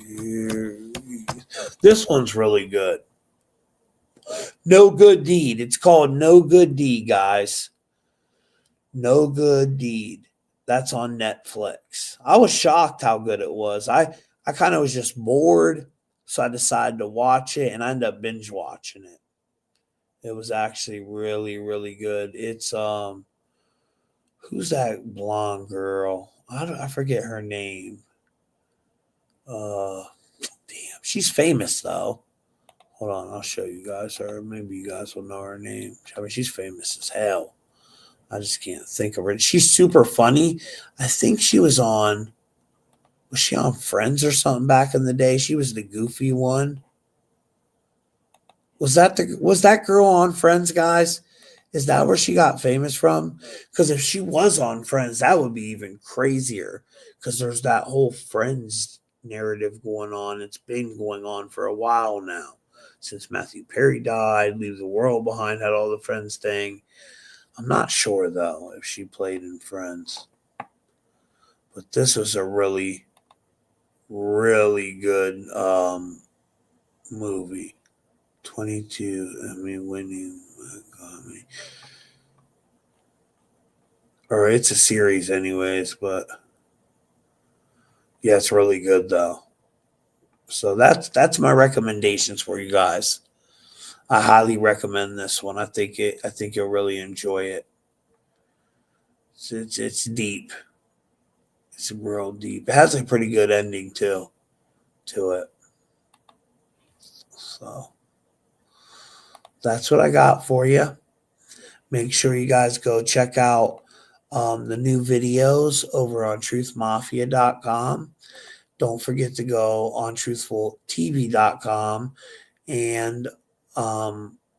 series. This one's really good. No Good Deed. It's called No Good Deed, guys. No Good Deed. That's on Netflix. I was shocked how good it was. I kind of was just bored, so I decided to watch it, and I ended up binge watching it. It was actually really, really good. It's who's that blonde girl? I forget her name. Damn, she's famous though. Hold on, I'll show you guys her. Maybe you guys will know her name. I mean, she's famous as hell. I just can't think of her. She's super funny. I think she was on Friends or something back in the day? She was the goofy one. Was that girl on Friends, guys? Is that where she got famous from? Because if she was on Friends, that would be even crazier. Because there's that whole Friends narrative going on. It's been going on for a while now. Since Matthew Perry died, Leave the World Behind had all the Friends thing. I'm not sure, though, if she played in Friends. But this was a really, really good movie. 22 Emmy winning. Or it's a series anyways, but yeah, it's really good though. So that's my recommendations for you guys. I highly recommend this one. I think you'll really enjoy it. It's deep. It's real deep. It has a pretty good ending too to it. So that's what I got for you. Make sure you guys go check out the new videos over on truthmafia.com. Don't forget to go on truthfultv.com and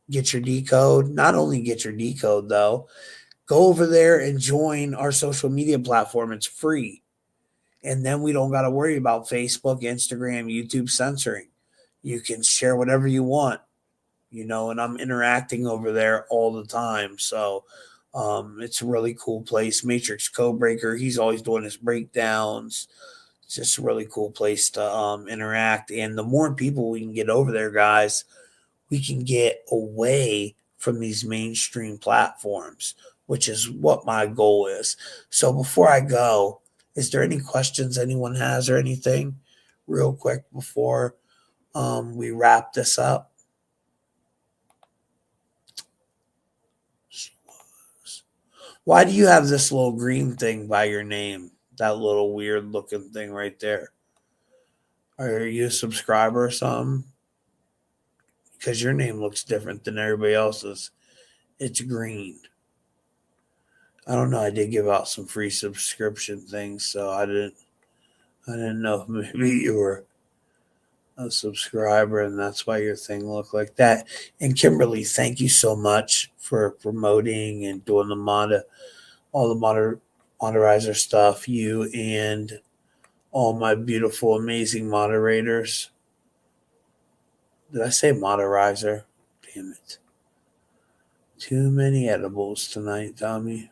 get your decode. Not only get your decode, though, go over there and join our social media platform. It's free. And then we don't got to worry about Facebook, Instagram, YouTube censoring. You can share whatever you want, and I'm interacting over there all the time. So it's a really cool place. Matrix Codebreaker, he's always doing his breakdowns. It's just a really cool place to interact. And the more people we can get over there, guys, we can get away from these mainstream platforms, which is what my goal is. So before I go, is there any questions anyone has or anything real quick before we wrap this up? Why do you have this little green thing by your name? That little weird looking thing right there. Are you a subscriber or something? Because your name looks different than everybody else's. It's green. I don't know. I did give out some free subscription things, so I didn't know if maybe you were a subscriber, and that's why your thing looked like that. And Kimberly, thank you so much for promoting and doing all the moderizer stuff. You and all my beautiful, amazing moderators. Did I say moderizer? Damn it. Too many edibles tonight, Tommy.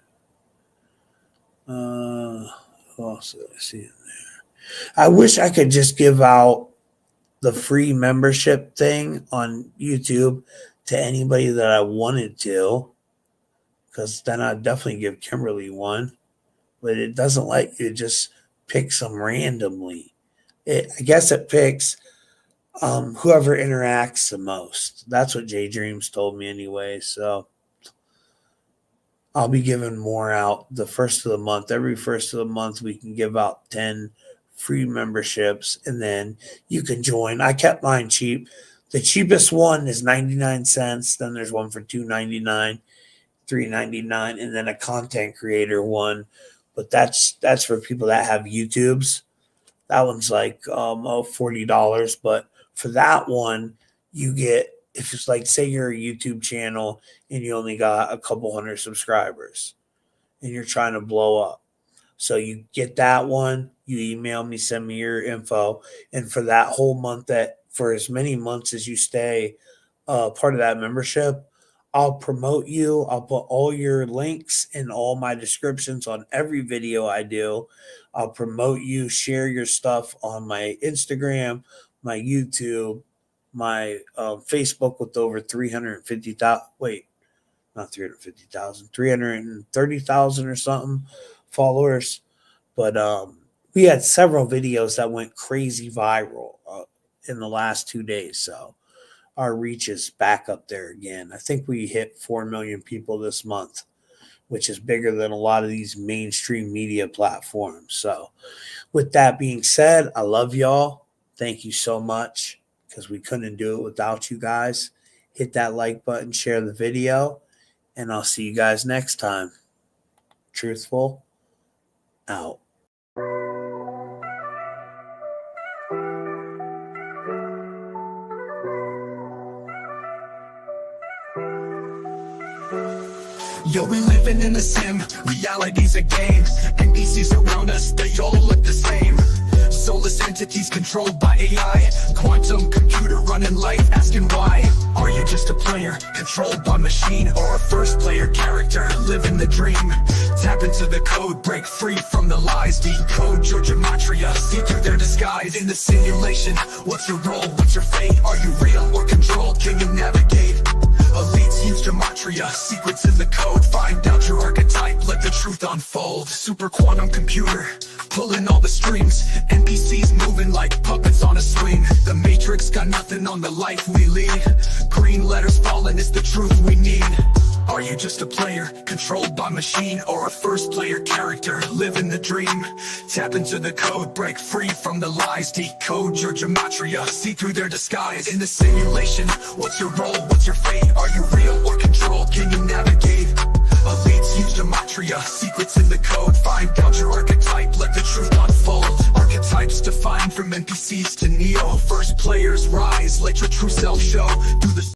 Who else did I see in there? I wish I could just give out the free membership thing on YouTube to anybody that I wanted to, because then I'd definitely give Kimberly one. But it doesn't let you just pick some randomly. I guess it picks whoever interacts the most. That's what J Dreams told me anyway. So I'll be giving more out the first of the month. Every first of the month, we can give out 10 free memberships, and then you can join. I kept mine cheap. The cheapest one is 99 cents. Then there's one for $2.99, $3.99, and then a content creator one. But that's for people that have YouTubes. That one's like $40. But for that one, you get, if it's like, say you're a YouTube channel and you only got a couple hundred subscribers and you're trying to blow up. So you get that one, you email me, send me your info. And for that whole month, for as many months as you stay part of that membership, I'll promote you. I'll put all your links in all my descriptions on every video I do. I'll promote you, share your stuff on my Instagram, my YouTube, my Facebook with over 350,000. Wait, not 350,000, 330,000 or something followers. But we had several videos that went crazy viral in the last 2 days. So our reach is back up there again. I think we hit 4 million people this month, which is bigger than a lot of these mainstream media platforms. So with that being said, I love y'all. Thank you so much, because we couldn't do it without you guys. Hit that like button, share the video, and I'll see you guys next time. Truthful out.
Yo, we living in a sim, reality's a game. NPCs around us, they all look the same. Soulless entities controlled by AI. Quantum computer running life, asking why. Are you just a player, controlled by machine? Or a first player character, living the dream? Tap into the code, break free from the lies. Decode your Gematria, see through their disguise. In the simulation, what's your role, what's your fate? Are you real or controlled, can you navigate? Elites use Gematria, secrets in the code. Find out your archetype, let the truth unfold. Super quantum computer, pulling all the strings. NPCs moving like puppets on a swing. The Matrix got nothing on the life we lead. Green letters falling is the truth we need. Are you just a player, controlled by machine? Or a first player character, living the dream? Tap into the code, break free from the lies. Decode your Gematria, see through their disguise. In the simulation, what's your role, what's your fate? Are you real or controlled, can you navigate? Elites use Gematria, secrets in the code. Find out your archetype, let the truth unfold. Archetypes defined from NPCs to Neo. First players rise, let your true self show. Do the